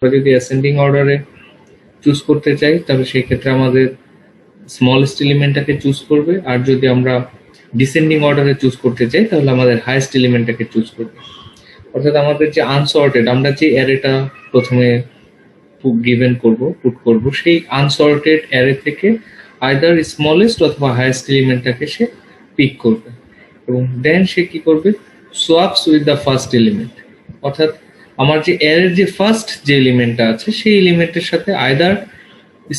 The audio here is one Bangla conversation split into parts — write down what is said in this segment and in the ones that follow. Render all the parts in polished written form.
আমরা যদি অ্যাসেন্ডিং অর্ডারে চুজ করতে চাই তাহলে সেই ক্ষেত্রে আমাদের স্মলেস্ট এলিমেন্টটাকে চুজ করবে, আর যদি আমরা ডিসেন্ডিং অর্ডারে চুজ করতে চাই তাহলে আমাদের হাইয়েস্ট এলিমেন্টটাকে চুজ করবে। অর্থাৎ আমাদের যে আনসর্টেড, আমরা যে অ্যারেটা প্রথমে গিভেন করব, পুট করব, সেই আনসর্টেড অ্যারে থেকে আইদার স্মলেস্ট অথবা হাইয়েস্ট এলিমেন্টটাকে সে পিক করবে, এবং দেন সে কি করবে, সোয়াপস উইথ দ্য ফার্স্ট এলিমেন্ট। অর্থাৎ আমার যে অ্যারের যে ফার্স্ট যে এলিমেন্টটা আছে সেই এলিমেন্টের সাথে either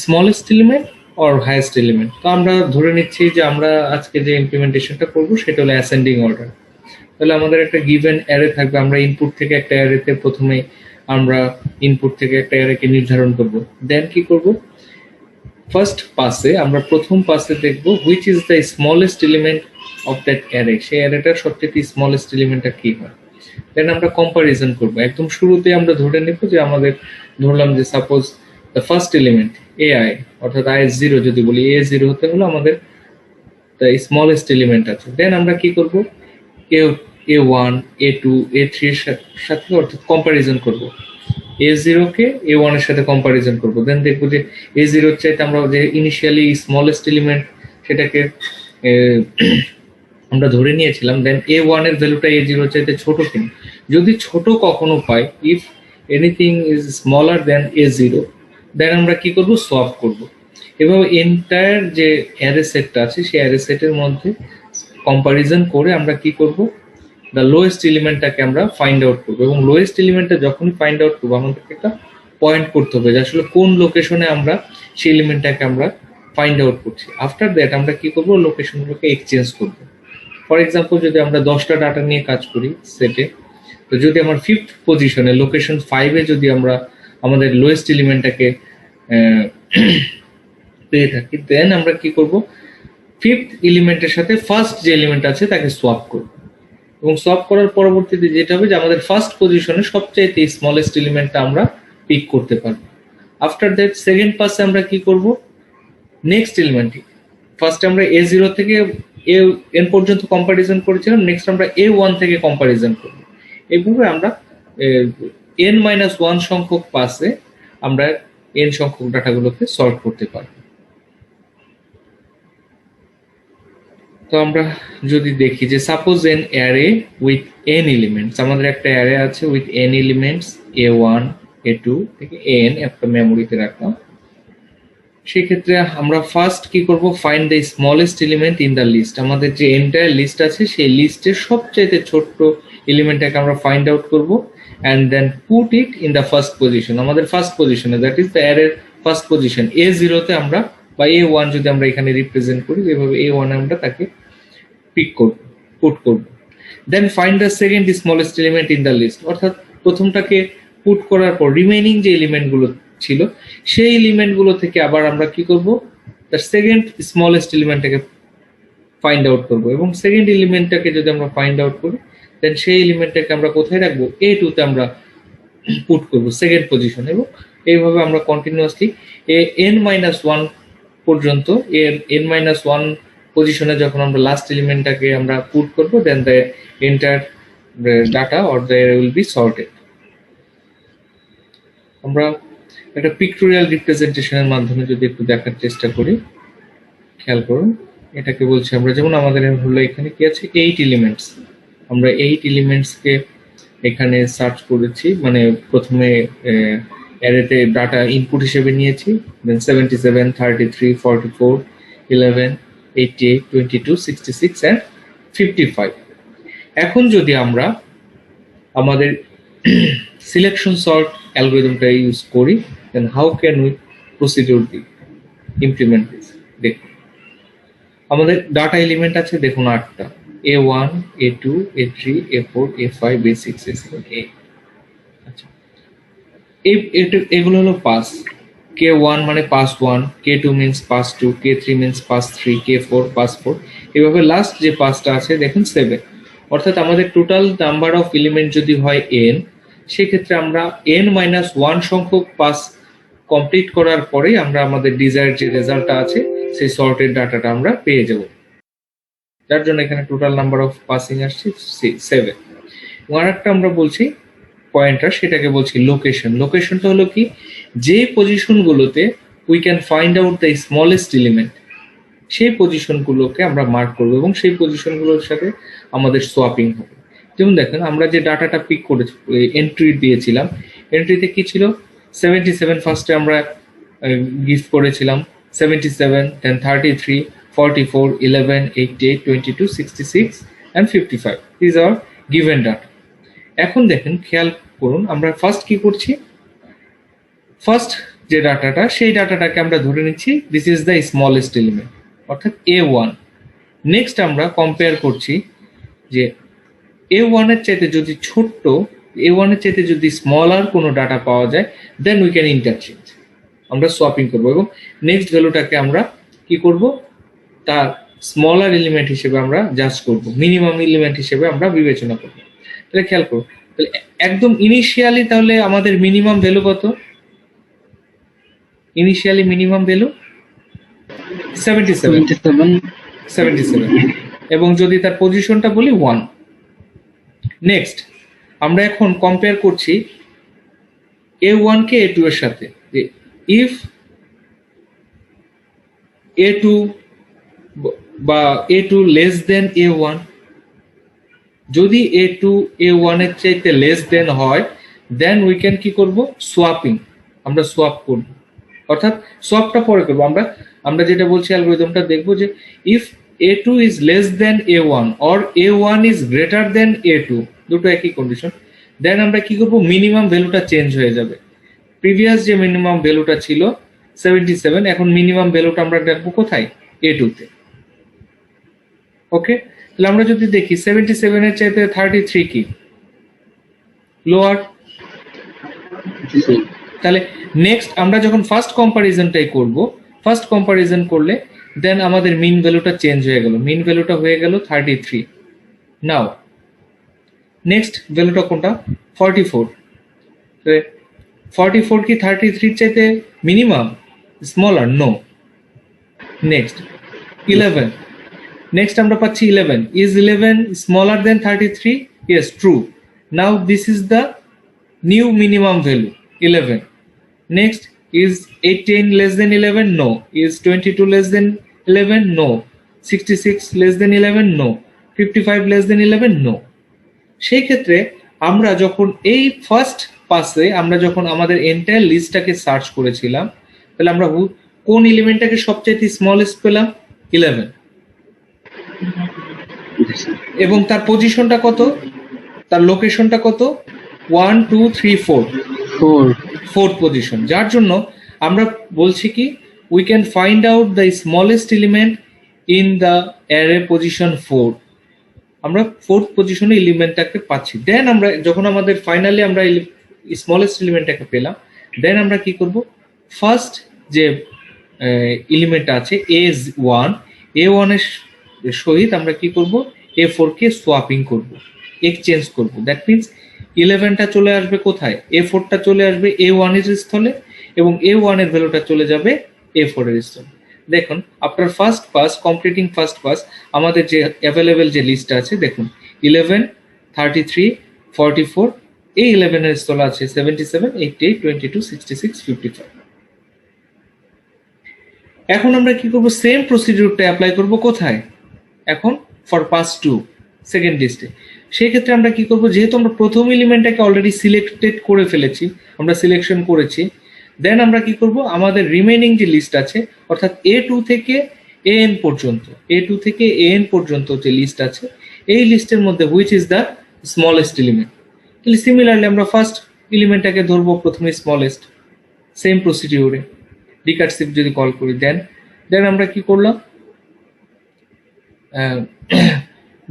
smallest element or highest element. তো আমরা ধরে নিচ্ছি যে আমরা আজকে যে ইমপ্লিমেন্টেশনটা করব সেটা হলো অ্যাসেন্ডিং অর্ডার। তাহলে আমাদের একটা গিভেন অ্যারে থাকবে, আমরা ইনপুট থেকে একটা অ্যারেতে প্রথমে আমরা ইনপুট থেকে একটা অ্যারেকে নির্ধারণ করব। দেন কি করব, ফার্স্ট পাসে আমরা প্রথম পাসে দেখব which is the smallest element of that array, সেই অ্যারেটার সবচেয়ে স্মলেস্ট এলিমেন্টটা কি হয়। দেন আমরা কম্পারিজন করব। একদম শুরুতে আমরা ধরে নেব যে আমাদের ধরলাম যে suppose the first element AI, অর্থাৎ i0 যদি বলি, a0 হতে হলো আমাদের দ্য স্মলেস্ট এলিমেন্ট আছে। দেন আমরা কি করব, a1 a2 a3 এর সাথে অর্থাৎ কম্পারিজন করব, a0 কে a1 এর সাথে কম্পারিজন করব। দেন দেখব যে a0 এর চাইতে আমরা যে ইনিশিয়ালি স্মলেস্ট এলিমেন্ট সেটাকে আমরা ধরে নিয়েছিলাম, দেন a1 এর ভ্যালুটা a0 চাইতে ছোট কিনা। যদি ছোট কখনো পাই, if anything is smaller than a0, then আমরা কি করব, সোয়াপ করব। এভাবে এন্টায়ার যে অ্যারে সেটটা আছে সেই অ্যারে সেটের মধ্যে কম্পারিজন করে আমরা কি করব, দ্য লোয়েস্ট এলিমেন্টটাকে আমরা ফাইন্ড আউট করবো, এবং লোয়েস্ট এলিমেন্টটা যখনই ফাইন্ড আউট করবো আমাদেরকে একটা পয়েন্ট করতে হবে যে আসলে কোন লোকেশনে আমরা সেই এলিমেন্টটাকে আমরা ফাইন্ড আউট করছি। আফটার দ্যাট আমরা কি করবো, লোকেশনগুলোকে এক্সচেঞ্জ করবো। ফর এক্সাম্পল যদি আমরা 10টা ডাটা নিয়ে কাজ করি সেটে, তো যদি আমার ফিফথ পজিশনে লোকেশন 5-এ যদি আমরা আমাদের লোয়েস্ট এলিমেন্টটাকে পেয়ে থাকি, দেন আমরা কি করব, ফিফথ এলিমেন্টের সাথে ফার্স্ট যে এলিমেন্ট আছে তাকে সোয়াপ করব, এবং সোয়াপ করার পরবর্তীতে যেটা হবে যে আমাদের ফার্স্ট পজিশনে সবচাইতে স্মলেস্ট এলিমেন্টটা আমরা পিক করতে পারবো। আফটার দ্যাট সেকেন্ড পাসে আমরা কি করব, নেক্সট এলিমেন্ট, ফার্স্ট আমরা a0 থেকে n পর্যন্ত কম্পারিজন করেছিলাম, নেক্সট আমরা a1 থেকে কম্পারিজন করব। এইভাবে আমরা n-1 সংখ্যক পাসে আমরা n সংখ্যক ডাটাগুলোকে সর্ট করতে পারবো। তো আমরা যদি দেখি যে suppose N array with n elements, আমাদের একটা অ্যারে আছে with n elements a1 a2 থেকে n, একটা মেমোরিতে রাখলাম। সেক্ষেত্রে আমরা ফার্স্ট কি করব, find the smallest element in the list. আমাদের যে এন্টায়ার লিস্ট আছে সেই লিস্টের সবচাইতে ছোট্ট এলিমেন্টটাকে আমরা ফাইন্ড আউট করব, and then put it in the first position, আমাদের ফার্স্ট পজিশনে, দ্যাট ইজ দ্য অ্যারের ফার্স্ট পজিশন a0 তে আমরা, বা a1 যদি আমরা এখানে রিপ্রেজেন্ট করি, এভাবে a1 আমরা তাকে পিক করব, পুট করব। Then find the second smallest element in the list, অর্থাৎ প্রথমটাকে পুট করার পর রিমেইনিং যে এলিমেন্টগুলো ছিল সেই এলিমেন্টগুলো থেকে আবার আমরা কি করব, দ্য সেকেন্ড স্মলেস্ট এলিমেন্টটাকে ফাইন্ড আউট করব, এবং সেকেন্ড এলিমেন্টটাকে যদি আমরা ফাইন্ড আউট করি দেন সেই এলিমেন্টটাকে আমরা কোথায় রাখবো, a2 তে আমরা পুট করব সেকেন্ড পজিশন, এবং এইভাবে আমরা কন্টিনিউয়াসলি n-1 পর্যন্ত n-1 পজিশনে যখন আমরা লাস্ট এলিমেন্টটাকে আমরা পুট করব, then the entire data or the array will be sorted. আমরা একটা পিক্টোরিয়াল রিপ্রেজেন্টেশনের মাধ্যমে যদি একটু দেখার চেষ্টা করি, খেয়াল করুন, এটাকে বলছি আমরা, যেমন আমাদের হলো এখানে কি আছে 8 এলিমেন্টস, আমরা 8 এলিমেন্টসকে এখানে সার্চ করেছি, মানে প্রথমে অ্যারেতে ডাটা ইনপুট হিসেবে নিয়েছি, দেন 77 33 44 11 88 22 66 and 55। এখন যদি আমরা আমাদের সিলেকশন সর্ট অ্যালগরিদমটা ইউজ করি, then how can we procedure the implement this. দেখুন আমাদের ডাটা এলিমেন্ট আছে, দেখুন 8টা, a1 a2 a3 a4 a5 a6 a7 a। আচ্ছা, এগুলো হলো পাস, k1 মানে pass 1, k2 means pass 2, k3 means pass 3, k4 pass 4, এভাবে লাস্ট যে পাসটা আছে দেখুন 7। অর্থাৎ আমাদের টোটাল নাম্বার অফ এলিমেন্ট যদি হয় n, সেক্ষেত্রে আমরা n-1 সংখ্যক পাস কমপ্লিট করার পরেই আমরা আমাদের ডিজায়ার্ড যে রেজাল্টটা আছে সেই সর্টেড ডাটাটা আমরা পেয়ে যাব, যার জন্য এখানে টোটাল নাম্বার অফ পাসিং আসছে 7। এবং আরেকটা আমরা বলছি পয়েন্টার, সেটাকে বলছি লোকেশন। লোকেশনটা হলো কি, যে পজিশনগুলোতে we can find out the smallest element, সেই পজিশনগুলোকে আমরা মার্ক করবো এবং সেই পজিশনগুলোর সাথে আমাদের সোয়াপিং হবে। যেমন দেখেন, আমরা যে ডাটাটা পিক করে এন্ট্রি দিয়েছিলাম, এন্ট্রিতে কি ছিল 77, ফার্স্টে আমরা গিফট করেছিলাম 77, দেন 33, 44, 11, 88, 22, 66 and 55 is our given data. এখন দেখেন, খেয়াল করুন, আমরা ফার্স্ট কি করছি, ফার্স্ট যে ডাটাটা, সেই ডাটাটাকে আমরা ধরে নিচ্ছি this is the smallest element, অর্থাৎ A1। নেক্সট আমরা কম্পেয়ার করছি যে A1 এর চাইতে যদি ছোট্ট, A1 এর চাইতে যদি স্মলার কোনো ডাটা পাওয়া যায়, দেন উই ক্যান ইন্টারচেঞ্জ, আমরা সোয়াপিং করবো এবং নেক্সট ভ্যালুটাকে আমরা কি করব, তার স্মলার এলিমেন্ট হিসেবে আমরা জাজ করব, মিনিমাম এলিমেন্ট হিসেবে আমরা বিবেচনা করব। তাহলে খেয়াল করো, তাহলে একদম ইনিশিয়ালি তাহলে আমাদের মিনিমাম ভ্যালু কত, ইনিশিয়ালি মিনিমাম ভ্যালু 77 এবং যদি তার পজিশনটা বলি 1। নেক্সট আমরা এখন কম্পেয়ার করছি A1 কে A2 এর সাথে, যে ইফ A2 বা A2 লেস দেন A1, যদি A2 A1 এর চাইতে লেস দেন হয়, দেন উই ক্যান কি করব, সোয়াপিং, আমরা সোয়াপ করব। অর্থাৎ সোয়াপটা পরে করবো, আমরা যেটা বলছি অ্যালগরিদমটা দেখবো যে if A2 is less then A1 or A1 is greater then A2, দুটো একই কন্ডিশন, দেন আমরা কি করব, মিনিমাম ভ্যালুটা চেঞ্জ হয়ে যাবে। প্রিভিয়াস যে মিনিমাম ভ্যালুটা ছিল 77, এখন মিনিমাম ভ্যালুটা আমরা দেখবো কোথায়, A2 তে। ওকে, তাহলে আমরা যদি দেখি 77 এর চাইতে 33 কি লোয়ার, তাহলে নেক্সট আমরা যখন ফার্স্ট কম্পারিজনটাই করব, ফার্স্ট কম্পারিজন করলে দেন আমাদের মিন ভ্যালুটা চেঞ্জ হয়ে গেল, মিন ভ্যালুটা হয়ে গেল 33। নাও নেক্সট ভ্যালুটা কোনটা, 44। 44 কি 33 চাইতে minimum, smaller, no. Next 11, next আমরা পাচ্ছি 11, is 11 smaller than 33, yes true. Now this is the new minimum value 11। Next, is 18 less than 11? No. Is 22 less than 11? No. 66 less than 11? No. 55 less than 11? No. সেই ক্ষেত্রে আমরা যখন এই ফার্স্ট পাসে আমরা যখন আমাদের এন্টায়ার লিস্টটাকে সার্চ করেছিলাম, তাহলে আমরা কোন এলিমেন্টটাকে সবচেয়ে স্মলেস্ট পেলাম, 11, এবং তার পজিশনটা কত, তার লোকেশনটা কত, 1 2 3 4 ফোর্থ পজিশন। যার জন্য আমরা বলছি কি, we can find out the smallest element in the array position 4, আমরা ফোর্থ পজিশনে এলিমেন্টটাকে পাচ্ছি। দেন আমরা যখন আমাদের ফাইনালি আমরা স্মলেস্ট এলিমেন্টটাকে পেলাম, দেন আমরা কি করব, ফার্স্ট যে এলিমেন্টটা আছে A1 এর সহিত আমরা কি করব, A4 কে সোয়াপিং করব, এক্সচেঞ্জ করব। দ্যাট মিনস 11টা চলে আসবে কোথায়, A4টা চলে আসবে A1 এর স্থলে এবং A1 এর ভ্যালুটা চলে যাবে A4 এর স্থলে। দেখুন, after first pass, completing first pass, আমাদের যে অ্যাভেলেবেল যে লিস্ট আছে, দেখুন 11, 33, 44, এই 11 এর স্থলে আছে 77, 88, 22, 66, 55। এখন আমরা কি করব, সেম প্রসিডিউরটা অ্যাপ্লাই করব কোথায়, এখন ফর পাস 2 সেকেন্ড লিস্টে। সেই ক্ষেত্রে আমরা কি করব, যেহেতু আমরা প্রথম এলিমেন্টটাকে অলরেডি সিলেক্টেড করে ফেলেছি, আমরা সিলেকশন করেছি, দেন আমরা কি করব, আমাদের রিমেইনিং যে লিস্ট আছে, অর্থাৎ A2 থেকে AN পর্যন্ত, A2 থেকে AN পর্যন্ত যে লিস্ট আছে, এই লিস্টের মধ্যে which is the smallest element. তাহলে সিমিলারলি আমরা ফার্স্ট এলিমেন্টটাকে ধরবো প্রথমে স্মলেস্ট, সেম প্রসিডিউরে রিকার্সিভ যদি কল করি, দেন আমরা কি করলাম,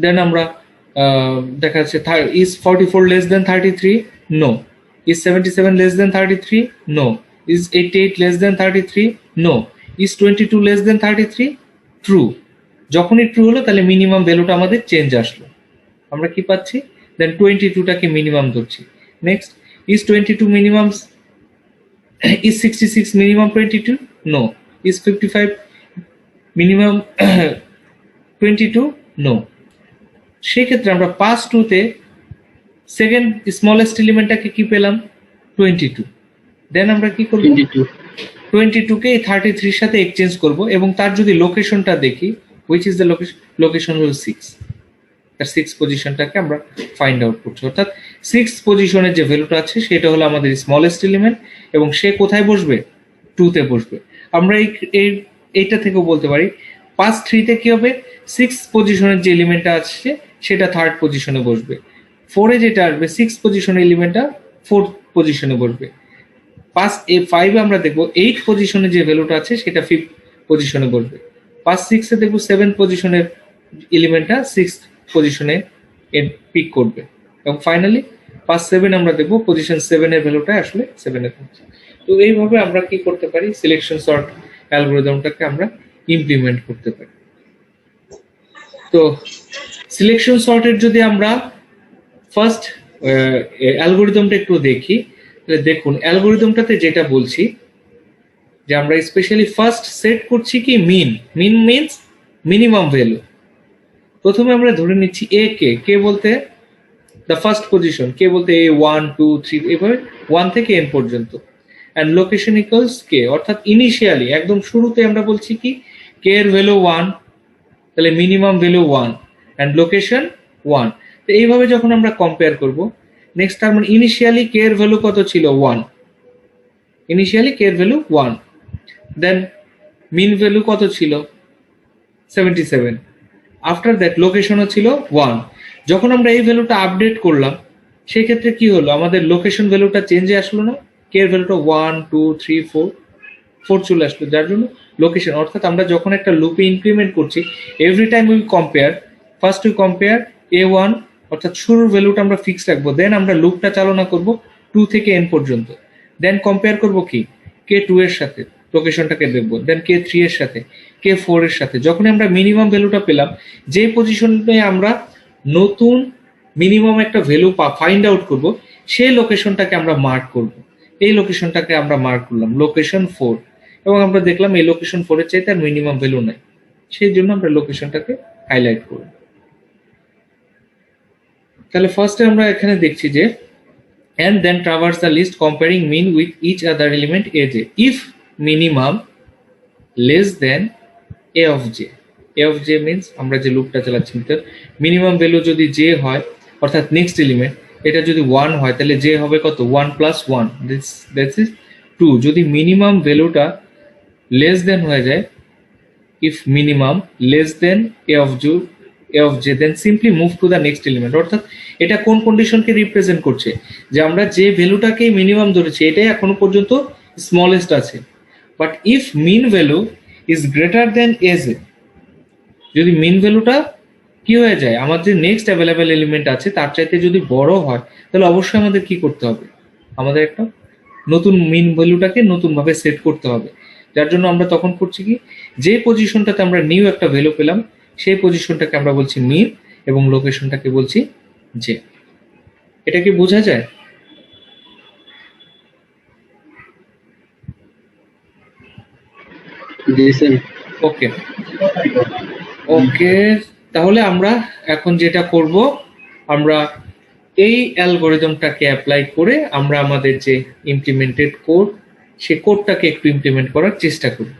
দেন আমরা দেখা যাচ্ছে is 44 less than 33? No. Is 77 less than 33? No. Is 88 less than 33? No. Is 22 less than 33? True. যখনই ট্রু হলো তাহলে মিনিমাম ভ্যালুটা আমাদের চেঞ্জ আসলো, আমরা কি পাচ্ছি, দেন 22টাকে মিনিমাম ধরছি। Next, is 22 minimum, is 66 minimum 22? No. Is 55 minimum 22? No. সেই ক্ষেত্রে আমরা পাস 2তে সেকেন্ড স্মলেস্ট এলিমেন্টটাকে কি পেলাম 22, দেন আমরা কি করব 22 কে 33 সাথে এক্সচেঞ্জ করব এবং তার যদি লোকেশনটা দেখি which is the লোকেশন হলো 6, তার 6 পজিশনটাকে আমরা ফাইন্ড আউট করছি, অর্থাৎ 6 পজিশনের যে ভ্যালুটা আছে সেটা হলো আমাদের স্মলেস্ট এলিমেন্ট এবং সে কোথায় বসবে 2 তে বসবে। আমরা এইটা থেকেও বলতে পারি পাস 3 তে কি হবে 6 পজিশনের যে এলিমেন্টটা আছে সেটা থার্ড পজিশনে বসবে, 4 এ যেটা আসবে 6 পজিশনের এলিমেন্টটা ফোর্থ পজিশনে বসবে, পাস 5 এ আমরা দেখবো 8 পজিশনে যে ভ্যালুটা আছে সেটা ফিফথ পজিশনে বসবে, পাস 6 এ দেখবো 7 পজিশনের এলিমেন্টটা সিক্সথ পজিশনে পিক করবে এবং ফাইনালি পাস 7 আমরা দেখবো পজিশন 7 এর ভ্যালুটা আসলে 7 এ থাকছে। তো এইভাবে আমরা কি করতে পারি সিলেকশন সর্ট অ্যালগরিদমটাকে আমরা ইমপ্লিমেন্ট করতে পারি। তো সিলেকশন সর্টের যদি আমরা ফার্স্ট অ্যালগরিদমটা একটু দেখি, তাহলে দেখুন অ্যালগরিদমটাতে যেটা বলছি যে আমরা স্পেশালি ফার্স্ট সেট করছি কি মিন মিনস মিনিমাম ভ্যালু। প্রথমে আমরা ধরে নিচ্ছি এ কে বলতে দ্য ফার্স্ট পজিশন, কে বলতে এ 1 2 3 এভাবে 1 থেকে n পর্যন্ত, অ্যান্ড লোকেশন ইকুয়ালস কে, অর্থাৎ ইনিশিয়ালি একদম শুরুতে আমরা বলছি কি কে এর ভ্যালু 1, তাহলে মিনিমাম ভ্যালু 1 অ্যান্ড লোকেশন 1। তো এইভাবে যখন আমরা কম্পেয়ার করব নেক্সট তার মানে ইনিশিয়ালি কে এর ভ্যালু কত ছিল 1, ইনিশিয়ালি কে এর ভ্যালু 1, দেন মিন ভ্যালু কত ছিল 77, আফটার দ্যাট লোকেশনও ছিল 1। যখন আমরা এই ভ্যালুটা আপডেট করলাম সেই ক্ষেত্রে কি হলো আমাদের লোকেশন ভ্যালুটা চেঞ্জে আসলো না, কে এর ভ্যালুটা 1 2 3 4 চলে আসলো, যার জন্য লোকেশন, অর্থাৎ আমরা যখন একটা লুপে ইনক্রিমেন্ট করছি every time we compare, first we compare a1 অর্থাৎ শুরুর ভ্যালুটা আমরা ফিক্স রাখবো, দেন আমরা লুপটা চালনা করব 2 থেকে n পর্যন্ত, দেন কম্পেয়ার করব কি k2 এর সাথে লোকেশনটাকে দেখবো, দেন k3 এর সাথে, k4 এর সাথে। যখন আমরা মিনিমাম ভ্যালুটা পেলাম যে পজিশনে আমরা নতুন মিনিমাম একটা ভ্যালু ফাইন্ড আউট করব সেই লোকেশনটাকে আমরা মার্ক করব, এই লোকেশনটাকে আমরা মার্ক করলাম লোকেশন 4 এবং আমরা দেখলাম এই লোকেশন 4 এর চাইতে আর মিনিমাম ভ্যালু নাই, সেই জন্য আমরা লোকেশনটাকে হাইলাইট করব। তাহলে ফার্স্টে আমরা এখানে দেখছি যে and then traverse the list comparing mean with each other element aj if minimum less than a of j, a of j means আমরা যে লুপটা চালাচ্ছি মিনিমাম ভ্যালু যদি j হয় অর্থাৎ নেক্সট এলিমেন্ট এটা যদি 1 হয় তাহলে j হবে কত 1 plus 1, this is 2। যদি মিনিমাম ভ্যালুটা লেস দেন হয়ে যায় if minimum less than a of j then simply move to the next element, অর্থাৎ এটা কোন কন্ডিশনকে রিপ্রেজেন্ট করছে যে আমরা যে ভ্যালুটাকে মিনিমাম ধরেছি এটাই এখনো পর্যন্ত স্মলেস্ট আছে, but if min value is greater than aj, যদি মিন ভ্যালুটা কি হয়ে যায় আমাদের যে নেক্সট অ্যাভেলেবেল এলিমেন্ট আছে তার চাইতে যদি বড় হয় তাহলে অবশ্যই আমাদের কি করতে হবে আমাদের একটা নতুন মিন ভ্যালুটাকে নতুন ভাবে সেট করতে হবে, যার জন্য আমরা তখন করছি কি যে পজিশনটাতে আমরা নিউ একটা ভ্যালু পেলাম সেই পজিশনটাকে আমরা বলছি মিন এবং লোকেশনটাকে বলছি জে। এটা কি বোঝা যায়? ওকে ওকে, তাহলে আমরা এখন যেটা করব আমরা এই অ্যালগরিদমটাকে অ্যাপ্লাই করে আমরা আমাদের যে ইমপ্লিমেন্টেড কোড সেই কোডটাকে একটু ইমপ্লিমেন্ট করার চেষ্টা করি।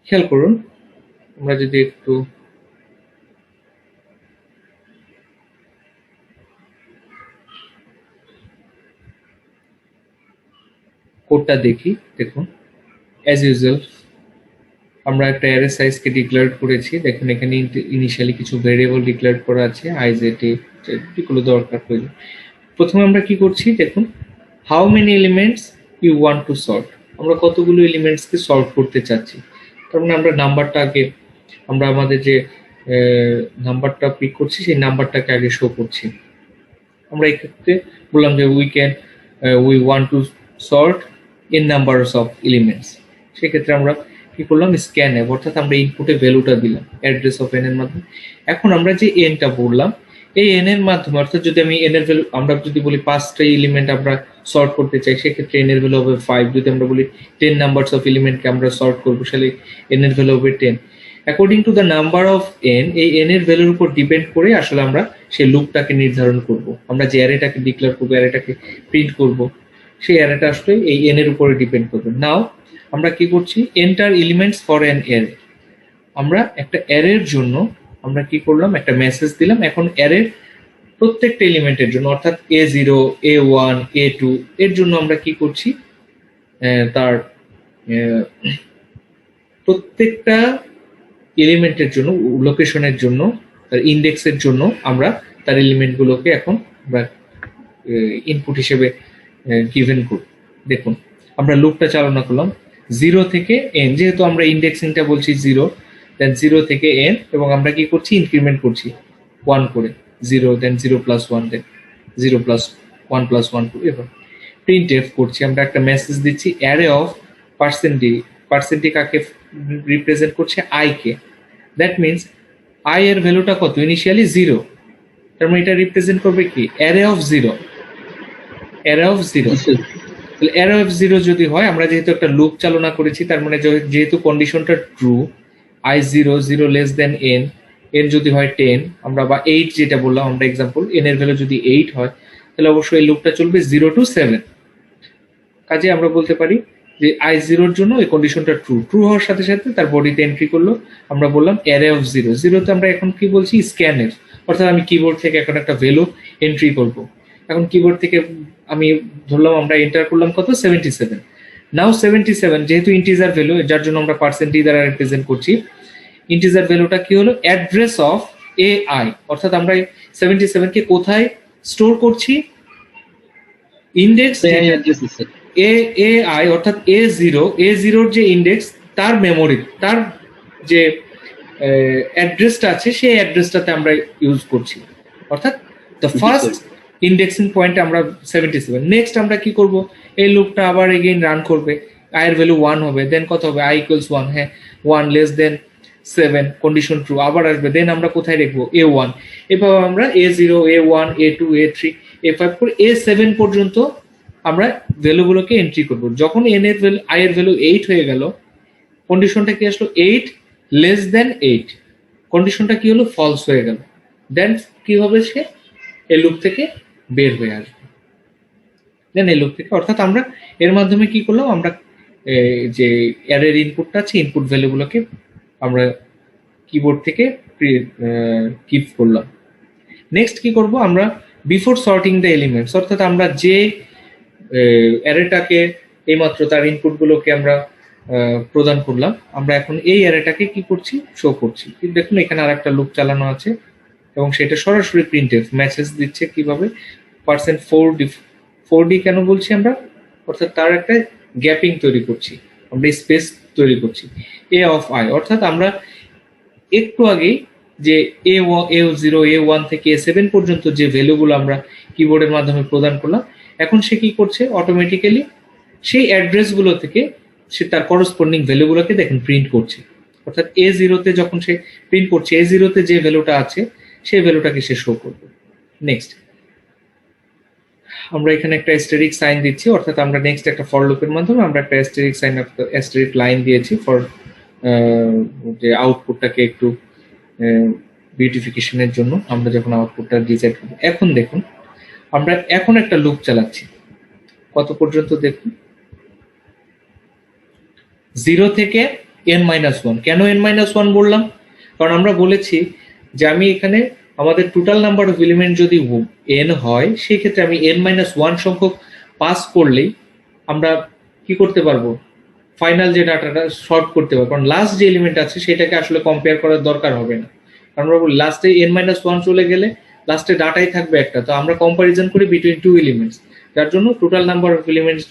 খেয়াল করুন আমরা যদি একটু কোডটা দেখি, দেখুন অ্যাজ ইউজুয়াল আমরা একটা অ্যারে সাইজকে ডিক্লেয়ার করেছি, দেখুন এখানে ইনিশিয়ালি কিছু ভেরিয়েবল ডিক্লেয়ার করা আছে আইজেড যেগুলো দরকার হইল। প্রথমে আমরা কি করছি দেখুন how many elements you want to sort, আমরা কতগুলো এলিমেন্টসকে সর্ট করতে চাচ্ছি, তার মানে আমরা নাম্বারটা আগে আমরা আমাদের যে নাম্বারটা পিক করছি সেই নাম্বারটাকে আগে শো করছি। আমরা এই ক্ষেত্রে বললাম যে we want to sort in numbers of elements, সেক্ষেত্রে আমরা কি করলাম স্ক্যান অ্যাপ, অর্থাৎ আমরা ইনপুটে ভ্যালুটা দিলাম অ্যাড্রেস অফ এন এর মাধ্যমে। এখন আমরা যে এনটা বললাম এই n এর মাধ্যমে, অর্থাৎ যদি আমি n এর ভ্যালু, আমরা যদি বলি 5টা এলিমেন্ট আমরা সর্ট করতে চাই, সেক্ষেত্রে n এর ভ্যালু হবে 5। যদি আমরা বলি 10 নাম্বারস অফ এলিমেন্টকে আমরা সর্ট করবো, তাহলে n এর ভ্যালু হবে 10। According to the number of n, এই n এর ভ্যালুর উপর ডিপেন্ড করে আসলে আমরা সেই লুপটাকে নির্ধারণ করব। আমরা যে অ্যারেটাকে ডিক্লেয়ার করবো, অ্যারেটাকে প্রিন্ট করব, সেই অ্যারেটা আসলে এই n এর উপরে ডিপেন্ড করবে। নাও আমরা কি করছি, enter elements for an array. আমরা একটা অ্যারের জন্য আমরা কি করলাম, একটা মেসেজ দিলাম। এখন অ্যারের প্রত্যেকটা এলিমেন্টের জন্য, অর্থাৎ A0, A1, A2 এর জন্য আমরা কি করছি, তার প্রত্যেকটা এলিমেন্টের জন্য, লোকেশনের জন্য, তার ইন্ডেক্সের জন্য আমরা তার এলিমেন্টগুলোকে এখন আমরা ইনপুট হিসেবে গিভেন করব। দেখুন আমরা লুপটা চালনা করলাম 0 থেকে n, যেহেতু আমরা ইন্ডেক্সিংটা বলছি 0, দেন 0 থেকে n, এবং আমরা কি করছি, ইনক্রিমেন্ট করছি 1 করে, 0, দেন 0 প্লাস 1, দেন 0 প্লাস 1 প্লাস 1 করে, এবার প্রিন্ট এফ করছি। আমরা একটা মেসেজ দিচ্ছি অ্যারে অফ পার্সেন্টেজ। পার্সেন্টেজ কাকে রিপ্রেজেন্ট করছে, I K. That means I এর ভ্যালুটা কত, ইনিশিয়ালি 0, তার মানে এটা রিপ্রেজেন্ট করবে কি, অ্যারে অফ 0, অ্যারে অফ 0। তাহলে অ্যারে অফ 0 যদি হয়, আমরা যেহেতু একটা লুপ চালনা করেছি, তার মানে যেহেতু কন্ডিশনটা true, I 0, 0 less than n, n যদি হয় 10, আমরা বা 8 যেটা বললাম আমরা এক্সাম্পল, n এর ভ্যালু যদি 8 হয়, তাহলে অবশ্যই এই লুপটা চলবে 0 to 7। কাজে আমরা বলতে পারি যে আই 0-র জন্য এই কন্ডিশনটা ট্রু, ট্রু হওয়ার সাথে সাথে তার বডিতে এন্ট্রি করলো, আমরা বললাম অ্যারে অফ 0। 0-তে আমরা এখন কি বলছি, স্ক্যানএফ, অর্থাৎ আমি কিবোর্ড থেকে এখন একটা ভ্যালু এন্ট্রি করব। এখন কিবোর্ড থেকে আমি ধরলাম আমরা এন্টার করলাম কত, 77। নাও 77 যেহেতু ইন্টিজার ভ্যালু, যার জন্য আমরা পার্সেন্টেজ দ্বারা রিপ্রেজেন্ট করছি, ইন্টিজার ভ্যালুটা কি হলো, অ্যাড্রেস অফ AI, অর্থাৎ আমরা 77 কে কোথায় স্টোর করছি, ইন্ডেক্স AI, অর্থাৎ A0 যে ইন্ডেক্স, তার মেমোরি, তার যে অ্যাড্রেসটা আছে, সেই অ্যাড্রেসটাতে আমরা ইউজ করছি, অর্থাৎ দ্য ফার্স্ট ইন্ডেক্সিং পয়েন্ট আমরা 77। নেক্সট আমরা কি করব, এই লুপটা আবার এগেইন রান করবে, আই এর ভ্যালু 1 হবে, দেন কত হবে, i ইকুয়ালস 1, হ্যাঁ 1 লেস দেন 7, কন্ডিশন ট্রু, আবার আসবে, দেন আমরা কোথায় লিখবো, A1। এভাবে আমরা A0, A1, A2, A3, A5 করে A7 পর্যন্ত আমরা ভ্যালুগুলোকে এন্ট্রি করব। যখন n এর ভ্যালু, i এর ভ্যালু 8 হয়ে গেল, কন্ডিশনটা কি আসলো, 8 লেস দেন 8, কন্ডিশনটা কি হলো, ফলস হয়ে গেল। দেন কি হবে, সে এই লুপ থেকে বের হয়ে আসবে। দেন এই লুপ থেকে, অর্থাৎ আমরা এর মাধ্যমে কি করলাম, আমরা যে অ্যারের ইনপুটটা আছে, ইনপুট ভ্যালুগুলোকে আমরা কিবোর্ড থেকে গিভ করলাম। নেক্সট কি করব, আমরা বিফোর সর্টিং দ্য এলিমেন্টস, অর্থাৎ আমরা যে অ্যারেটাকে এইমাত্র তার ইনপুটগুলোকে আমরা প্রদান করলাম, আমরা এখন এই অ্যারেটাকে কি করছি, শো করছি। দেখুন এখানে আর একটা লুপ চালানো আছে, এবং সেটা সরাসরি প্রিন্টএফ মেসেজ দিচ্ছে কিভাবে, %4d কেন বলছি আমরা, অর্থাৎ তার একটা গ্যাপিং তৈরি করছি, আমরা স্পেস তৈরি করছি। এ অফ আই, অর্থাৎ আমরা একটু আগেই যে A0, A1 থেকে A7 পর্যন্ত যে ভ্যালুগুলো আমরা কিবোর্ডের মাধ্যমে প্রদান করলাম, এখন সে কি করছে, অটোমেটিক্যালি সেই অ্যাড্রেসগুলো থেকে সে তার করসপন্ডিং ভ্যালুগুলোকে দেখেন প্রিন্ট করছে। অর্থাৎ A0-তে যখন সে প্রিন্ট করছে, A0-তে যে ভ্যালুটা আছে সেই ভ্যালুটাকে সে শো করবে। নেক্সট আমরা এখানে একটা অ্যাস্টেরিক সাইন দিচ্ছি, অর্থাৎ আমরা নেক্সট একটা ফর লুপের মাধ্যমে আমরা একটা অ্যাস্টেরিক সাইন, অ্যাস্টেরিক লাইন দিয়েছি ফর যে আউটপুটটাকে একটু বিউটিফিকেশনের জন্য, আমরা যখন আউটপুটটা ডিজাইন করব। এখন দেখুন আমরা এখন একটা লুপ চালাচ্ছি, কত পর্যন্ত দেখুন, 0 থেকে n-1। কেন n-1 বললাম, কারণ আমরা বলেছি যে আমি এখানে আমাদের টোটাল নাম্বার অফ এলিমেন্ট যদি n হয়, সেই ক্ষেত্রে আমি n-1 সংখ্যক পাস করলেই আমরা কি করতে পারবো, ফাইনাল যে ডাটাটা শর্ট করতে পারবো। কারণ লাস্ট যে এলিমেন্ট আছে সেটাকে আসলে কম্পেয়ার করার দরকার হবে না, কারণ আমরা বলি লাস্টে n-1 চলে গেলে লাস্টে ডাটাই থাকবে একটা, তো আমরা কম্পারিজন করি বিটুইন টু এলিমেন্টস, যার জন্য টোটাল নাম্বার অফ এলিমেন্টস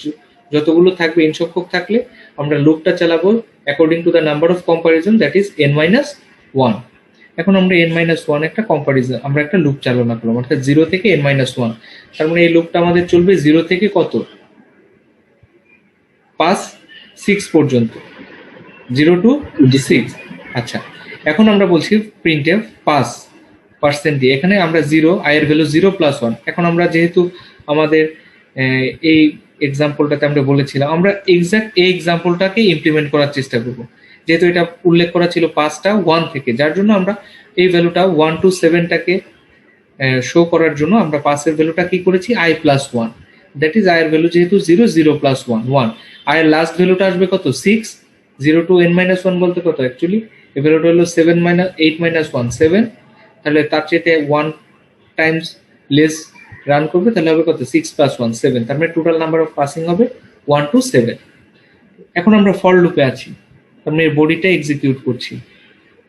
যতগুলো থাকবে n সংখ্যক থাকলে আমরা লুপটা চালাবো according to the number of comparison, that is n-1। এখন আমরা n-1 একটা কম্পারিজন, আমরা একটা লুপ চালনা করলাম, অর্থাৎ 0 থেকে n-1, তার মানে এই লুপটা আমাদের চলবে 0 থেকে কত, 6 পর্যন্ত, 0 to 6। আচ্ছা, এখন আমরা বলছি প্রিন্টএফ পাস পার্সেন্ট দিয়ে এখানে আমরা 0 আই এর ভ্যালু 0 প্লাস 1। এখন আমরা যেহেতু আমাদের এই এক্সাম্পলটাতে আমরা বলেছিলাম আমরা এক্সাক্ট এই এক্সাম্পলটাকে ইমপ্লিমেন্ট করার চেষ্টা করব, যেহেতু এটা উল্লেখ করা ছিল 5টা 1 থেকে, যার জন্য আমরা এই ভ্যালুটা 1 to 7টাকে শো করার জন্য আমরা 5 এর ভ্যালুটা কি করেছি I plus 1, that is I এর ভ্যালু যেহেতু 0 0 প্লাস 1 1, আই এর লাস্ট ভ্যালুটা আসবে কত 6, 0 to n-1 বলতে কত অ্যাকচুয়ালি এই ভ্যালুটা হলো 8 minus 1 7, তাহলে তার চাইতে 1 টাইমস লেস রান করবে, তাহলে হবে কত 6 plus 1 7, তার মানে টোটাল নাম্বার অফ পাসিং হবে 1 to 7। এখন আমরা ফর লুপে আছি, তার মানে বডিটা এক্সিকিউট করছি।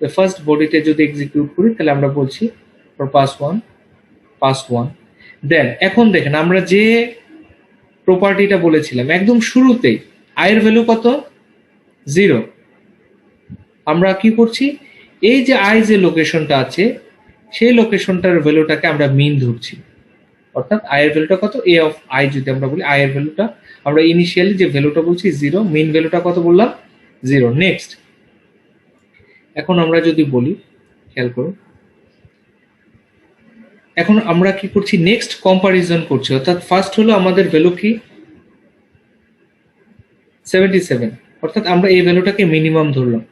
ফার্স্ট বডিতে যদি এক্সিকিউট করি তাহলে আমরা বলছি ফর পাস 1 দেন এখন দেখেন আমরা যে প্রপার্টিটা বলেছিলাম একদম শুরুতেই আই এর ভ্যালু কত 0, আমরা কি করছি এই যে আই যে লোকেশনটা আছে সেই লোকেশনটার ভ্যালুটাকে আমরা মিন ধরছি, অর্থাৎ আই এর ভ্যালুটা কত এ অফ আই যদি আমরা বলি আই এর ভ্যালুটা আমরা ইনিশিয়ালি যে ভ্যালুটা বলছি 0, মিন ভ্যালুটা কত বললাম 0। নেক্সট এখন আমরা যদি বলি খেয়াল করুন, এখন আমরা কি করছি নেক্সট কম্পারিজন করছি, অর্থাৎ ফার্স্ট হলো আমাদের ভ্যালু কি 77, অর্থাৎ আমরা এই ভ্যালুটাকে মিনিমাম ধরলাম।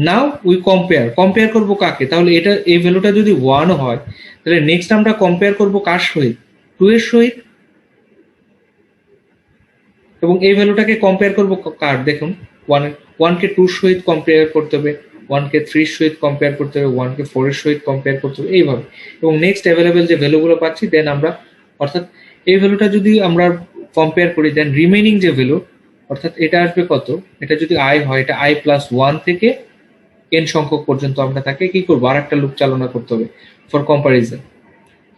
নাও উই কম্পেয়ার করব কাকে, তাহলে এটা এই ভ্যালুটা যদি 1 হয় তাহলে নেক্সট আমরা কম্পেয়ার করব কার সহিত 2 এর সহিত, এবং এই ভ্যালুটাকে কম্পেয়ার করব কার দেখুন 1 কে 2 এর সহিত কম্পেয়ার করতে হবে, 1 কে 3 এর সহিত কম্পেয়ার করতে হবে, 1 কে 4 এর সহিত কম্পেয়ার করতে হবে এইভাবে, এবং নেক্সট অ্যাভেলেবেল যে ভ্যালুগুলো পাচ্ছি দেন আমরা অর্থাৎ এই ভ্যালুটা যদি আমরা কম্পেয়ার করি দেন রিমেইনিং যে ভ্যালু অর্থাৎ এটা আসবে কত, এটা যদি আই হয় এটা আই প্লাস 1 থেকে n সংখ্যক পর্যন্ত আমরা তাকে কি করবো আরেকটা লুপ চালনা করতে হবে ফর কম্পারিজন।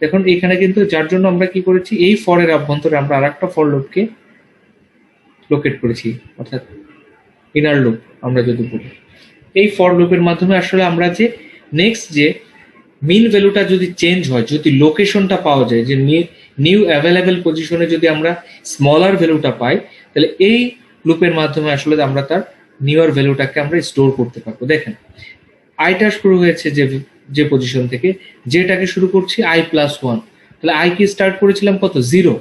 দেখুন এখানে কিন্তু যার জন্য আমরা কি করেছি এই ফর এর অভ্যন্তরে আমরা আরেকটা ফর লুপকে লোকেট করেছি, অর্থাৎ ইনার লুপ আমরা যদি বলি এই ফর লুপের মাধ্যমে আসলে আমরা যে নেক্সট যে মিন ভ্যালুটা যদি চেঞ্জ হয়, যদি লোকেশনটা পাওয়া যায় যে নিউ অ্যাভেলেবেল পজিশনে যদি আমরা স্মলার ভ্যালুটা পাই তাহলে এই লুপের মাধ্যমে আসলে আমরা তার নিউয়ার ভ্যালুটাকে আমরা স্টোর করতে পারবো। দেখেন আইটা শুরু হয়েছে যে পজিশন থেকে, যেটাকে শুরু করছি আই প্লাস 1, তাহলে আই কি স্টার্ট করেছিলাম কত 0,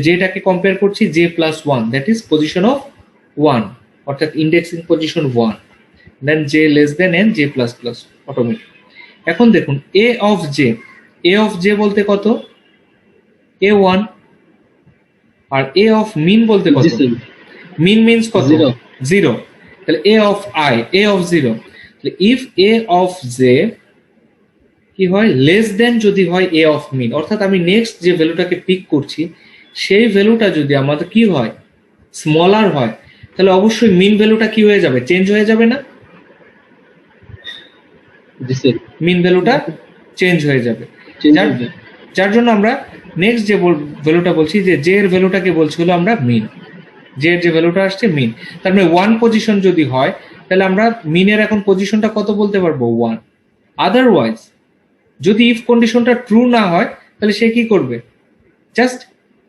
যেটাকে কম্পেয়ার করছি J plus 1 that is position of 1, অর্থাৎ indexing position 1, then J less than N J plus plus automatic. এখন দেখুন এ অফ জে বলতে কত a1, আর এ অফ মিন বলতে কত মিন মিনস কত 0, তাহলে এ অফ 0, তাহলে ইফ এ অফ জে কি হয় লেস দেন যদি হয় এ অফ মিন, অর্থাৎ আমি নেক্সট যে ভ্যালুটাকে পিক করছি সেই ভ্যালুটা যদি আমাদের কি হয় স্মলার হয় তাহলে অবশ্যই মিন ভ্যালুটা কি হয়ে যাবে চেঞ্জ হয়ে যাবে না, মিন ভ্যালুটা চেঞ্জ হয়ে যাবে, যার জন্য আমরা নেক্সট যে ভ্যালুটা বলছি যে জে এর ভ্যালুটাকে বলছি হলো আমরা মিন, জে এর যে ভ্যালুটা আসছে মিন, তার মানে 1 পজিশন যদি হয় তাহলে আমরা মিনের এখন পজিশনটা কত বলতে পারবো 1। আদারওয়াইজ যদি ইফ কন্ডিশনটা ট্রু না হয় তাহলে সে কি করবে জাস্ট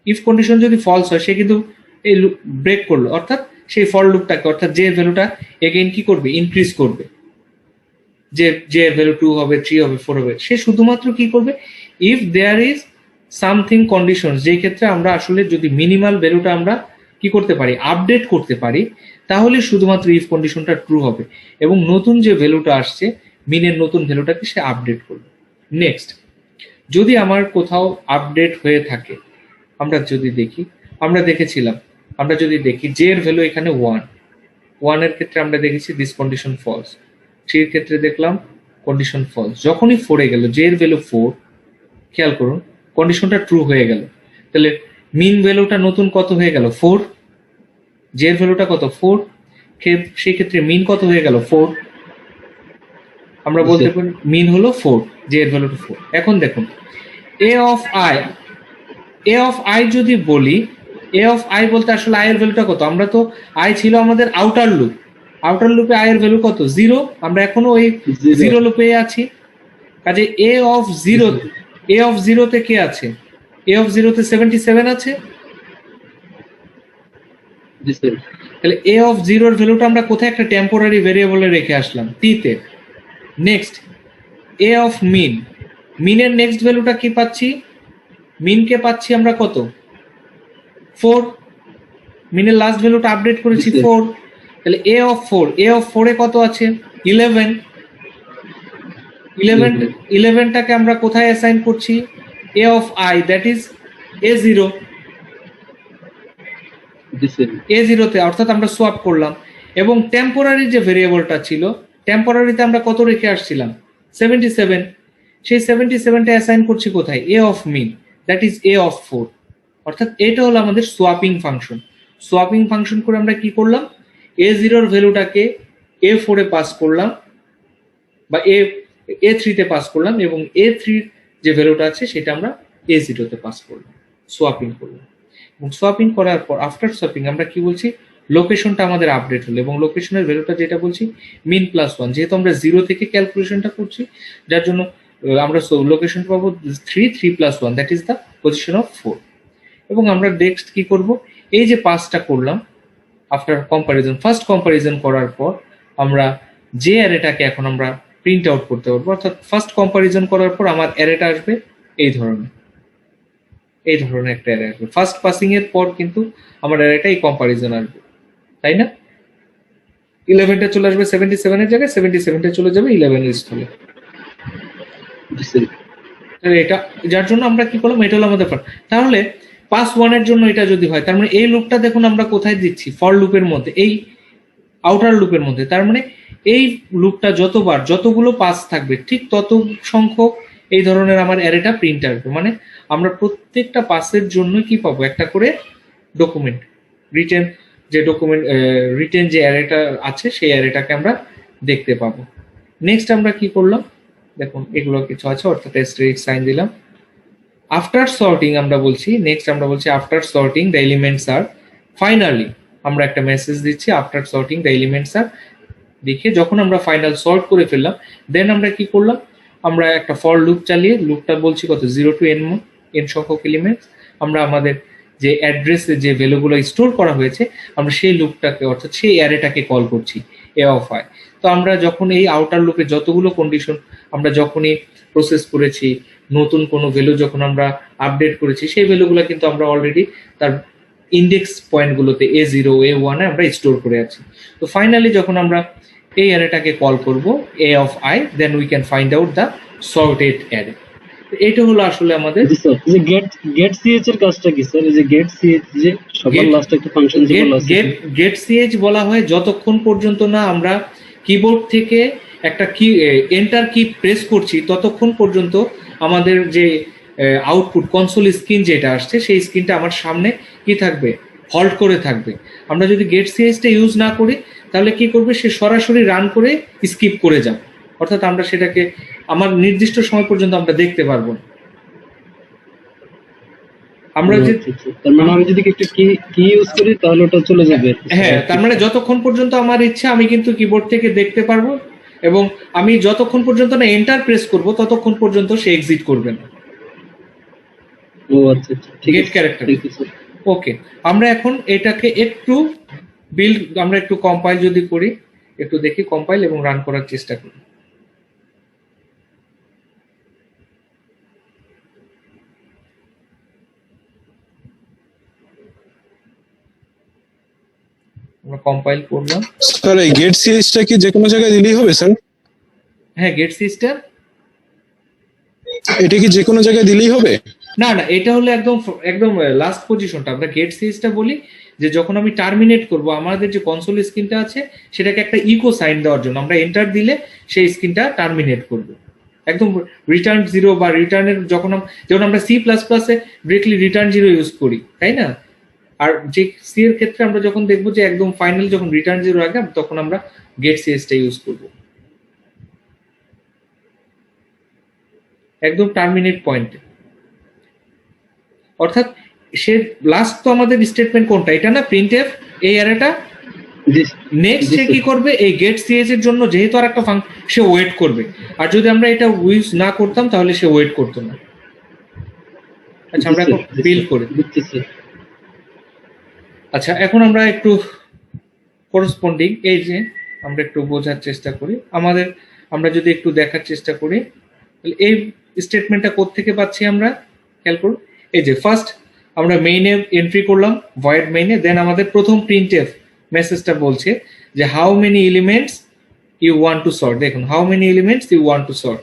ইফ কন্ডিশন যদি ফলস হয় সে কিন্তু এই ব্রেক করলো, অর্থাৎ সেই ফর লুপটাকে অর্থাৎ জে এর ভ্যালুটা এগেইন কি করবে ইনক্রিজ করবে, যে এর ভ্যালু 2 হবে 3 হবে 4 হবে, সে শুধুমাত্র কি করবে if there is something condition, যে ক্ষেত্রে আমরা আসলে যদি মিনিমাল ভ্যালুটা আমরা কি করতে পারি আপডেট করতে পারি তাহলে শুধুমাত্র ইফ কন্ডিশনটা ট্রু হবে এবং নতুন যে ভ্যালুটা আসছে মিনের নতুন ভ্যালুটাকে সে আপডেট করবে। নেক্সট যদি আমার কোথাও আপডেট হয়ে থাকে আমরা যদি দেখি আমরা দেখেছিলাম আমরা যদি দেখি জে এর ভ্যালু এখানে 1 এর ক্ষেত্রে আমরা দেখেছি দিস কন্ডিশন ফলস, 3 এর ক্ষেত্রে দেখলাম কন্ডিশন ফলস, যখনই 4 এ গেল জে এর ভ্যালু 4 খেয়াল করুন কন্ডিশনটা ট্রু হয়ে গেল, তাহলে মিন ভ্যালুটা নতুন কত হয়ে গেল 4, জে এর ভ্যালুটা কত 4, সেই ক্ষেত্রে মিন কত হয়ে গেল 4, আমরা বলতে পারি মিন হলো 4, জে এর ভ্যালুটা 4। এখন দেখুন এ অফ আই যদি বলি এ অফ আই বলতে আসলে আই এর ভ্যালুটা কত, আমরা তো আই ছিল আমাদের আউটার লুপে আই এর ভ্যালু কত 0, আমরা এখনো ওই 0 লুপে আছি, কাজে এ অফ 0 তে কে আছে এ অফ 0 তে 77 আছে, তাহলে এ অফ 0 এর ভ্যালুটা আমরা কোথায় একটা টেম্পোরারি ভেরিয়েবলে রেখে আসলাম টি তে। নেক্সট এ অফ মিন মিনের নেক্সট ভ্যালুটা কি পাচ্ছি, মিনকে পাচ্ছি আমরা কত 4, মিনের লাস্ট ভ্যালুটা আপডেট করেছি 4, তাহলে এ অফ 4, এ অফ 4 এ কত আছে 11, 11টাকে আমরা কোথায় অ্যাসাইন করছি, A of I that is a0, a0 তে, অর্থাৎ আমরা সোয়াপ করলাম। এবং টেম্পোরারি যে ভেরিয়েবলটা ছিল, টেম্পোরারিতে আমরা কত রেখে আসছিলাম 77, সেই 77টা অ্যাসাইন করছি কোথায়, A of min that is A of 4, অর্থাৎ এটা হলো আমাদের সোয়াপিং ফাংশন। সোয়াপিং ফাংশন করে আমরা কি করলাম, a0 এর ভ্যালুটাকে a4 এ পাস করলাম বা a3 তে পাস করলাম, এবং a3 যে ভ্যালুটা আছে সেটা আমরা a0 তে পাস করলাম, সোয়াপিং করলাম। এবং সোয়াপিং করার পর আফটার সোয়াপিং আমরা কি বলছি, লোকেশনটা আমাদের আপডেট হলো, এবং লোকেশনের ভ্যালুটা যেটা বলছি মিন প্লাস 1, যেহেতু আমরা 0 থেকে ক্যালকুলেশনটা করছি, যার জন্য আমরা লোকেশন পাবো 3 plus 1 that is the position of 4। এবং আমরা নেক্সট কি করব, এই যে পাসটা করলাম আফটার কম্পারিজন, ফার্স্ট কম্পারিজন করার পর আমরা যে অ্যারেটাকে এখন আমরা প্রিন্ট আউট করতে পারবো, অর্থাৎ ফার্স্ট কম্পারিজন করার পর আমার অ্যারেটা আসবে এই ধরনের একটা অ্যারে আসবে। ফার্স্ট পাসিং এর পর কিন্তু আমার অ্যারেটা এই কম্পারিজন আসবে, তাই না? 11টা চলে আসবে 77 এর জায়গায়, 77টা চলে যাবে 11 এর স্থলে। এটা যার জন্য আমরা কি করলাম, এটা হলো আমাদের পার্ট। তাহলে পাস 1 এর জন্য এটা যদি হয়, তার মানে এই লুপটা দেখুন আমরা কোথায় দিচ্ছি, ফর লুপের মধ্যে, এই আউটার লুপের মধ্যে। তার মানে এই লুপটা যতবার যতগুলো পাস থাকবে ঠিক তত সংখ্যক এই ধরনের আমার অ্যারেটা প্রিন্ট আসবে। মানে আমরা প্রত্যেকটা পাসের জন্য কি পাবো, একটা করে ডকুমেন্ট, রিটেন যে অ্যারেটা আছে সেই অ্যারেটাকে আমরা দেখতে পাবো। নেক্সট আমরা কি করলাম দেখুন, এগুলো কিছু আছে, অর্থাৎ এস্টেরিক সাইন দিলাম। আফটার সর্টিং আমরা বলছি, নেক্সট আমরা বলছি after sorting the elements are finally, আমরা একটা মেসেজ দিচ্ছি after sorting the elements are, দেখে যখন আমরা ফাইনাল সর্ট করে ফেললাম, দেন আমরা কি করলাম, আমরা একটা ফর লুপ চালিয়ে, লুপটা বলছি কত 0 to n সংখ্যক এলিমেন্টস, আমরা আমাদের যে অ্যাড্রেসে যে ভ্যালুগুলো স্টোর করা হয়েছে আমরা সেই লুপটাকে, অর্থাৎ সেই অ্যারেটাকে কল করছি এ অফ আই। তো আমরা যখন এই আউটার লুপে যতগুলো কন্ডিশন আমরা যখনই প্রসেস করেছি, নতুন কোনো ভ্যালু যখন আমরা আপডেট করেছি, সেই ভ্যালুগুলো কিন্তু আমরা অলরেডি তার ইন্ডেক্স পয়েন্টগুলোতে a0 a1 এ আমরা স্টোর করে আছি। তো ফাইনালি যখন আমরা এই অ্যারেটাকে কল করব a of i, then we can find out the sorted array। এটা হলো আসলে আমাদের যে গেট সিএচ এর কাজটা কি স্যার? এই যে গেট সিএচ যে সবার লাস্টে একটা ফাংশন যে বলা আছে, গেট সিএচ বলা হয় যতক্ষণ পর্যন্ত না আমরা কিবোর্ড থেকে একটা কি এন্টার কি প্রেস করছি ততক্ষণ পর্যন্ত আমাদের যে আউটপুট কনসোল স্ক্রিন যেটা আসছে সেই স্ক্রিনটা আমার সামনে কি থাকবে, হল্ট করে থাকবে। আমরা যদি গেট সিএইচটা ইউজ না করি তাহলে কি করবে, সে সরাসরি রান করে স্কিপ করে যাবে, অর্থাৎ আমরা সেটাকে আমার নির্দিষ্ট সময় পর্যন্ত আমরা দেখতে পারবো না। আমরা যে তার মানে আমি যদি একটা কি ইউজ করি তাহলে ওটা চলে যাবে। হ্যাঁ, তার মানে যতক্ষণ পর্যন্ত আমার ইচ্ছা আমি কিন্তু কিবোর্ড থেকে দেখতে পারবো, এবং আমি যতক্ষণ পর্যন্ত না এন্টার প্রেস করব ততক্ষণ পর্যন্ত সে এক্সিট করবে না। ও আচ্ছা আচ্ছা, ঠিক গেট ক্যারেক্টার। ওকে, আমরা এখন এটাকে একটু আমরা একটু কম্পাইল যদি করি, একটু দেখি কম্পাইল এবং রান করার চেষ্টা করি। আমরা কম্পাইল করলাম। স্যার এই গেট সিএইচটা কি যে কোনো জায়গায় দিলেই হবে স্যার? হ্যাঁ, গেট সিস্টেম এটা কি যে কোনো জায়গায় দিলেই হবে? না না, এটা হলো একদম একদম লাস্ট পজিশনটা। আমরা গেট সিরিজটা বলি যে যখন আমি টার্মিনেট করব আমাদের যে কনসোল স্ক্রিনটা আছে সেটাকে একটা ইকো সাইন দেওয়ার জন্য আমরা এন্টার দিলে সেই স্ক্রিনটা টার্মিনেট করবে, একদম রিটার্ন জিরো বা রিটার্নের যেমন আমরা সি প্লাস প্লাসে ডিরেক্টলি রিটার্ন জিরো ইউজ করি, তাই না? আর যে সি এর ক্ষেত্রে আমরা যখন দেখবো যে একদম ফাইনাল যখন রিটার্ন জিরো আগে, তখন আমরা গেট সিএসটা ইউজ করব, একদম টার্মিনেট পয়েন্টে। অর্থাৎ সে লাস্ট তো আমাদের স্টেটমেন্ট কোনটা, এটা না, প্রিন্টএফ এই অ্যারেটা। নেক্সট সে কি করবে, এই গেট সিএচ এর জন্য যেহেতু আর একটা সে ওয়েট করবে, আর যদি আমরা এটা ইউজ না করতাম তাহলে সে ওয়েট করতো না। আচ্ছা, আমরা এখন বিল্ড করি। আচ্ছা, এখন আমরা একটু করসপন্ডিং এই যে আমরা একটু বোঝার চেষ্টা করি, আমরা যদি একটু দেখার চেষ্টা করি, এই স্টেটমেন্টটা কোথা থেকে পাচ্ছি আমরা খেয়াল করুন, এই যে ফার্স্ট আমরা মেইনে এন্ট্রি করলাম ভয়েড মেইনে, দেন আমাদের প্রথম প্রিন্টএফ মেসেজটা বলছে যে how many elements you want to sort. দেখুন how many elements you want to sort,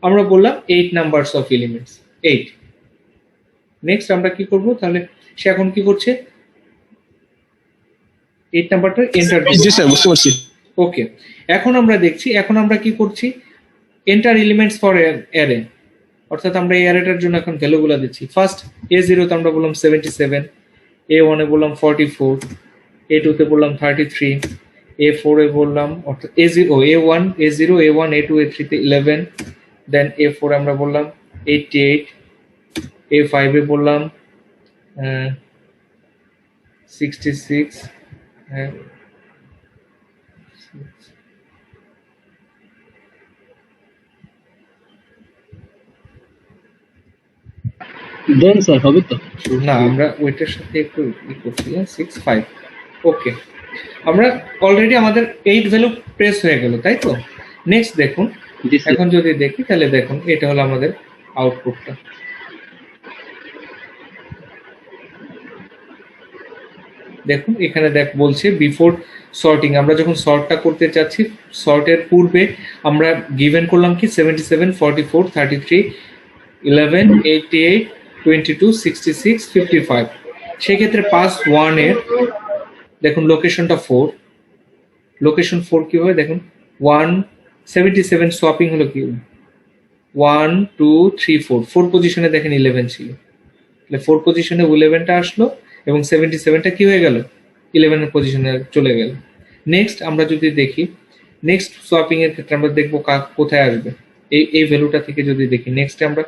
আমরা বললাম 8 নাম্বারস অফ এলিমেন্টস 8। নেক্সট আমরা কি করব, তাহলে সে এখন কি করছে 8 নাম্বারটা এন্টার জি স্যার, বুঝতে পারছি। ওকে, এখন আমরা দেখছি, এখন আমরা কি করছি এন্টার এলিমেন্টস ফর অ্যারে, অর্থাৎ আমরা এই অ্যারেটার জন্য এখন ভ্যালুগুলো দিচ্ছি। ফার্স্ট A0 তে আমরা বললাম 77, A1 এ বললাম 44, A2 তে বললাম 33, A4 এ বললাম অর্থাৎ A1, A1, A2, A3 তে 11, দেন A4 আমরা বললাম 88, A5 এ বললাম 66, দেন স্যার হবে তো? না আমরা ওইটার সাথে একটু ই করছিলাম 65। ওকে, আমরা অলরেডি আমাদের 8 ভ্যালু প্রেস হয়ে গেল, তাই তো? নেক্সট দেখুন, জি স্যার। এখন যদি দেখি তাহলে দেখুন এটা হলো আমাদের আউটপুটটা। দেখুন এখানে বলছে বিফোর সর্টিং, আমরা যখন সর্টটা করতে চাচ্ছি সর্টের পূর্বে আমরা গিভেন করলাম কি 77, 44, 33, 11, 88, 22, 66, 55। সেক্ষেত্রে পাস 1 এর দেখুন লোকেশনটা 4, লোকেশন 4 কি হবে দেখুন 177 সোয়াপিং হলো কি 1 2 3 4, 4 পজিশনে দেখেন 11 ছিল, তাহলে 4 পজিশনে 11টা আসলো এবং 77টা কি হয়ে গেল 11 এর পজিশনে চলে গেল। নেক্সট আমরা যদি দেখি নেক্সট সোয়াপিং এর ক্ষেত্রে আমরা দেখবো কোথায় আসবে, এই ভ্যালুটা থেকে যদি দেখি নেক্সট আমরা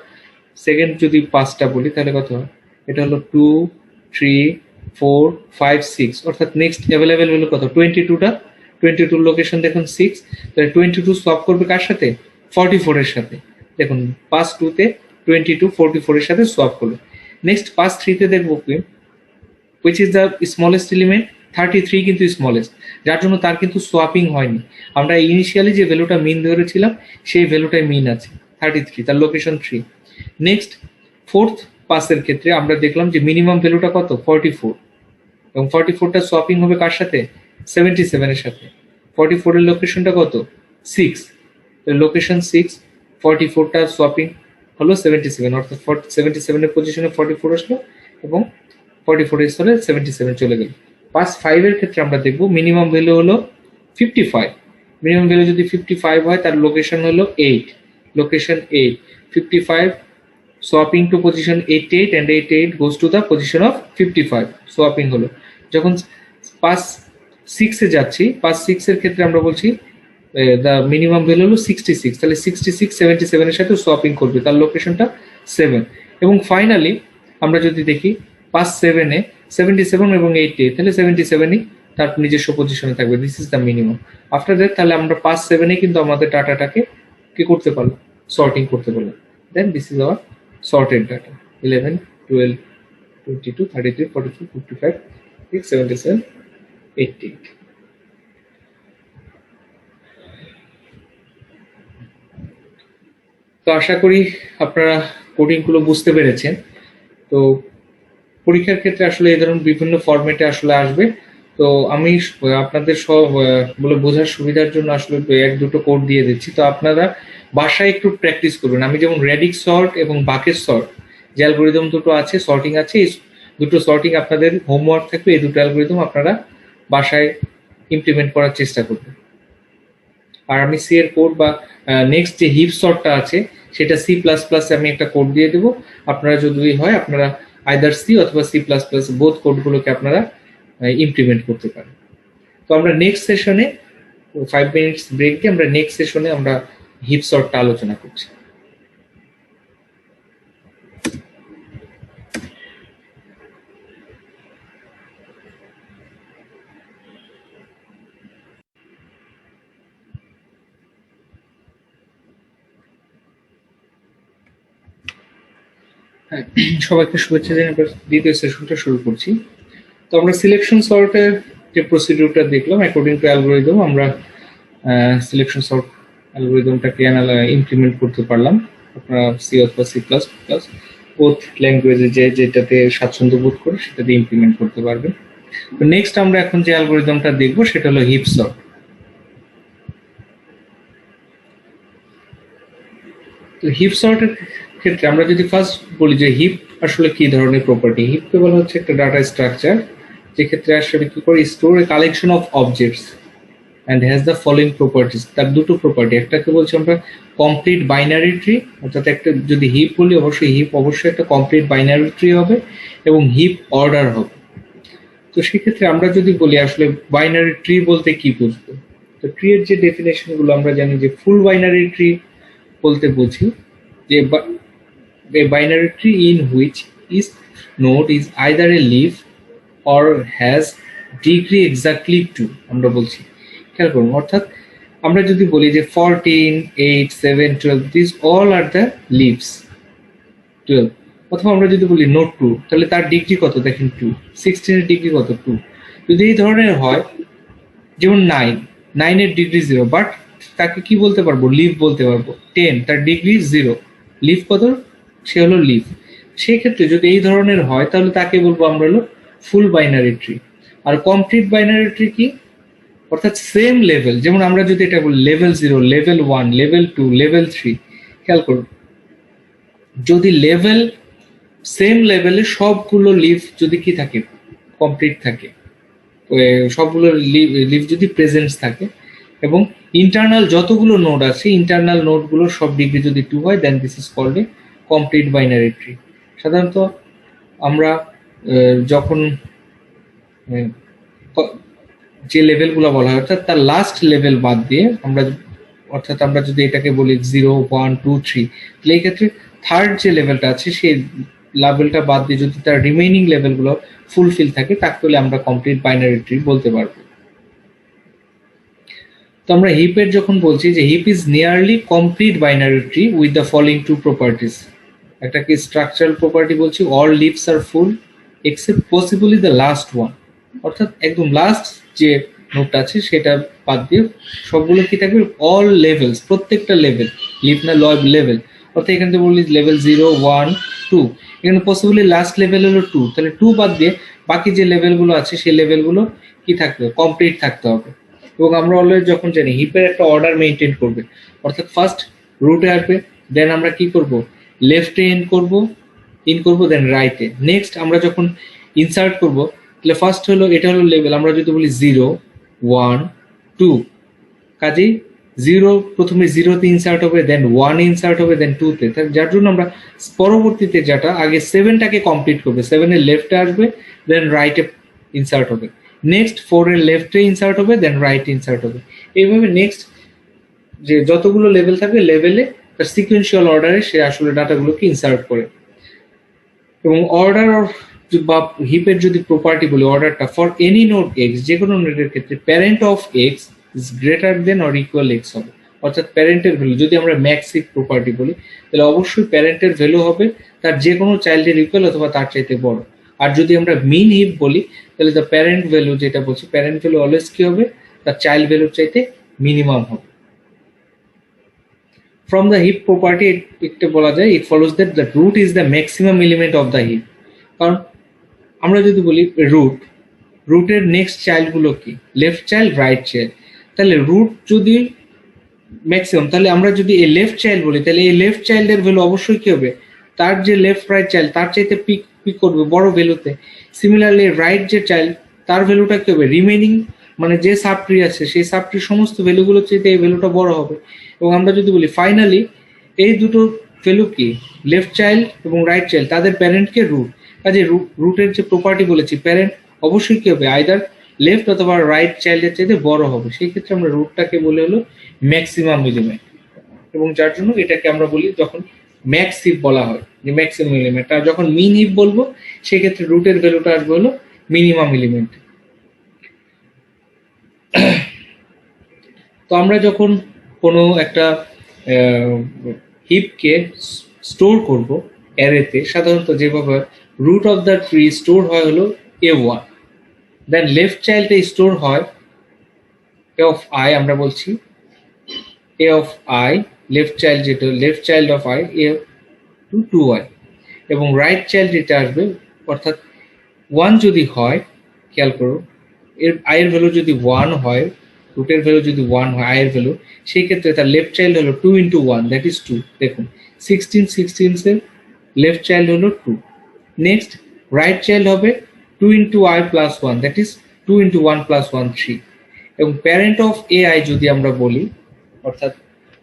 সেকেন্ড যদি 5টা বলি তাহলে কত হয়, এটা হলো 2 3 4 5 6, অর্থাৎ নেক্সট অ্যাভেলেবেল ভ্যালু কত 22টা, 22 লোকেশন দেখুন 6, তাহলে 22 সোয়াপ করবে কার সাথে 44 এর সাথে। দেখুন পাস 2 তে 22 44 এর সাথে সোয়াপ করলো। নেক্সট পাস 3 তে দেখবো কি which is the smallest element, 33 কিন্তু স্মলেস্ট, যার জন্য তার কিন্তু সোয়াপিং হয়নি। আমরা ইনিশিয়ালি যে ভ্যালুটা মিন ধরেছিলাম সেই ভ্যালুটাই মিন আছে 33, তার লোকেশন 3। নেক্সট ফোর্থ পাসের ক্ষেত্রে আমরা দেখলাম যে মিনিমাম ভ্যালুটা কত 44, এবং 44টা সোয়াপিং হবে কার সাথে 77 এর সাথে। 44 এর লোকেশনটা কত 6, লোকেশন 6, 44টা সোয়াপিং হলো 77, অর্থাৎ 77 এর পজিশনে 44 আসলো এবং 44 এর স্থলে 77 চলে গেল। পাস 5 এর ক্ষেত্রে আমরা দেখব মিনিমাম ভ্যালু হলো 55, মিনিমাম ভ্যালু যদি 55 হয় তার লোকেশন হলো 8, location 8, 55 swapping to position 88 and 88 goes to the position of 55, swapping হলো। যখন পাস 6 এ যাচ্ছি, পাস 6 এর ক্ষেত্রে আমরা বলছি the minimum value হলো 66, তাহলে 66 77 এর সাথে সোয়াপিং করবে, তার লোকেশনটা 7। এবং ফাইনালি আমরা যদি দেখি পাস 7 এ 77 এবং 88, তাহলে 77ই তার নিজস্ব পজিশনে থাকবে, this is the minimum. After that তাহলে আমরা পাস 7 এ কিন্তু আমাদের ডাটাটাকে কি করতে পারলাম সর্টিং করতে পারলাম, then this is our sorted data 11 12 22 33 44 55 6 77 88। তো আশা করি আপনারা কোডিং গুলো বুঝতে পেরেছেন। তো পরীক্ষার ক্ষেত্রে আসলে এই ধরনের বিভিন্ন ফরম্যাটে আসলে আসবে, তো আমি আপনাদের সব বলে বোঝার সুবিধার জন্য আসলে এক দুটো কোড দিয়ে দিচ্ছি, তো আপনারা বাসায় একটু প্র্যাকটিস করবেন। আমি যেমন রেডিক সর্ট এবং বাকেট সর্ট যে অ্যালগোরিদম দুটো আছে, সর্টিং আছে, এই দুটো সর্টিং আপনাদের হোমওয়ার্ক থাকবে, এই দুটো অ্যালগোরিদম আপনারা বাসায় ইমপ্লিমেন্ট করার চেষ্টা করবেন। আর আমি সি এর কোড বা নেক্সট যে হিপ সর্টটা আছে সেটা সি প্লাস প্লাসে আমি একটা কোড দিয়ে দেবো, আপনারা যদি হয় আপনারা আইদার সি অথবা সি প্লাস প্লাস বোথ কোডগুলোকে আপনারা ইমপ্লিমেন্ট করতে পারেন। তো আমরা নেক্সট সেশনে 5 মিনিটস ব্রেক দিয়ে আমরা নেক্সট সেশনে আমরা হিপ সর্টটা আলোচনা করছি। সবাইকে শুভেচ্ছা জানিয়ে আমরা দ্বিতীয় সেশনটা শুরু করছি। তো আমরা সিলেকশন সর্টের যে প্রসিডিউরটা দেখলাম অ্যাকর্ডিং টু অ্যালগোরিদম, আমরা সিলেকশন সর্ট অ্যালগোরিদমটাকে ইমপ্লিমেন্ট করতে পারলাম। আপনারা সি অথবা সি প্লাস প্লাস বোথ ল্যাঙ্গুয়েজে যেটাতে স্বাচ্ছন্দ্য বোধ করে সেটাতে ইমপ্লিমেন্ট করতে পারবেন। তো নেক্সট আমরা এখন যে অ্যালগোরিদমটা দেখবো সেটা হলো হিপ সর্ট। তো হিপ সর্টের ক্ষেত্রে আমরা যদি ফার্স্ট বলি যে হিপ আসলে কি ধরনের প্রপার্টি, হিপকে বলা হচ্ছে একটা ডাটা স্ট্রাকচার যেক্ষেত্রে আসলে কি করে store a collection of objects and has the following properties. তার দুটো প্রপার্টি, একটাকে বলছি আমরা কমপ্লিট বাইনারি ট্রি, অর্থাৎ একটা যদি হিপ বলি অবশ্যই হিপ অবশ্যই একটা কমপ্লিট বাইনারি ট্রি হবে এবং হিপ অর্ডার হবে। তো সেক্ষেত্রে আমরা যদি বলি আসলে বাইনারি ট্রি বলতে কি বুঝবো, তো ট্রি এর যে ডেফিনেশন গুলো আমরা জানি যে ফুল বাইনারি ট্রি বলতে বুঝি যে a binary tree in which each node is either a leaf or has degree exactly 2 আমরা বলছি, খেয়াল করুন। অর্থাৎ আমরা যদি বলি যে 14, 8, 7, 12 these all are the leaves 12, অথবা আমরা যদি বলি নোট 2 তাহলে তার ডিগ্রি কত দেখেন 2, 16 এর ডিগ্রি কত 2। যদি এই ধরনের হয় যেমন 9 এর ডিগ্রি 0 বাট তাকে কি বলতে পারবো, লিফ বলতে পারবো। 10 তার ডিগ্রি 0, লিফ কত, সে হলো লিফ। সেই ক্ষেত্রে যদি এই ধরনের হয় তাহলে তাকে বলবো আমরা হলো ফুল বাইনারি ট্রি। আর কমপ্লিট বাইনারি ট্রি কি, অর্থাৎ সেম লেভেল, যেমন আমরা যদি এটা বলি লেভেল 0, লেভেল 1, লেভেল 2, লেভেল 3, খেয়াল করুন যদি লেভেল সেম লেভেলে সবগুলো লিফ যদি কি থাকে কমপ্লিট থাকে, সবগুলো লিফ যদি প্রেজেন্স থাকে এবং ইন্টারনাল যতগুলো নোড আছে ইন্টারনাল নোডগুলো সব ডিগ্রি যদি 2 হয় then this is called a complete binary tree. সাধারণত আমরা যখন যে লেভেলগুলো বলা হয় অর্থাৎ তার লাস্ট লেভেল বাদ দিয়ে আমরা, অর্থাৎ আমরা যদি এটাকে বলি 0, 1, 2, 3, তাহলে এই ক্ষেত্রে থার্ড যে লেভেলটা আছে সেই লেভেলটা বাদ দিয়ে যদি তার রিমেইনিং লেভেলগুলো ফুলফিল থাকে তাহলে আমরা কমপ্লিট বাইনারি ট্রি বলতে পারবো। তো আমরা হিপের যখন বলছি যে heap is nearly complete binary tree with the following two properties, একটা কি স্ট্রাকচারাল প্রপার্টি বলছি all leaves are full except possibly the last one, অর্থাৎ একদম লাস্ট যে নোটটা আছে সেটা বাদ দিয়ে সবগুলো কি থাকবে অল লেভেলস, প্রত্যেকটা লেভেল, লিভ না লেভেল, অর্থাৎ এখানে তো বলি লেভেল 0, 1, 2, এখানে পসিবলি লাস্ট লেভেল হলো 2, তাহলে 2 বাদ দিয়ে বাকি যে লেভেলগুলো আছে সেই লেভেলগুলো কি থাকবে কমপ্লিট থাকতে হবে। এবং আমরা অলওয়েজ যখন জানি হিপের একটা অর্ডার মেনটেন করবে, অর্থাৎ ফার্স্ট রুটে আসবে, দেন আমরা কি করব লেফটে ইন করব দেন রাইটে। নেক্সট আমরা যখন ইনসার্ট করব তাহলে ফার্স্ট হলো এটা হলো লেভেল, আমরা যদি বলি 0, 1, 2, কাজেই 0 প্রথমে 0তে ইনসার্ট হবে দেন 1 ইনসার্ট হবে দেন 2তে, যার জন্য আমরা পরবর্তীতে যেটা আগে 7টাকে কমপ্লিট করবে, 7 এর লেফটে আসবে দেন রাইটে ইনসার্ট হবে, নেক্সট 4 এর লেফটে ইনসার্ট হবে দেন রাইটে ইনসার্ট হবে। এইভাবে নেক্সট যে যতগুলো লেভেল থাকবে লেভেলে তার সিকোয়েন্সিয়াল অর্ডারে সে আসলে ডাটাগুলোকে ইনসার্ট করে। এবং অর্ডার বা হিপের যদি প্রপার্টি বলি অর্ডারটা ফর এনি নোড এক্স, যে কোনো নোডের ক্ষেত্রে parent of x is greater than or equal x হবে, অর্থাৎ প্যারেন্টের ভ্যালু যদি আমরা ম্যাক্স হিপ প্রপার্টি বলি তাহলে অবশ্যই প্যারেন্টের ভ্যালু হবে তার যে কোনো চাইল্ডের ইকুয়াল অথবা তার চাইতে বড়। আর যদি আমরা মিন হিপ বলি তাহলে দ্য প্যারেন্ট ভ্যালু যেটা বলছি প্যারেন্ট ভ্যালু অলওয়েজ কি হবে তার চাইল্ড ভ্যালুর চাইতে মিনিমাম হবে। From the heap property এটা বলা যায় it follows that the root is the maximum element of the heap, কারণ আমরা যদি বলি রুটের নেক্সট চাইল্ড গুলো কি লেফট চাইল্ড রাইট চাইল্ড, তাহলে রুট যদি ম্যাক্সিমাম তাহলে আমরা যদি এই লেফট চাইল্ড বলি তাহলে এই লেফট চাইল্ডের ভ্যালু অবশ্যই কি হবে তার যে লেফট রাইট চাইল্ড তার চাইতে পিক করবে বড় ভ্যালুতে। সিমিলারলি রাইট যে চাইল্ড তার ভ্যালুটা কি হবে রিমেইনিং মানে যে সাবট্রি আছে সেই সাবট্রির সমস্ত ভ্যালুগুলোর চাইতে এই ভ্যালুটা বড় হবে। এবং আমরা যদি বলি ফাইনালি এই দুটো ভ্যালু কি লেফট চাইল্ড এবং রাইট চাইল্ড তাদের প্যারেন্টকে রুট, কাজে রুটের যে প্রপার্টি বলেছি প্যারেন্ট অবশ্যই কি হবে আইদার লেফট অথবা রাইট চাইল্ডের চাইতে বড় হবে, সেই ক্ষেত্রে আমরা রুটটাকে বলে হলো ম্যাক্সিমাম এলিমেন্ট। এবং যার জন্য এটাকে আমরা বলি যখন ম্যাক্স হিপ বলা হয় যে ম্যাক্সিমাম এলিমেন্ট, আর যখন মিন হিপ বলবো সেক্ষেত্রে রুটের ভ্যালুটা আসবে হলো মিনিমাম এলিমেন্ট। তো আমরা যখন কোনো একটা হিপকে স্টোর করব অ্যারেতে সাধারণত যেভাবে root of the tree store হয় হলো a1, দেন লেফট চাইল্ডে স্টোর হয় a of I, আমরা বলছি a of I left child যেটা লেফট চাইল্ড অফ আই এ টু 2i, এবং রাইট চাইল্ড যেটা আসবে অর্থাৎ 1 যদি হয়, খেয়াল করো এর i এর ভ্যালু যদি 1 হয়, রুটের ভ্যালু যদি 1 হয় i এর ভ্যালু, সেই ক্ষেত্রে তার লেফট চাইল্ড হলো 2 into 1, দ্যাট ইজ 2। দেখুন 16 এর লেফট চাইল্ড হলো 2। নেক্সট রাইট চাইল্ড হবে 2 into i plus 1, that is 2 into 1 plus 1 3। এবং প্যারেন্ট অফ ai যদি আমরা বলি, অর্থাৎ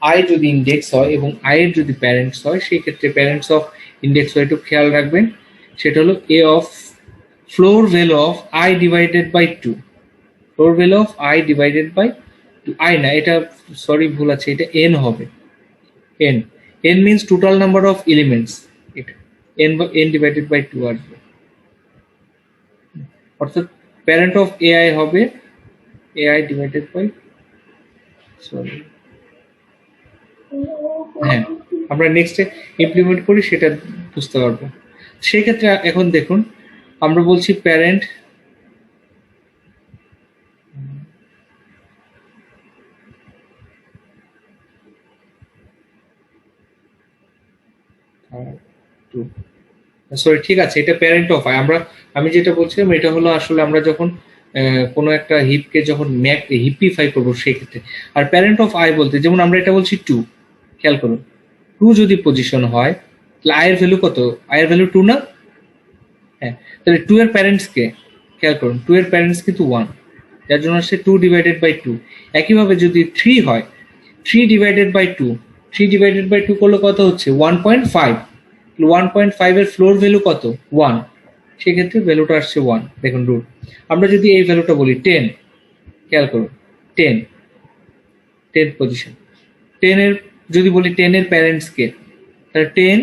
i যদি ইন্ডেক্স হয় এবং i এর যদি প্যারেন্টস হয়, সেই ক্ষেত্রে প্যারেন্টস অফ ইন্ডেক্স হয় একটু খেয়াল রাখবেন, সেটা হলো a of floor value of i divided by 2, floor value of i divided by 2, i না, এটা সরি ভুল আছে, এটা n হবে, n n means total number of elements, এটা n ডিভাইডেড বাই 2 আসবে, অর্থাৎ প্যারেন্ট অফ ai হবে ai ডিভাইডেড বাই, সরি হ্যাঁ, আমরা নেক্সটে ইমপ্লিমেন্ট করি সেটা বুঝতে পারবো। সেই ক্ষেত্রে এখন দেখুন আমরা বলছি প্যারেন্ট সরি ঠিক আছে, এটা প্যারেন্ট অফ আই। আমি যেটা বলছিলাম এটা হলো আসলে আমরা যখন কোনো একটা হিপকে যখন হিপিফাই করবো সেই ক্ষেত্রে। আর প্যারেন্ট অফ আই বলতে যেমন আমরা এটা বলছি 2, খেয়াল করুন 2 যদি পজিশন হয় তাহলে আই এর ভ্যালু কত, আই এর ভ্যালু 2 না, হ্যাঁ, তাহলে 2 এর প্যারেন্টস কে, খেয়াল করুন 2 এর প্যারেন্টস কিন্তু 1, যার জন্য আসছে 2 ডিভাইডেড বাই 2। একইভাবে যদি 3 হয়, 3 ডিভাইডেড বাই 2, 3 ডিভাইডেড বাই 2 করলে কত হচ্ছে 1.5, 1.5 এর ফ্লোর ভ্যালু কত 1, সেক্ষেত্রে ভ্যালুটা আসছে 1। দেখুন রুট। আমরা যদি এই ভ্যালুটা বলি 10, খেয়াল করুন 10 পজিশন, 10 এর যদি বলি 10 এর প্যারেন্টস কে, তাহলে 10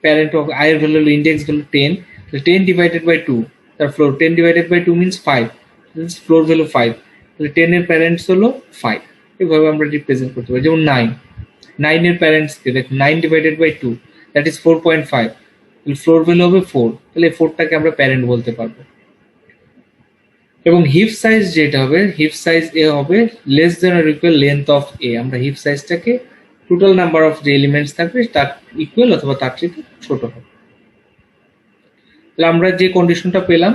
প্যারেন্ট অফ আই এর ভ্যালু হলো ইন্ডেক্স ভ্যালু 10, তাহলে 10 ডিভাইডেড বাই 2, তার floor 10 divided by 2 means 5, floor value 5, তাহলে 10 এর প্যারেন্টস হলো 5। এইভাবে আমরা রিপ্রেজেন্ট করতে পারি। যেমন 9 এর প্যারেন্টস কে দেখুন 9 ডিভাইডেড বাই 2, দ্যাট ইজ 4.5, তাহলে ফ্লোর ভ্যালু হবে 4, তাহলে 4টাকে আমরা প্যারেন্ট বলতে পারবো। এবং হিপ সাইজ যেটা হবে, হিপ সাইজ এ হবে less than or equal length of A. আমরা হিপ সাইজটাকে টোটাল নাম্বার অফ যে এলিমেন্টস থাকবে তার ইকুয়াল অথবা তার চেয়ে ছোট হবে। তাহলে আমরা যে কন্ডিশনটা পেলাম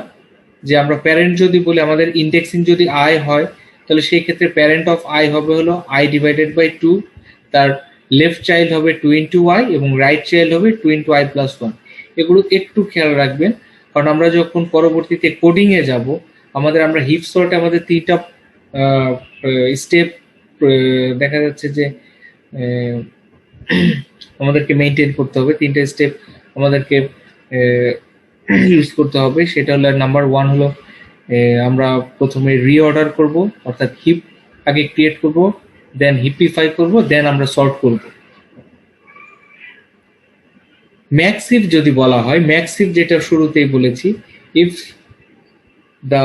যে আমরা প্যারেন্ট যদি বলি, আমাদের ইন্ডেক্সিং যদি আই হয়, তাহলে সেই ক্ষেত্রে প্যারেন্ট অফ আই হবে হলো আই ডিভাইডেড বাই 2, তার লেফট চাইল্ড হবে 2 into i এবং রাইট চাইল্ড হবে 2 into i plus 1। এগুলো একটু খেয়াল রাখবেন, কারণ আমরা যখন পরবর্তীতে কোডিং এ যাব, আমরা হিপ সর্টে আমাদের 3টা স্টেপ দেখা যাচ্ছে যে আমাদেরকে মেইনটেইন করতে হবে, 3টা স্টেপ আমাদেরকে ইউজ করতে হবে। সেটা হলো নাম্বার 1 হলো আমরা প্রথমে রিঅর্ডার করব, অর্থাৎ হিপ আগে ক্রিয়েট করব, দেন হিপিফাই করব, দেন আমরা সর্ট করব। ম্যাক্স হিপ যদি বলা হয়, ম্যাক্স হিপ যেটা শুরুতেই বলেছি, if the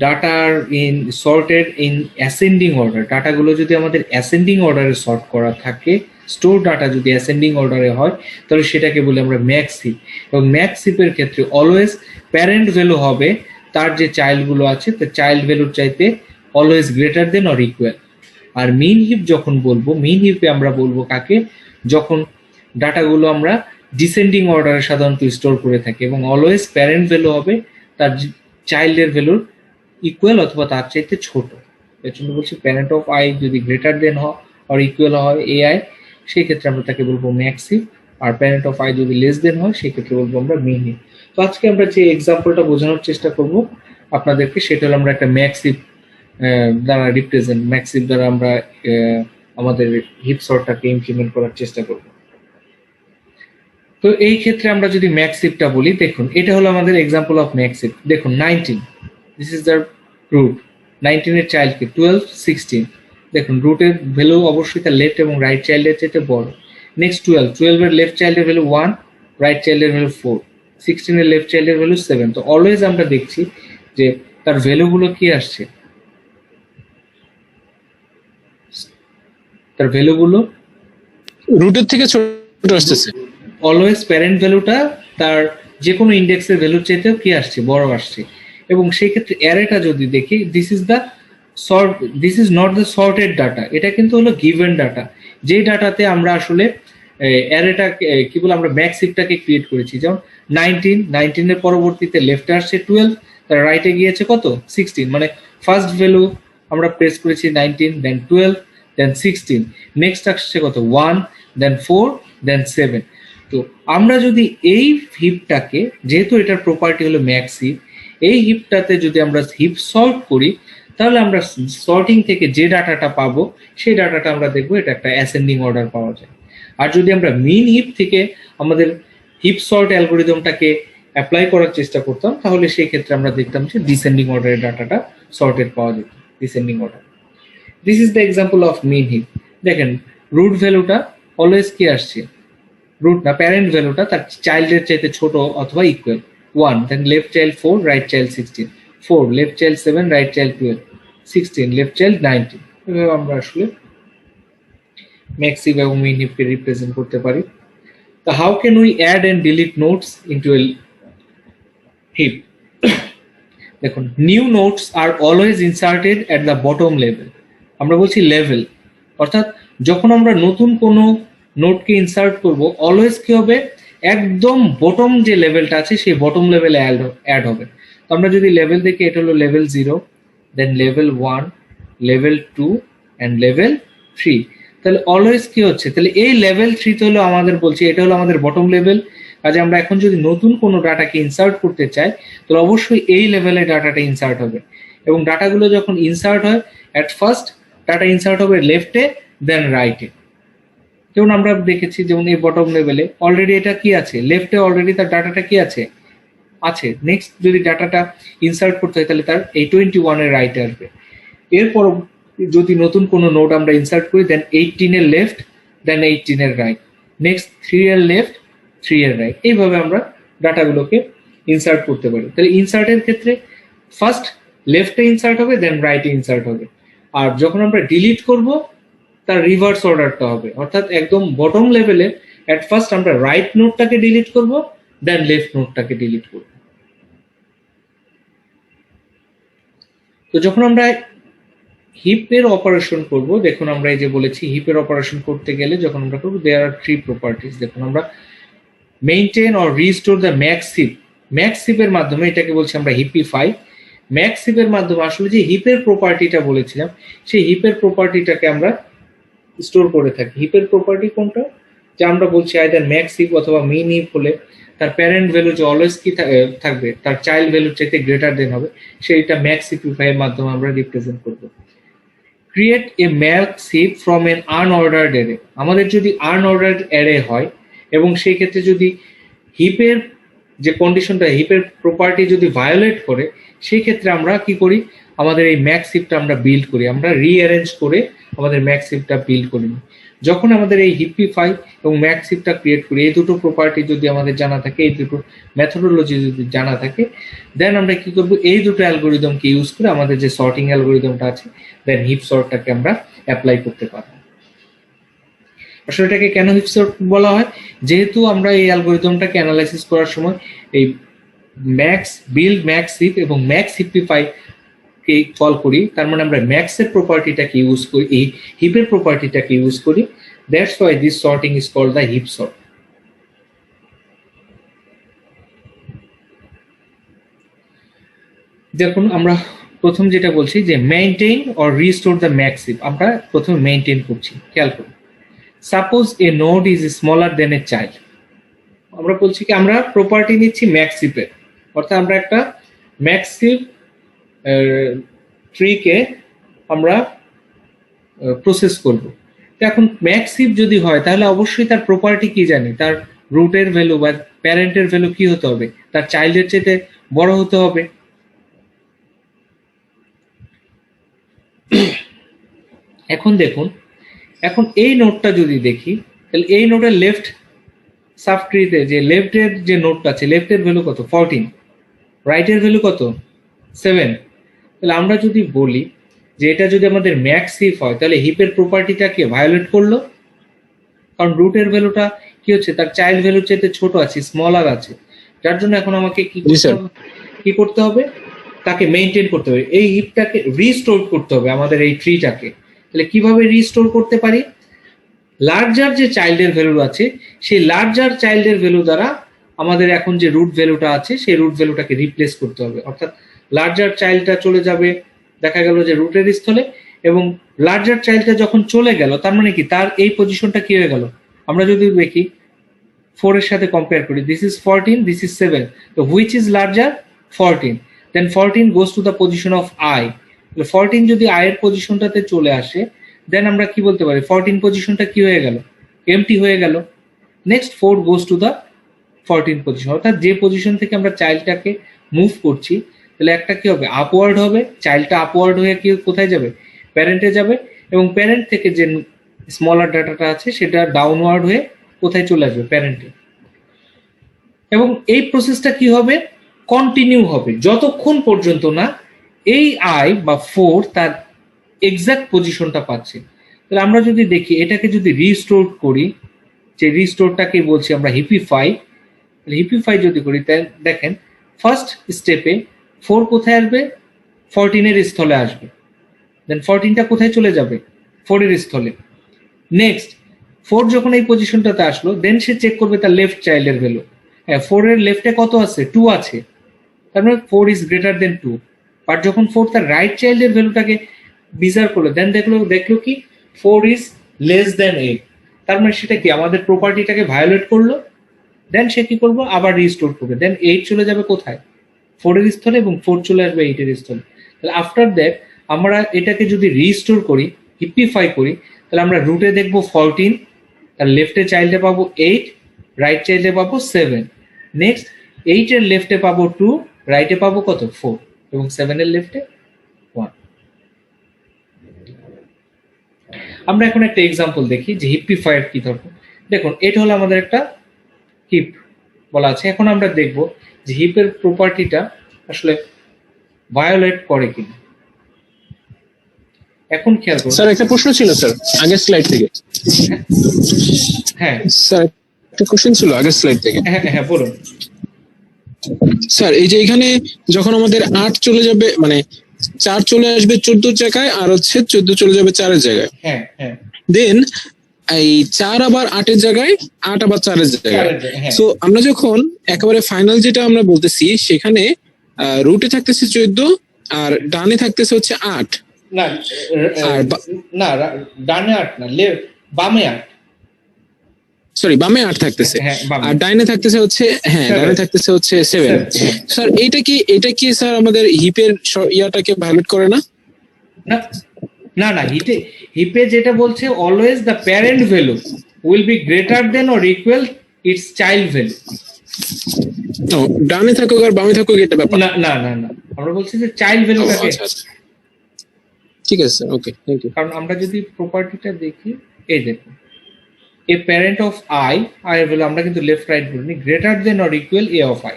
data are in sorted in ascending order, ডাটাগুলো যদি আমাদের অ্যাসেন্ডিং অর্ডারে সর্ট করা থাকে, স্টোর ডাটা যদি অ্যাসেন্ডিং অর্ডারে হয়, তাহলে সেটাকে বলি আমরা ম্যাক্স হিপ। এবং ম্যাক্স হিপের ক্ষেত্রে অলওয়েজ প্যারেন্ট ভ্যালু হবে তার যে চাইল্ডগুলো আছে তার চাইল্ড ভ্যালুর চাইতে always greater than or equal. আর মিন হিপ যখন বলবো, মিন হিপে আমরা বলবো কাকে, যখন ডাটাগুলো আমরা ডিসেন্ডিং অর্ডারে সাধারণত স্টোর করে থাকি এবং অলওয়েজ প্যারেন্ট ভ্যালু হবে তার চাইল্ডের ভ্যালুর ইকুয়াল অথবা তার চাইতে ছোট। এর জন্য বলছি প্যারেন্ট অফ আই যদি গ্রেটার দেন হয় অর ইকুয়াল হয় এ আই, সেই ক্ষেত্রে আমরা তাকে বলবো ম্যাক্স হিপ। আর প্যারেন্ট অফ আই যদি লেস দেন হয় সেই ক্ষেত্রে বলবো আমরা মিন হিপ। তো আজকে আমরা যে এক্সাম্পলটা বোঝানোর চেষ্টা করব আপনাদেরকে, সেটা হলো আমরা একটা ম্যাক্স হিপ দ্বারা রিপ্রেজেন্ট, ম্যাক্স হিপ দ্বারা আমরা আমাদের হিপ সর্টটাকে ইমপ্লিমেন্ট করার চেষ্টা করব। তো এই ক্ষেত্রে আমরা যদি ম্যাক্স হিপটা বলি, দেখুন এটা হলো আমাদের এক্সাম্পল অফ ম্যাক্স হিপ। দেখুন 19, দিস ইজ দ্য রুট, 19 এর চাইল্ডকে 12, 16। দেখুন রুটের ভ্যালু অবশ্যই তার লেফট এবং রাইট চাইল্ডের চাইতে বড়। নেক্সট 12 এর লেফট চাইল্ডের ভ্যালু 1, রাইট চাইল্ডের ভ্যালু 4, 16 এর লেফট চাইল্ডের ভ্যালু 7। তো অলওয়েজ আমরা দেখছি যে তার ভ্যালুগুলো কি আসছে, তার ভ্যালুগুলো রুটের থেকে ছোট আসতেছে। অলওয়েজ প্যারেন্ট ভ্যালুটা তার যে কোনো ইন্ডেক্সের ভ্যালুর চাইতেও কি আসছে, বড় আসছে। এবং সেই ক্ষেত্রে অ্যারেটা যদি দেখি, this is not the sorted data, এটা কিন্তু হলো গিভেন ডাটা। যে ডাটাতে আমরা আসলে অ্যারেটা কি বলে আমরা ম্যাক্স হিপটাকে ক্রিয়েট করেছি। যেমন 19 এর পরবর্তীতে লেফটে আসছে 12, তার রাইটে গিয়েছে কত 16, মানে ফার্স্ট ভ্যালু আমরা প্রেস করেছি 19, দেন 12, দেন 16, নেক্সট আসছে কত 1, দেন 4, দেন 7। তো আমরা যদি এই হিপটাকে, যেহেতু এটার প্রপার্টি হলো ম্যাক্স হিপ, এই হিপটাতে যদি আমরা হিপ সর্ট করি, তাহলে আমরা সর্টিং থেকে যে ডাটাটা পাবো সেই ডাটাটা আমরা দেখবো এটা একটা অ্যাসেন্ডিং অর্ডার পাওয়া যায়। আর যদি আমরা মিন হিপ থেকে আমাদের হিপ সর্ট অ্যালগোরিদমটাকে অ্যাপ্লাই করার চেষ্টা করতাম, তাহলে সেই ক্ষেত্রে আমরা দেখতাম যে ডিসেন্ডিং অর্ডারের ডাটাটা সর্টেড পাওয়া যেত, descending order. This is the example of min heap. দেখেন রুট ভ্যালুটা অলওয়েজ কি আসছে, রুট না প্যারেন্ট ভ্যালুটা তার চাইল্ডের চাইতে ছোট অথবা equal 1, then left child 4, right child 16, 4, left child 7, right child 12, 16, left child 19। এভাবে আমরা আসলে ম্যাক্স হিপ এবং মিন হিপকে রিপ্রেজেন্ট করতে পারি। তো how can we add and delete nodes into a heap? দেখুন, new nodes are always inserted at the bottom level. আমরা বলছি লেভেল, অর্থাৎ যখন আমরা নতুন কোনো নোটকে ইনসার্ট করব, অলওয়েজ কি হবে, একদম বটম যে লেভেলটা আছে সেই বটম লেভেলে অ্যাড হবে। তো আমরা যদি লেভেল দেখি, এটা হলো level 0, then level 1, level 2 and level 3। তাহলে অলওয়েজ কি হচ্ছে, তাহলে এই লেভেল 3 তে হলো আমাদের বলছি এটা হলো আমাদের বটম লেভেল। কাজে আমরা এখন যদি নতুন কোনো ডাটাকে ইনসার্ট করতে চাই, তাহলে অবশ্যই এই লেভেলে ডাটাটা ইনসার্ট হবে। এবং ডাটাগুলো যখন ইনসার্ট হয়, অ্যাট ফার্স্ট ডাটা ইনসার্ট হবে লেফটে, দেন রাইটে। যেমন আমরা দেখেছি, যেমন এই বটম লেভেলে অলরেডি এটা কি আছে, লেফটে অলরেডি তার ডাটাটা কি আছে আছে। নেক্সট যদি ডাটাটা ইনসার্ট করতে হয়, তাহলে তার এই 21 এর রাইটে আসবে। এরপর যদি নতুন কোনো নোড আমরা ইনসার্ট করি, দেন 18 এর লেফট, দেন 18 এর রাইট, নেক্সট 3 এর লেফট, 3 এর রাইট। এইভাবে আমরা ডাটাগুলোকে ইনসার্ট করতে পারি। তাহলে ইনসার্টের ক্ষেত্রে ফার্স্ট লেফটে ইনসার্ট হবে, দেন রাইটে ইনসার্ট হবে। আর যখন আমরা ডিলিট করব, তার রিভার্স অর্ডারটা হবে, অর্থাৎ একদম বটম লেভেলে অ্যাট ফার্স্ট আমরা রাইট নোডটাকে ডিলিট করব, দেন লেফট নোডটাকে ডিলিট করব। তো যখন আমরা হিপের অপারেশন করব, দেখুন আমরা এই যে বলেছি হিপের অপারেশন করতে গেলে যখন আমরা করব, দেয়ার আর 3 প্রপার্টিজ। দেখুন আমরা maintain or restore the max heap, max হিপের মাধ্যমে, এটাকে বলছি আমরা হিপিফাই। ম্যাক্স হিপের মাধ্যমে আসলে যে হিপের প্রপার্টিটা বলেছিলাম, সেই হিপের প্রপার্টিটাকে আমরা স্টোর করে থাকি। হিপের প্রপার্টি কোনটা, যে আমরা বলছি আইদার ম্যাক্স হিপ অথবা মিন হিপ হলে তার প্যারেন্ট ভ্যালু যে অলওয়েজ কি থাকবে, তার চাইল্ড ভ্যালুর চাইতে গ্রেটার দেন হবে, সেইটা ম্যাক্স হিপিফাই এর মাধ্যমে আমরা রিপ্রেজেন্ট করব। Create a max heap from an unordered array. আমাদের যদি আনঅর্ডার্ড অ্যারে হয় এবং সেই ক্ষেত্রে যদি হিপের যে কন্ডিশনটা, হিপের প্রপার্টি যদি ভায়োলেট করে, সেই ক্ষেত্রে আমরা কি করি, আমাদের এই ম্যাক্স হিপটা আমরা বিল্ড করি, আমরা রিঅ্যারেঞ্জ করে আমাদের ম্যাক্স হিপটা বিল্ড করি। যখন আমাদের এই হিপিফাই এবং ম্যাক্স হিপটা ক্রিয়েট করি, এই দুটো প্রপার্টি যদি আমাদের জানা থাকে, এই দুটো মেথোডোলজি যদি জানা থাকে, দেন আমরা কি করব, এই দুটো অ্যালগোরিদমকে ইউজ করে আমাদের যে সর্টিং অ্যালগোরিদমটা আছে, দেন হিপ সর্টটাকে আমরা অ্যাপ্লাই করতে পারবো। আসলে এটাকে কেন হিপ সর্ট বলা হয়, যেহেতু আমরা এই অ্যালগোরিদমটাকে অ্যানালাইসিস করার সময় এই ম্যাক্স বিল্ড, ম্যাক্স হিপ এবং ম্যাক্স হিপিফাই কে কল করি, তার মানে আমরা ম্যাক্সের প্রপার্টিটাকে ইউজ করি, এই হিপের প্রপার্টিটাকে ইউজ করি। That's why this sorting is called the heap sort. দেখুন আমরা প্রথম যেটা বলছি যে maintain or restore the max heap, আমরা প্রথমে মেইনটেইন করছি। খেয়াল করুন, suppose a node is smaller than a child. আমরা বলছি কি, আমরা প্রপার্টি নিচ্ছি ম্যাক্স হিপের, অর্থাৎ আমরা একটা ম্যাক্স হিপ ট্রিকে আমরা প্রসেস করব। এখন ম্যাক্স হিপ যদি হয়, তাহলে অবশ্যই তার প্রপার্টি কি জানি, তার রুটের ভ্যালু বা প্যারেন্টের ভ্যালু কি হতে হবে, তার চাইল্ডের চাইতে বড় হতে হবে। এখন দেখুন, এখন এই নোটটা যদি দেখি, তাহলে এই নোটের লেফট সাবট্রিতে যে লেফটের যে নোটটা আছে, লেফটের ভ্যালু কত 14, রাইটের ভ্যালু কত 7। তাহলে আমরা যদি বলি যে এটা যদি আমাদের ম্যাক্স হিপ হয়, তাহলে হিপের প্রপার্টিটাকে ভায়োলেট করলো, কারণ রুটের ভ্যালুটা কি হচ্ছে, তার চাইল্ড ভ্যালুর চাইতে ছোট আছে, স্মলার আছে। যার জন্য এখন আমাকে কি করতে হবে, তাকে মেইনটেইন করতে হবে, এই হিপটাকে রিস্টোর করতে হবে আমাদের এই ট্রিটাকে। তাহলে কিভাবে রিস্টোর করতে পারি, লার্জার যে চাইল্ডের ভ্যালু আছে সেই লার্জার চাইল্ডের ভ্যালু দ্বারা আমাদের এখন যে রুট ভ্যালুটা আছে সেই রুট ভ্যালুটাকে রিপ্লেস করতে হবে, অর্থাৎ লার্জার চাইল্ডটা চলে যাবে দেখা গেল যে রুটের স্থলে, এবং লার্জার চাইল্ডটা যখন চলে গেল তার মানে কি তার এই পজিশনটা কি হয়ে গেল, আমরা যদি দেখি 4 এর সাথে কম্পেয়ার করি, দিস ইজ 14, দিস ইজ 7, তো which is larger, 14, then 14 goes to the position of i, 14 যদি আই এর পজিশনটাতে চলে আসে দেন আমরা কি বলতে পারি 14 পজিশনটা কি হয়ে গেল, এমটি হয়ে গেল। Next 4 goes to the 14 position, অর্থাৎ যে পজিশন থেকে আমরা চাইল্ডটাকে মুভ করছি তাহলে একটা কি হবে, আপওয়ার্ড হবে, চাইল্ডটা আপওয়ার্ড হয়ে কি কোথায় যাবে, প্যারেন্টে যাবে, এবং প্যারেন্ট থেকে যে স্মলার ডাটাটা আছে সেটা ডাউনওয়ার্ড হয়ে কোথায় চলে আসবে, প্যারেন্টে। এবং এই প্রসেসটা কি হবে, কন্টিনিউ হবে যতক্ষণ পর্যন্ত না এই আই বা 4 তার এক্সাক্ট পজিশনটা পাচ্ছে। তাহলে আমরা যদি দেখি এটাকে যদি রিস্টোর করি, যে রিস্টোরটাকে বলছি আমরা হিপিফাই, হিপিফাই যদি করি তাই দেখেন ফার্স্ট স্টেপে 4 কোথায় আসবে, 14 এর স্থলে আসবে, দেন 14টা কোথায় চলে যাবে, 4 এর স্থলে। নেক্সট 4 যখন এই পজিশনটাতে আসলো দেন সে চেক করবে তার লেফট চাইল্ডের ভ্যালু, হ্যাঁ 4 এর লেফটে কত আছে, 2 আছে, তার মানে 4 ইজ গ্রেটার দেন 2। বাট যখন 4 তার রাইট চাইল্ডের ভ্যালুটাকে বিজার করলো দেন দেখলো কি 4 ইজ লেস দেন 8, তার মানে সেটা কি আমাদের প্রপার্টিটাকে ভায়োলেট করলো। দেন সে কি করবো, আবার রিস্টোর করবে, দেন 8 চলে যাবে কোথায়, 4 এর স্থলে, এবং 4 চলে আসবে 8 এর স্থলে। তাহলে আফটার দ্যাট আমরা এটাকে যদি রিস্টোর করি, হিপিফাই করি, তাহলে আমরা রুটে দেখবো 14, তার লেফটে চাইল্ডে পাবো 8, রাইট চাইল্ডে পাবো 7, নেক্সট 8 এর লেফটে পাবো 2, রাইটে পাবো কত 4, এবং 7 এর লেফটে 1। আমরা এখন একটা এক্সাম্পল দেখি যে হিপিফায়ার কি ধরবো। দেখুন এটা হলো আমাদের একটা হিপ বলা আছে, এখন আমরা দেখব যে হিপের প্রপার্টিটা আসলে ভায়োলেট করে কিনা। এখন খেয়াল করুন স্যার একটা প্রশ্ন ছিল স্যার আগের স্লাইড থেকে। হ্যাঁ স্যার একটা কোশ্চেন ছিল আগের স্লাইড থেকে। হ্যাঁ হ্যাঁ বলুন। স্যার এই যে এখানে যখন আমাদের 8 চলে যাবে মানে 4 চলে আসবে 14 জায়গায়, আর হচ্ছে 14 চলে যাবে 4 এর জায়গায়, হ্যাঁ হ্যাঁ দেন এই 4 আবার 8 এর জায়গায়, 8 আবার 4 এর জায়গায়। হ্যাঁ। সো আমরা যখন একেবারে ফাইনাল যেটা আমরা বলতেছি সেখানে রুটে থাকতেছে 14 আর ডানে থাকতেছে হচ্ছে 8। না আর না ডানে 8 না, বামে 8, সরি বামে 8 থাকতেছে, হ্যাঁ, বামে। আর ডাইনে থাকতেছে হচ্ছে, হ্যাঁ Seven. ডাইনে থাকতেছে হচ্ছে 7। হ্যাঁ। স্যার এটা কি স্যার আমাদের হিপের ইয়াটাকে ভায়োলেট করে না? না না না হিপে যেটা বলছে always the parent value will be greater than or equal its child value. ও, ডানে থাকুক আর বামে থাকুক এটা ব্যাপার না না না না, আমরা বলছি যে চাইল্ড ও, ভ্যালুটাকে, আচ্ছা আচ্ছা ঠিক আছে স্যার, ওকে থ্যাংক ইউ। কারণ আমরা যদি প্রপার্টিটা দেখি এই দেখুন এ প্যারেন্ট অফ আই, আই এর ভ্যালু আমরা কিন্তু লেফট রাইট বলিনি, greater than or equal A of I,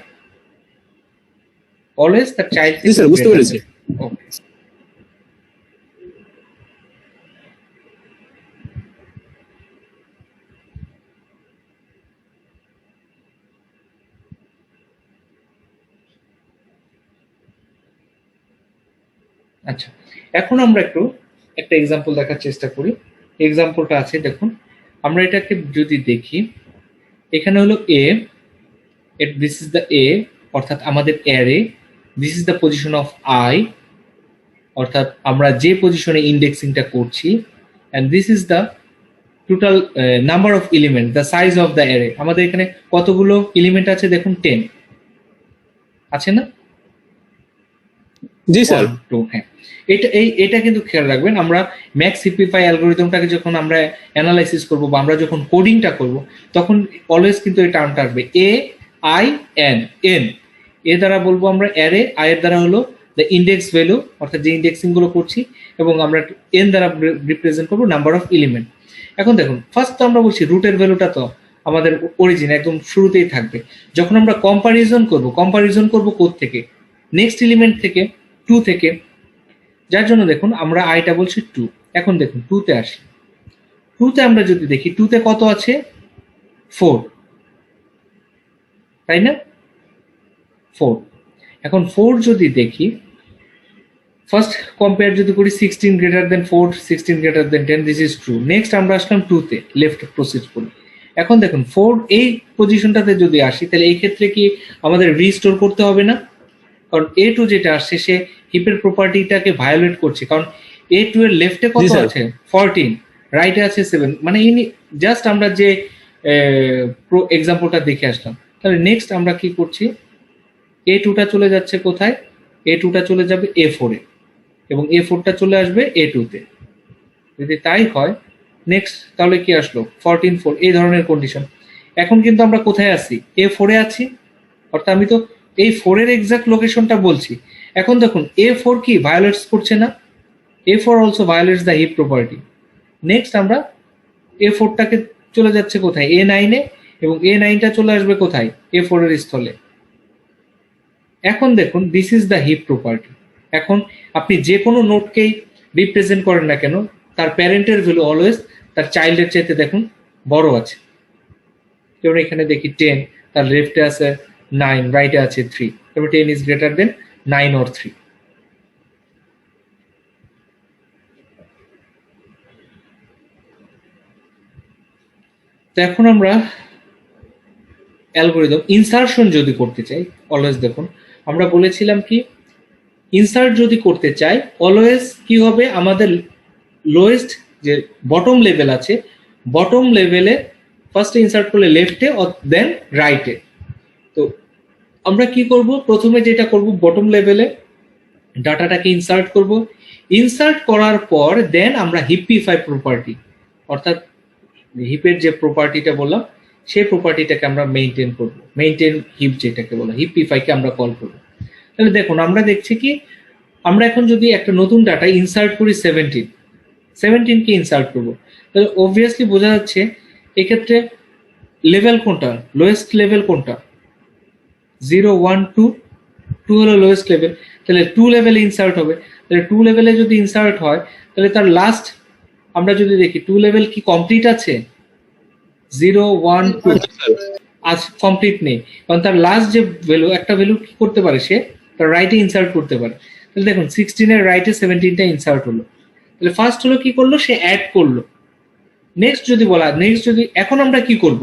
always the child. G sir বুঝতে পেরেছি। ওকে আচ্ছা, এখন আমরা একটা এক্সাম্পল দেখার চেষ্টা করি। এক্সাম্পলটা আছে দেখুন, আমরা এটাকে যদি দেখি এখানে হলো এ, দিস ইজ দ্য এ অর্থাৎ আমাদের array, this is the position of I অর্থাৎ আমরা যে পজিশনে ইন্ডেক্সিংটা করছি, and this is the total number of element, the size of the array. আমাদের এখানে কতগুলো এলিমেন্ট আছে দেখুন, 10 আছে না? জি স্যার। 1 2 হ্যাঁ, এটা কিন্তু খেয়াল রাখবেন, আমরা ম্যাক্স হিপিফাই অ্যালগরিদমটাকে যখন আমরা অ্যানালাইসিস করব বা আমরা যখন কোডিংটা করব তখন অলওয়েজ কিন্তু এই টার্মটা আসবে A I N, N A দ্বারা বলবো আমরা অ্যারে, আই এর দ্বারা হলো দ্য ইন্ডেক্স ভ্যালু অর্থাৎ যে ইন্ডেক্সিং গুলো করছি, এবং আমরা এন দ্বারা রিপ্রেজেন্ট করবো নাম্বার অফ এলিমেন্ট। এখন দেখুন ফার্স্ট তো আমরা বলছি রুটের ভ্যালুটা তো আমাদের অরিজিন একদম শুরুতেই থাকবে। যখন আমরা কম্পারিজন করব কোড থেকে, নেক্সট এলিমেন্ট থেকে, 2 থেকে, যার জন্য দেখুন আমরা আইটা বলছি 2। এখন দেখুন 2তে আসি, 2তে আমরা যদি দেখি 2তে কত আছে 4, তাই না? 4। এখন 4 যদি দেখি ফার্স্ট কম্পেয়ার যদি করি 16 greater than 4, 16 greater than 10, this is true. Next আমরা আসলাম 2 তে, লেফট প্রসিড করি। এখন দেখুন 4 এই পজিশনটাতে যদি আসি, তাহলে এই ক্ষেত্রে কি আমাদের রিস্টোর করতে হবে না? কারণ A2 যেটা আসছে সে হিপের প্রপার্টিটাকে ভায়োলেট করছে, কারণ A2 এর লেফটে কত স্যার। আছে 14, রাইটে আছে 7, মানে জাস্ট আমরা যে এক্সাম্পলটা দেখে আসলাম। তাহলে নেক্সট আমরা কি করছি, A2টা চলে যাচ্ছে কোথায়? A2টা চলে যাবে A4 এ, এবং A4টা চলে আসবে A2 তে। যদি তাই হয়, নেক্সট তাহলে কি আসলো 14, 4, এই ধরনের কন্ডিশন। এখন কিন্তু আমরা কোথায় আছি? A4 এ আছি, অর্থাৎ আমি তো এই 4 এর এক্সাক্ট লোকেশনটা বলছি। এখন দেখুন A4 কি ভায়োলেটস করছে না? A4 also violates the hip property. Next আমরা A4টাকে চলে যাচ্ছে কোথায়? A9 এ, এবং A9টা চলে আসবে কোথায়? A4 এর স্থলে। এখন দেখুন this is the hip property. এখন আপনি যে কোনো নোটকেই রিপ্রেজেন্ট করেন না কেন, তার প্যারেন্টের ভ্যালু অলওয়েজ তার চাইল্ডের চাইতে দেখুন বড় আছে। যেমন এখানে দেখি 10, তার লেফটে আছে 9, রাইটে আছে 3, তবে 10 ইজ গ্রেটার দেন 9 or 3। তো এখন আমরা অ্যালগরিদম ইনসার্শন যদি করতে চাই, অলওয়েজ দেখুন আমরা বলেছিলাম কি, ইনসার্ট যদি করতে চাই অলওয়েজ কি হবে, আমাদের লোয়েস্ট যে বটম লেভেল আছে, বটম লেভেলে ফার্স্ট ইনসার্ট করলে লেফটে দেন রাইটে। তো আমরা কি করব, প্রথমে যেটা করব বটম লেভেলে ডাটাটাকে ইনসার্ট করব। ইনসার্ট করার পর দেন আমরা হিপিফাই প্রপার্টি, অর্থাৎ হিপের যে প্রপার্টিটা বললাম সেই প্রপার্টিটাকে আমরা মেইনটেইন করব। মেইনটেইন হিপ যেটাকে বলা, হিপিফাইকে আমরা কল করব। তাহলে দেখুন আমরা দেখছি কি, আমরা এখন যদি একটা নতুন ডাটা ইনসার্ট করি 17কে ইনসার্ট করব, তাহলে অবভিয়াসলি বোঝা যাচ্ছে এক্ষেত্রে লেভেল কোনটা, লোয়েস্ট লেভেল কোনটা? 0, 1, 2, 2 হলো লোয়েস্ট লেভেল, তাহলে 2 লেভেলে ইনসার্ট হবে। তাহলে 2 লেভেলে যদি ইনসার্ট হয়, তাহলে তার লাস্ট আমরা যদি দেখি 2 লেভেল কি কমপ্লিট আছে? 0, 1, 2 আজ কমপ্লিট নেই, কারণ তার লাস্ট যে ভ্যালু, একটা ভ্যালু কি করতে পারে সে, তার রাইটে ইনসার্ট করতে পারে। তাহলে দেখুন 16 এর রাইটে 17টা ইনসার্ট হলো। তাহলে ফার্স্ট হলো কি করলো, সে অ্যাড করলো। নেক্সট যদি বলা, নেক্সট যদি এখন আমরা কি করব,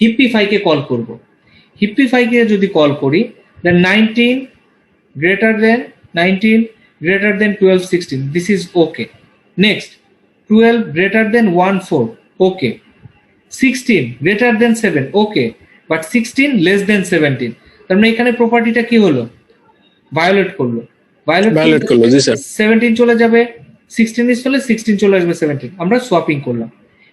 হিপিফাইকে কল করব। হিপিফাইকে যদি কল করি, দেন 19 greater than 12, 16, this is okay. Next 12 greater than 1, 4, okay. 16 greater than 7, okay, but 16 less than 17। তার মানে এখানে প্রপার্টিটা কি হলো, ভায়োলেট করলো। ভায়োলেট করলো, জি স্যার। 17 চলে যাবে 16 এর স্থলে, 16 চলে আসবে 17। আমরা সোয়াপিং করলাম।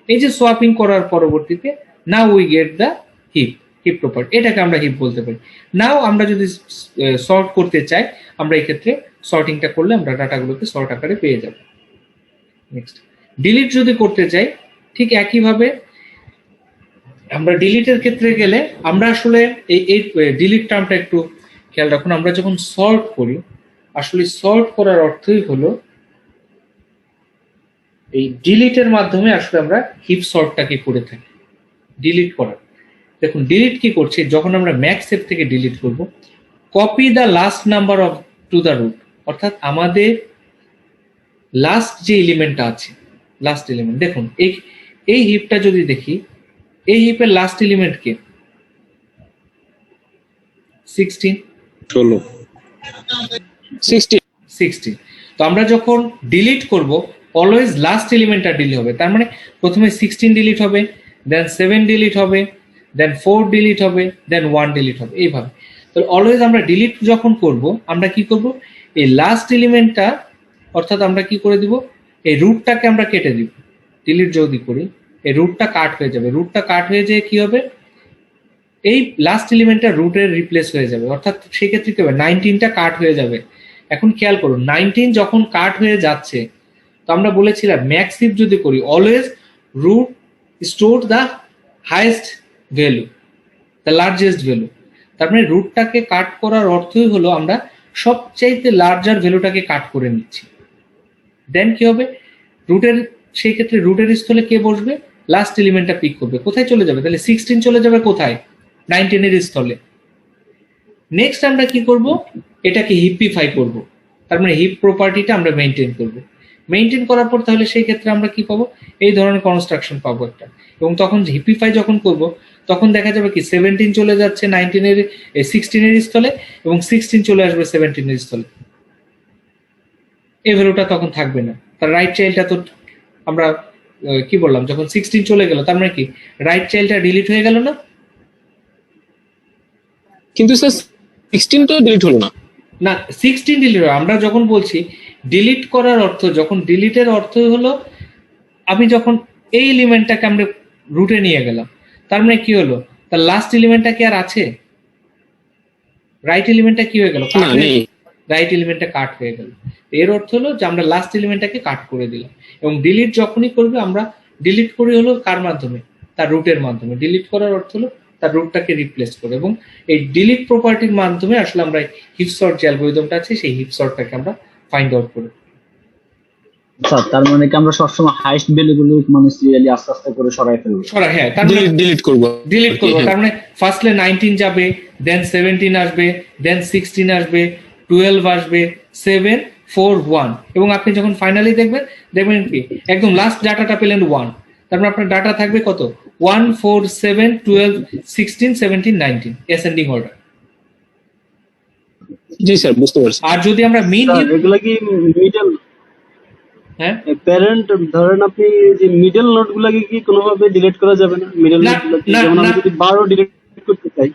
এই যে সোয়াপিং করার পরবর্তীতে now we get the hip property, এটাকে আমরা হিপ বলতে পারি। নাও আমরা যদি সর্ট করতে চাই, আমরা এই ক্ষেত্রে সর্টিংটা করলে আমরা ডাটাগুলোকে সর্ট আকারে পেয়ে যাব। নেক্সট ডিলিট যদি করতে চাই, ঠিক একইভাবে আমরা ডিলিটের ক্ষেত্রে গেলে আমরা আসলে এই ডিলিট টার্মটা একটু খেয়াল রাখুন। আমরা যখন সর্ট করি, আসলে সর্ট করার অর্থই হলো এই ডিলিটের মাধ্যমে আসলে আমরা হিপ সর্টটাকে করে থাকি, ডিলিট করা। দেখুন ডিলিট কি করছে, যখন আমরা ম্যাক্স সেট থেকে ডিলিট করব, copy the last number of to the root, অর্থাৎ আমাদের লাস্ট যে এলিমেন্টটা আছে, লাস্ট এলিমেন্ট দেখুন এই হিপটা যদি দেখি, এই হিপের লাস্ট এলিমেন্ট কে? 16। 16। তো আমরা যখন ডিলিট করব, অলওয়েজ লাস্ট এলিমেন্টটা ডিলিট হবে। তার মানে প্রথমে 16 ডিলিট হবে, দেন 7 ডিলিট হবে, দেন 4 ডিলিট হবে, দেন 1 ডিলিট হবে, এইভাবে। তো অলওয়েজ আমরা ডিলিট যখন করব, আমরা কি করব, এই লাস্ট এলিমেন্টটা, অর্থাৎ আমরা কি করে দিব, এই রুটটাকে আমরা কেটে দিব। ডিলিট যদি করি, এই রুটটা কাট হয়ে যাবে। রুটটা কাট হয়ে যেয়ে কি হবে, এই লাস্ট এলিমেন্টটা রুটের রিপ্লেস হয়ে যাবে, অর্থাৎ সেক্ষেত্রে কি হবে, 19টা কাট হয়ে যাবে। এখন খেয়াল করুন 19 যখন কাট হয়ে যাচ্ছে, তো আমরা বলেছিলাম ম্যাক্স হিপ যদি করি, always root store the highest value, the largest value. তার মানে রুটটাকে কাট করার অর্থই হলো আমরা সবচাইতে লার্জার ভ্যালুটাকে কাট করে নিচ্ছি। দেন কি হবে, রুটের সেই ক্ষেত্রে রুটের স্থলে কে বসবে, লাস্ট এলিমেন্টটা পিক করবে। কোথায় চলে যাবে, তাহলে 16 চলে যাবে কোথায়, 19 এর স্থলে। নেক্সট আমরা কি করব, এটাকে হিপিফাই করব। তার মানে হিপ প্রপার্টিটা আমরা মেনটেন করব। মেনটেন করার পর তাহলে সেই ক্ষেত্রে আমরা কি পাবো, এই ধরনের কনস্ট্রাকশন পাবো একটা। এবং তখন হিপিফাই যখন করব তখন দেখা যাবে কি 17 চলে যাচ্ছে 16 স্থলে এবং 16 চলে আসবে 17 স্থলে। এই ভ্যালুটা তখন থাকবে না, তার রাইট চাইল্ডটা তো আমরা কি বললাম, যখন 16 চলে গেল তার মানে কি রাইট চাইল্ডটা ডিলিট হয়ে গেল না? কিন্তু স্যার 16 তো ডিলিট হলো না। না, 16 ডিলিট হয়। আমরা যখন বলছি ডিলিট করার অর্থ, যখন ডিলিটের অর্থ হলো আমি যখন এই এলিমেন্টটাকে আমরা রুটে নিয়ে গেলাম, তার মানে কি হলো, তার লাস্ট এলিমেন্টটা কি আর আছে? রাইট এলিমেন্টটা কি হয়ে গেল? না, নেই। রাইট এলিমেন্টটা কাট হয়ে গেল। এর অর্থ হলো যে আমরা লাস্ট এলিমেন্টটাকে কাট করে দিলাম। এবং ডিলিট যখনই করবে আমরা ডিলিট করি হলো কার মাধ্যমে? তার রুটের মাধ্যমে। ডিলিট করার অর্থ হলো তার রুটটাকে রিপ্লেস করে। এবং এই ডিলিট প্রপার্টির মাধ্যমে আসলে আমরা হিপ সর্ট যে অ্যালগরিদমটা আছে সেই হিপ সর্টটাকে আমরা ফাইন্ড আউট করি। স্যার তার মানে কি আমরা সবসময় হাইস্ট ভ্যালুগুলো মানে সিরিয়ালি আস্তে আস্তে করে সরাই ফেলবো? হ্যাঁ, তার মানে ডিলিট করব। ডিলিট করবো। তার মানে ফার্স্টে 19 যাবে, দেন 17 আসবে, দেন 16 আসবে, 12 আসবে, 7 4 1। এবং আপনি যখন ফাইনালি দেখবেন কি একদম লাস্ট ডাটাটা পেলেন 1। তার মানে আপনার ডাটা থাকবে কত? 1 4 7 12 16 17 19 অ্যাসেন্ডিং অর্ডার। জি স্যার, বুঝতে পারছি। আর যদি আমরা মিন স্যার এগুলা কি মিডল হ্যাঁ প্যারেন্ট ধরেন আপনি যে মিডল নোড গুলাকে কি কোনোভাবে ডিলিট করা যাবে না? মিডল না, নোড গুলাকে না, যেমন আমি না। যদি 12 ডিলিট করতে চাই,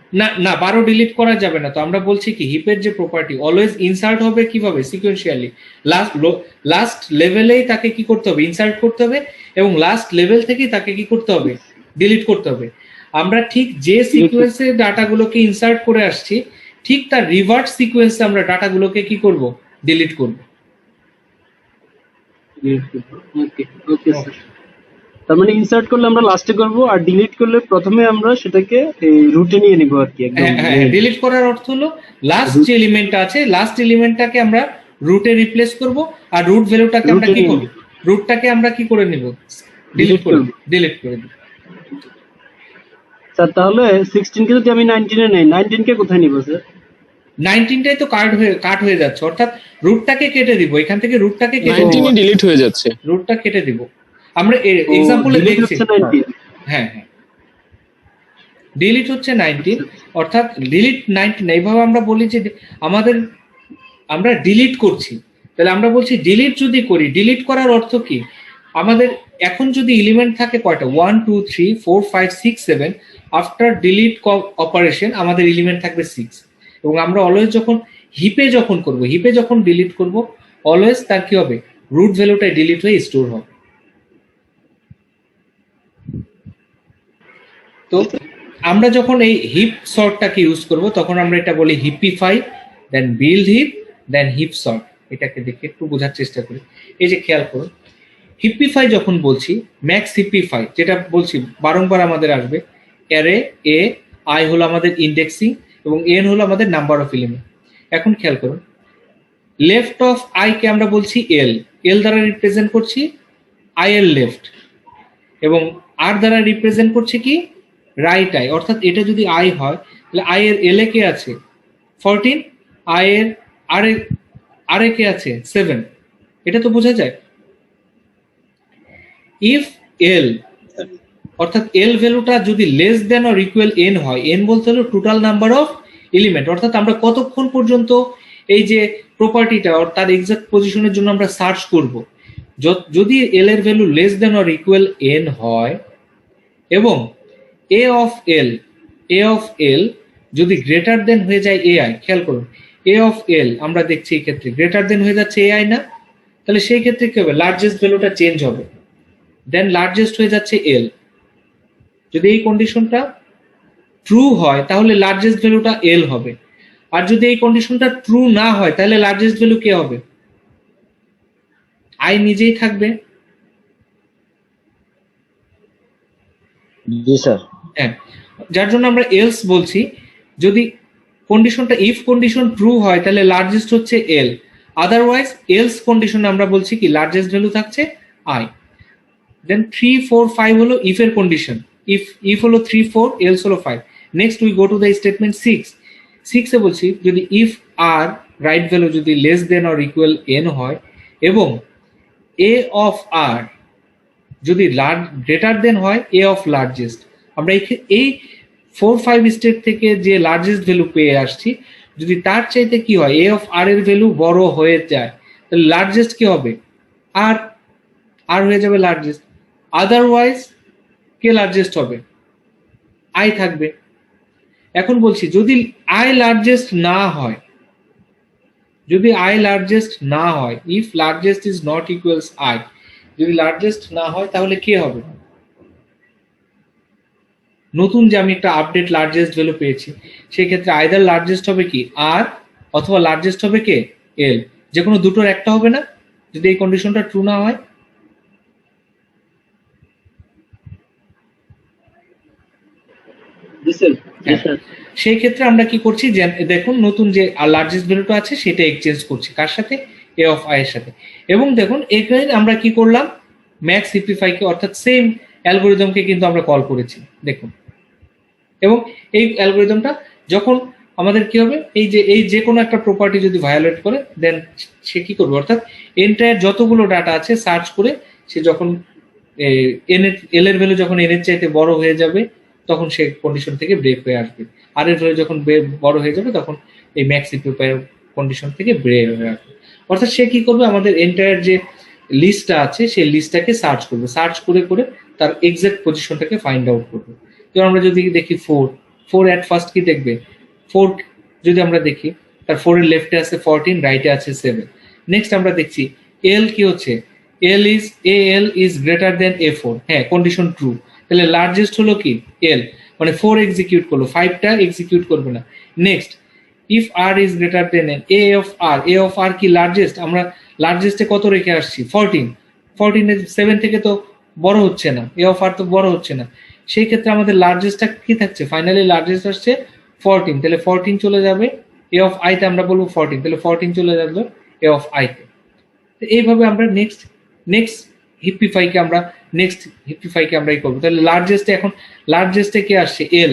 না 12 ডিলিট করা যাবে না। তো আমরা বলছি কি হিপের যে প্রপার্টি অলওয়েজ ইনসার্ট হবে কিভাবে? সিকোয়েন্সিয়ালি। লাস্ট লেভেলেই তাকে কি করতে হবে? ইনসার্ট করতে হবে এবং লাস্ট লেভেল থেকেই তাকে কি করতে হবে? ডিলিট করতে হবে। আমরা ঠিক যে সিকোয়েন্সে ডাটাগুলোকে ইনসার্ট করে আসছি ঠিক তার রিভার্স সিকোয়েন্সে আমরা ডাটাগুলোকে কি করব? ডিলিট করব। ওকে ওকে স্যার। তার মানে ইনসার্ট করলে আমরা লাস্টে করব আর ডিলিট করলে প্রথমে আমরা সেটাকে রুটে নিয়ে নিব আর কি একদম। হ্যাঁ, ডিলিট করার অর্থ হলো লাস্ট যে এলিমেন্টটা আছে লাস্ট এলিমেন্টটাকে আমরা রুটে রিপ্লেস করব আর রুট ভ্যালুটাকে আমরা কি করব? রুটটাকে আমরা কি করে নিব? ডিলিট করে দেব। স্যার তাহলে 16 কে যদি আমি 19 এ নেই, 19 কে কোথায় নিব স্যার? 19টাই তো কাট হয়ে যাচ্ছে, অর্থাৎ রুটটাকে কেটে দিব। এখান থেকে রুটটাকে কেটে 19 ডিলিট হয়ে যাচ্ছে। রুটটা কেটে দিব। আমরা এক্সাম্পলে দেখছি। হ্যাঁ, ডিলিট হচ্ছে 19, অর্থাৎ ডিলিট 19। এইভাবে আমরা বলি যে আমরা ডিলিট করছি, তাহলে আমরা বলছি ডিলিট যদি করি, ডিলিট করার অর্থ কি? আমাদের এখন যদি এলিমেন্ট থাকে কয়টা? 1 2 3 4 5 6 7। আফটার ডিলিট অপারেশন আমাদের এলিমেন্ট থাকবে 6। এবং আমরা অলওয়েজ যখন হিপে যখন ডিলিট করব অলওয়েজ তার কি হবে? রুট ভ্যালুটা ডিলিট হয়ে স্টোর হবে। তো আমরা যখন এই হিপ সর্টটাকে ইউজ করব তখন আমরা এটা বলি হিপিফাই, দেন বিল্ড হিপ, দেন হিপ সর্ট। এটাকে দেখে একটু বোঝার চেষ্টা করি। এই যে খেয়াল করুন, হিপিফাই যখন বলছি, ম্যাক্স হিপিফাই যেটা বলছি বারংবার আমাদের আসবে, অ্যারে এ আই হলো আমাদের ইন্ডেক্সিং এবং এন হলো আমাদের নাম্বার অফ এলিমেন্ট। এখন খেয়াল করুন, লেফট অফ আই কে আমরা বলছি এল দ্বারা রিপ্রেজেন্ট করছি আই এর লেফট, এবং আর দ্বারা রিপ্রেজেন্ট করছে কি? Right I. অর্থাৎ এটা যদি আই হয় তাহলে আই এর এল এ কে আছে? 14, আই এর আর এ কে আছে? 7। এটা তো বোঝা যায়। ইফ এল অর্থাৎ এল ভ্যালুটা যদি less than or equal N হয়, এন বলতে হলো টোটাল নাম্বার অফ এলিমেন্ট, অর্থাৎ আমরা কতক্ষণ পর্যন্ত এই যে প্রপার্টিটা তার এক্সাক্ট পজিশনের জন্য আমরা সার্চ করব। যদি এল এর value less than or equal N হয় এবং এ অফ এল যদি গ্রেটার দেন হয়ে যায় এ আই, খেয়াল করুন এ অফ এল আমরা দেখছি এই ক্ষেত্রে গ্রেটার দেন হয়ে যাচ্ছে এ আই না, তাহলে সেই ক্ষেত্রে কি হবে? লার্জেস্ট ভ্যালুটা চেঞ্জ হবে, দেন লার্জেস্ট হয়ে যাচ্ছে এল। যদি এই কন্ডিশনটা ট্রু হয় তাহলে লার্জেস্ট ভ্যালুটা এল হবে, আর যদি এই কন্ডিশনটা ট্রু না হয় তাহলে লার্জেস্ট ভ্যালু কে হবে? আই নিজেই থাকবে। জি স্যার। হ্যাঁ, যার জন্য আমরা এলস বলছি। যদি কন্ডিশনটা ইফ কন্ডিশন ট্রু হয় তাহলে লার্জেস্ট হচ্ছে এল, আদারওয়াইজ এলস কন্ডিশনে আমরা বলছি কি লার্জেস্ট ভ্যালু থাকছে আই। দেন 3 4 5 হলো ইফ এর কন্ডিশন, ইফ হলো 3 4, এলস হলো 5। Next we go to the statement 6 এ বলছি যদি ইফ আর রাইট ভ্যালু যদি less than or equal n হয় এবং a অফ r যদি গ্রেটার দেন হয় a অফ লার্জেস্ট, আমরা এই 4-5 স্টেট থেকে যে লার্জেস্ট ভ্যালু পেয়ে আসছি, যদি তার চাইতে কি হয় a অফ r এর ভ্যালু বড় হয়ে যায়, তাহলে লার্জেস্ট কি হবে r, r হয়ে যাবে লার্জেস্ট। আদারওয়াইজ কে লার্জেস্ট হবে, i থাকবে। এখন বলছি যদি i লার্জেস্ট না হয়, যদি i লার্জেস্ট না হয়, if largest is not equals i, যদি লার্জেস্ট না হয় তাহলে কি হবে, নতুন যে আমি একটা আপডেট লার্জেস্ট ভ্যালু পেয়েছি সেই ক্ষেত্রে আইদার লার্জেস্ট হবে কি r অথবা লার্জেস্ট হবে কে l, যে কোনো দুটোর একটা হবে না যদি এই কন্ডিশনটা ট্রু না হয়। জি স্যার, জি স্যার। সেই ক্ষেত্রে আমরা কি করছি, যে দেখুন নতুন যে লার্জেস্ট ভ্যালুটা আছে সেটা এক্সচেঞ্জ করছি কার সাথে, a অফ i এর সাথে। এবং দেখুন এখানে আমরা কি করলাম, ম্যাক্স সিম্পলিফাই কে অর্থাৎ সেম অ্যালগোরিদমকে কিন্তু আমরা কল করেছি দেখুন। এবং এই অ্যালগোরিদমটা যখন আমাদের কি হবে, এই যে কোনো একটা প্রপার্টি যদি ভায়োলেট করে দেন সে কি করবে, অর্থাৎ এন্টায়ার যতগুলো ডাটা আছে সার্চ করে সে যখন এল এর ভ্যালু যখন এন এর চাইতে বড় হয়ে যাবে তখন সে কন্ডিশন থেকে ব্রেক হয়ে আসবে, আর এর ভ্যালু যখন বড় হয়ে যাবে তখন এই ম্যাক্স সিম্পলিফাই কন্ডিশন থেকে ব্রেক হয়ে আসবে। অর্থাৎ সে কি করবে, আমাদের এন্টায়ার যে লিস্টটা আছে সেই লিস্টটাকে সার্চ করবে, সার্চ করে করে তার এক্সাক্ট পজিশনটাকে ফাইন্ড আউট করবে। যেমন আমরা যদি দেখি 4 অ্যাট ফার্স্ট কি দেখবে, 4 যদি আমরা দেখি তার 4 এর লেফটে আছে 14, রাইটে আছে 7। নেক্সট আমরা দেখছি এল কি হচ্ছে, এল ইজ গ্রেটার দেন a4, হ্যাঁ কন্ডিশন ট্রু, তাহলে লার্জেস্ট হলো কি এল, মানে 4 এক্সিকিউট করলো, 5টা এক্সিকিউট করবে না। Next if r is greater then n, a of r কি লার্জেস্ট, আমরা লার্জেস্টে কত রেখে আসছি 14 এর 7 থেকে তো বড় হচ্ছে না, a অফ r তো বড় হচ্ছে না, সেই ক্ষেত্রে আমাদের লার্জেস্টটা কি থাকছে, ফাইনালি লার্জেস্ট আসছে 14, তাহলে 14 চলে যাবে a অফ i তে, আমরা বলবো 14, তাহলে 14 চলে যাবে a অফ i তে। এইভাবে আমরা নেক্সট হিপিফাইকে আমরা করবো, তাহলে লার্জেস্টে এখন লার্জেস্টে কে আসছে এল,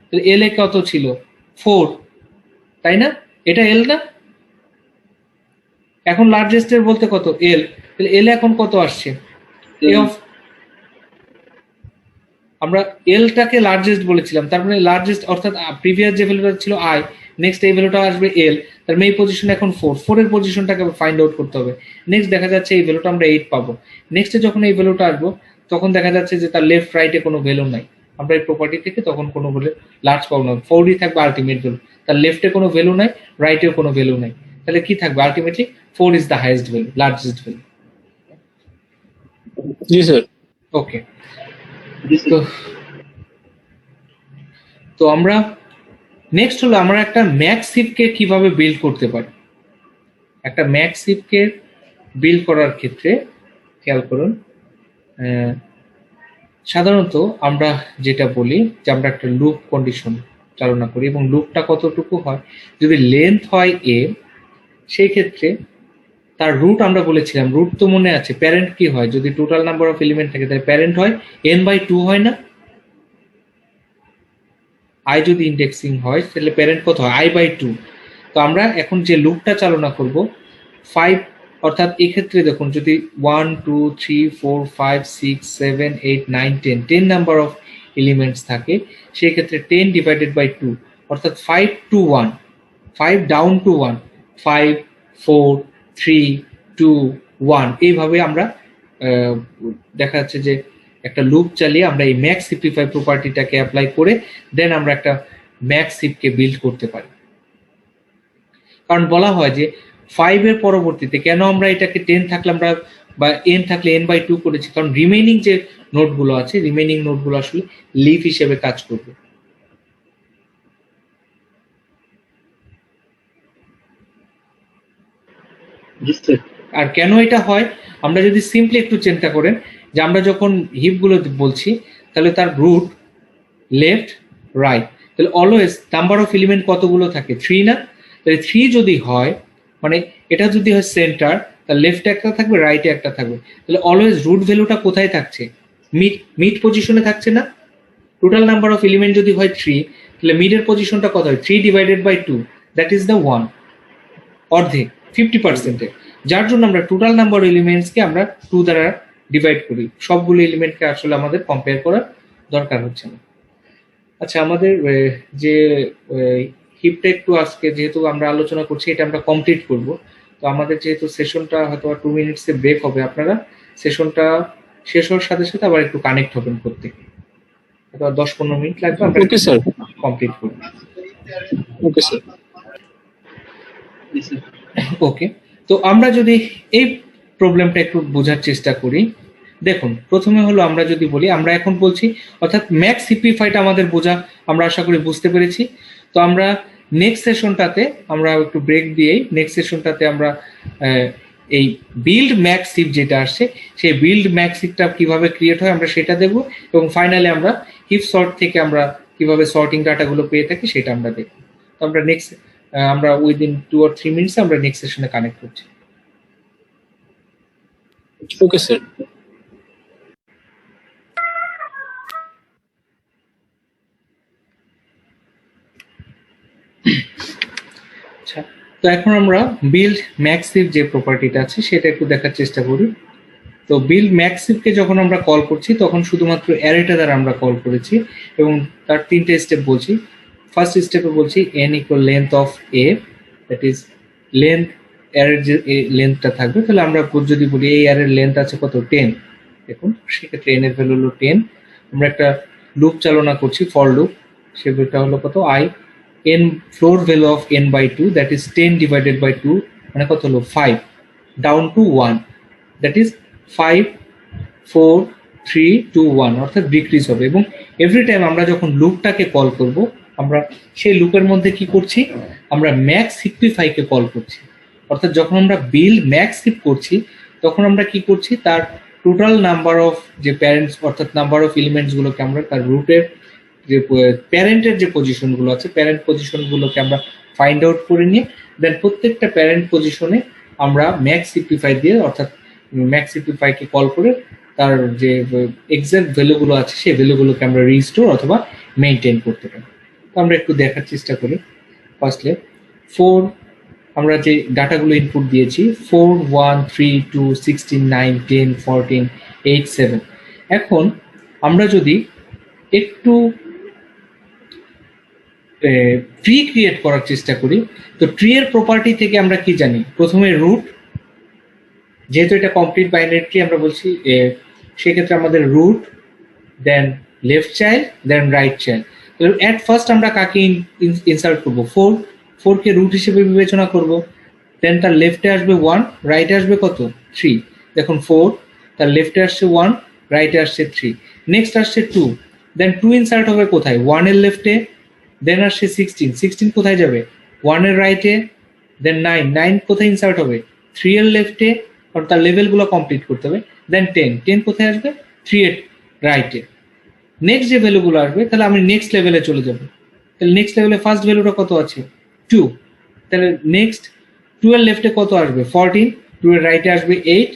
তাহলে এল এ কত ছিল 4, তাই না, এটা এল না, এখন লার্জেস্টের বলতে কত এল, তাহলে এল এখন কত আসছে এ অফ, আমরা এলটাকে লার্জেস্ট বলেছিলাম, তার মানে লার্জেস্ট অর্থাৎ প্রিভিয়াস যে ভ্যালুটা ছিল আই, নেক্সট এই ভ্যালুটা আসবে এল, তার মানে এই পজিশন এখন 4 এর পজিশনটাকে ফাইন্ড আউট করতে হবে। নেক্সট দেখা যাচ্ছে এই ভ্যালুটা আমরা 8 পাবো, নেক্সটে যখন এই ভ্যালুটা আসবো তখন দেখা যাচ্ছে যে তার লেফট রাইটে কোনো ভ্যালু নাই, আমরা এই প্রপার্টি থেকে তখন কোনো ভ্যালু লার্জ পাবো না, 4ই থাকবে আলটিমেট ভ্যালু, তার লেফটে কোনো ভ্যালু নাই, রাইটেও কোনো ভ্যালু নাই, তাহলে কি থাকবে ultimately 4 is the highest value, largest value. জি স্যার। ওকে, তো আমরা নেক্সট হলো আমরা একটা ম্যাক্স হিপকে কিভাবে বিল্ড করতে পারি। একটা ম্যাক্স হিপকে বিল্ড করার ক্ষেত্রে খেয়াল করুন, সাধারণত আমরা যেটা বলি যে আমরা একটা লুপ কন্ডিশন চালনা করি এবং লুপটা কতটুকু হয়, যদি লেন্থ হয় a সেই ক্ষেত্রে তার রুট আমরা বলেছিলাম, রুট তো মনে আছে, প্যারেন্ট কি হয়, যদি টোটাল নাম্বার অফ এলিমেন্ট থাকে তাহলে প্যারেন্ট হয় n/2 হয় না, i যদি ইন্ডেক্সিং হয় তাহলে প্যারেন্ট কত হয় i/2। তো আমরা এখন যে লুপটা চালনা করব 5, অর্থাৎ এক্ষেত্রে দেখুন যদি 1 2 3 4 5 6 7 8 9 10 নাম্বার অফ এলিমেন্টস থাকে, সেই ক্ষেত্রে 10/2 অর্থাৎ 5 to 1, 5 ডাউন টু 1, 5 4 3 2 1, এইভাবে আমরা দেখা যাচ্ছে যে একটা লুপ চালিয়ে আমরা এই ম্যাক্স সিম্পলিফাই প্রপার্টিটাকে অ্যাপ্লাই করে দেন আমরা একটা ম্যাক্স হিপকে বিল্ড করতে পারি। কারণ বলা হয় যে 5 এর পরবর্তীতে কেন আমরা এটাকে 10 থাকলে আমরা বা n থাকলে n/2 করেছি, কারণ রিমেইনিং যে নোডগুলো আছে, রিমেইনিং নোডগুলো আসলে লিফ হিসেবে কাজ করবে। আর কেন এটা হয়, আমরা যদি সিম্পলি একটু চিন্তা করেন যে আমরা যখন হিপগুলো বলছি তাহলে তার রুট লেফট রাইট, তাহলে অলওয়েজ নাম্বার অফ এলিমেন্ট কতগুলো থাকে 3 না, তাহলে 3 যদি হয় মানে এটা যদি হয় সেন্টার, তাহলে লেফটে একটা থাকবে রাইটে একটা থাকবে, তাহলে অলওয়েজ রুট ভ্যালুটা কোথায় থাকছে, মিড পজিশনে থাকছে না। টোটাল নাম্বার অফ এলিমেন্ট যদি হয় 3, তাহলে মিডের পজিশনটা কত হয় 3/2, দ্যাট ইজ দ্য 1। অর্ধেক 50%-এ, যার জন্য আমরা টোটাল নাম্বার এলিমেন্টসকে আমরা 2 দ্বারা ডিভাইড করি। সবগুলো এলিমেন্টকে আসলে আমাদের কম্পেয়ার করার দরকার হচ্ছে না। আচ্ছা, আমাদের যে হিপটা একটু আজকে যেহেতু আমরা আলোচনা করছি, এটা আমরা কমপ্লিট করব। তো আমাদের যেহেতু সেশনটা হয়তো 2 মিনিটসে ব্রেক হবে, আপনারা সেশনটা শেষ হওয়ার সাথে সাথে আবার একটু কানেক্ট হবেন প্রত্যেকে। হয়তো 10-15 মিনিট লাগবে, আমরা ওকে স্যার, কমপ্লিট করব। Okay sir. ওকে, তো আমরা যদি এই প্রবলেমটা একটু বোঝার চেষ্টা করি, দেখুন প্রথমে হলো আমরা যদি বলি, আমরা এখন বলছি অর্থাৎ ম্যাক্স সিম্পলিফাইটা আমাদের বোঝা আমরা আশা করি বুঝতে পেরেছি। তো আমরা নেক্সট সেশনটাতে আমরা একটু ব্রেক দিয়েই নেক্সট সেশনটাতে আমরা এই বিল্ড ম্যাক্স হিপ যেটা আসছে, সেই বিল্ড ম্যাক্স হিপটা কিভাবে ক্রিয়েট হয় আমরা সেটা দেখব, এবং ফাইনালি আমরা হিপ সর্ট থেকে আমরা কিভাবে সর্টিং ডাটাগুলো পেয়ে থাকি সেটা আমরা দেখব। তো আমরা নেক্সট আমরা উইদিন 2 or 3 মিনিটস আমরা নেক্সট সেশনে কানেক্ট করছি। Okay sir. আচ্ছা, তো এখন আমরা বিল্ড ম্যাক্স হিপ যে প্রপার্টিটা আছে সেটা একটু দেখার চেষ্টা করি। তো বিল্ড ম্যাক্স হিপকে যখন আমরা কল করছি তখন শুধুমাত্র অ্যারেটা দ্বারা আমরা কল করেছি, এবং তার 3টে স্টেপ বলছি। ফার্স্ট স্টেপে বলছি n equal length of a, that is length অ্যারের যে লেন্থটা থাকবে, তাহলে আমরা যদি বলি এই অ্যারের লেন্থ আছে কত 10, দেখুন সেক্ষেত্রে n এর ভ্যালু হলো 10। আমরা একটা লুপ চালনা করছি, ফর লুপ, সেটা হলো কত I n floor value of n by 2, that is 10 divided by 2, মানে কত হলো 5, down to 1, that is 5 4 3 2 1, অর্থাৎ ডিক্রিজ হবে। এবং এভরি টাইম আমরা যখন লুপটাকে কল করব, আমরা সেই লুপের মধ্যে কি করছি, আমরা ম্যাক্স সিম্পলিফাইকে কল করছি। অর্থাৎ যখন আমরা বিল্ড ম্যাক্স হিপ করছি তখন আমরা কি করছি, তার টোটাল নাম্বার অফ যে প্যারেন্টস অর্থাৎ নাম্বার অফ এলিমেন্টস গুলোকে আমরা তার রুটের যে প্যারেন্টের যে পজিশনগুলো আছে, প্যারেন্ট পজিশনগুলোকে আমরা ফাইন্ড আউট করে নিয়ে দেন প্রত্যেকটা প্যারেন্ট পজিশনে আমরা ম্যাক্স সিম্পলিফাই দিয়ে, অর্থাৎ ম্যাক্স সিম্পলিফাইকে কল করে তার যে এক্সাক্ট ভ্যালুগুলো আছে সেই ভ্যালুগুলোকে আমরা রিস্টোর অথবা মেনটেন করতে পারি। তো আমরা একটু দেখার চেষ্টা করি। ফার্স্টে 4 আমরা যে ডাটাগুলো ইনপুট দিয়েছি 4 1 3 2 16 9 10 14 8 7। এখন আমরা যদি একটু ট্রি ক্রিয়েট করার চেষ্টা করি, তো ট্রি এর প্রপার্টি থেকে আমরা কি জানি, প্রথমে রুট, যেহেতু এটা কমপ্লিট বাইনারি ট্রি আমরা বলছি, সেক্ষেত্রে আমাদের root, then left child, then right child. At first আমরা কাকে ইনসার্ট করব, 4 কে রুট হিসেবে বিবেচনা করব, দেন তার লেফটে আসবে 1, রাইটে আসবে কত 3। দেখুন 4 তার লেফটে আসছে 1, রাইটে আসছে 3, নেক্সট আসছে 2, দেন 2 ইনসার্ট হবে কোথায় 1 এর লেফটে, দেন আসছে 16 কোথায় যাবে 1 এর রাইটে, দেন 9 কোথায় ইনসার্ট হবে 3 এর লেফটে, কারণ তার লেভেলগুলো কমপ্লিট করতে হবে, দেন 10 কোথায় আসবে 3 এর রাইটে। নেক্সট যে ভ্যালুগুলো আসবে তাহলে আমি নেক্সট লেভেলে চলে যাব, তাহলে নেক্সট লেভেলে ফার্স্ট ভ্যালুটা কত আছে 2, তাহলে নেক্সট 2 এর লেফটে কত আসবে 14, 2 এর রাইটে আসবে 8,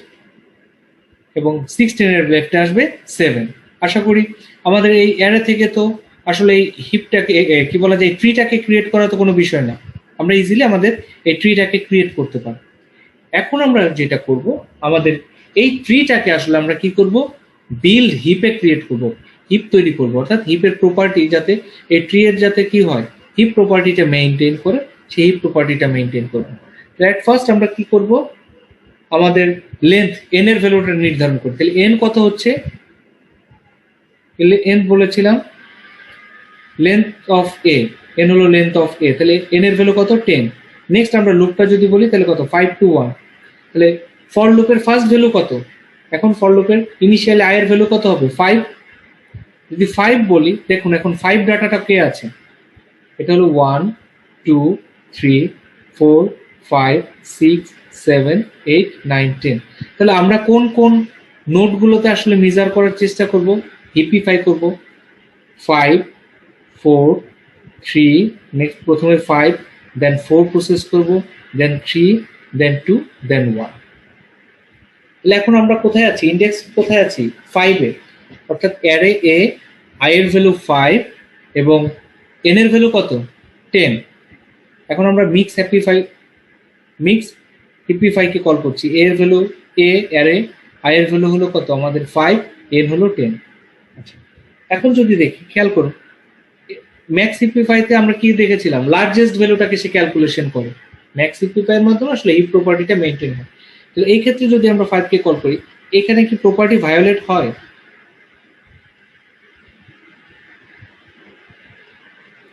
এবং 16 এর লেফটে আসবে 7। আশা করি আমাদের এই অ্যারে থেকে তো আসলে এই হিপটাকে কি বলা যায়, ট্রিটাকে ক্রিয়েট করা তো কোনো বিষয় না, আমরা ইজিলি আমাদের এই ট্রিটাকে ক্রিয়েট করতে পারি। এখন আমরা যেটা করব, আমাদের এই ট্রিটাকে আসলে আমরা কি করব, বিল্ড হিপে ক্রিয়েট করব, হিপ তৈরি করব, অর্থাৎ হিপের প্রপার্টি যাতে এই ট্রি এর যাতে কি হয়, হিপ প্রপার্টিটা মেইনটেইন করে, সেই হিপ প্রপার্টিটা মেইনটেইন করব। এট ফার্স্ট আমরা কি করব, আমাদের লেন্থ n এর ভ্যালুটা নির্ধারণ করতে, তাহলে n কত হচ্ছে, n বলেছিলাম লেন্থ অফ a, n হলো লেন্থ অফ a, তাহলে n এর ভ্যালু কত 10। নেক্সট আমরা লুপটা যদি বলি তাহলে কত 5 to 1, তাহলে ফর লুপের ফার্স্ট ভ্যালু কত, এখন ফর লুপের ইনিশিয়ালি i এর ভ্যালু কত হবে 5, যদি 5 বলি, দেখুন এখন 5 ডাটাটা কে আছে, এটা হলো 1 2 3 4 5 6 7 8 9 10। তাহলে আমরা কোন কোন নোটগুলোতে আসলে মেজার করার চেষ্টা করব, হিপিফাই করব, 5 4 3, নেক্সট প্রথমে 5, দেন 4 প্রসেস করব, দেন 3, দেন 2, দেন 1। তাহলে এখন আমরা কোথায় আছি, ইন্ডেক্স কোথায় আছি 5 এ, অর্থাৎ অ্যারে এ i এর ভ্যালু 5 এবং n এর ভ্যালু কত 10। এখন আমরা মিক্স হ্যাপিফাই মিক্স হিপিফাই কে কল করছি, এর ভ্যালু এ অ্যারে, আই এর ভ্যালু হলো কত আমাদের 5, এর হলো 10। আচ্ছা, এখন যদি দেখি খেয়াল করুন ম্যাক্স হিপিফাইতে আমরা কি দেখেছিলাম, লার্জেস্ট ভ্যালুটাকে সে ক্যালকুলেশন করে, ম্যাক্স হিপিফাই এর মাধ্যমে আসলে হিপ প্রপার্টিটা মেনটেন হয়। তাহলে এই ক্ষেত্রে যদি আমরা 5 কে কল করি, এখানে কি প্রপার্টি ভায়োলেট হয়?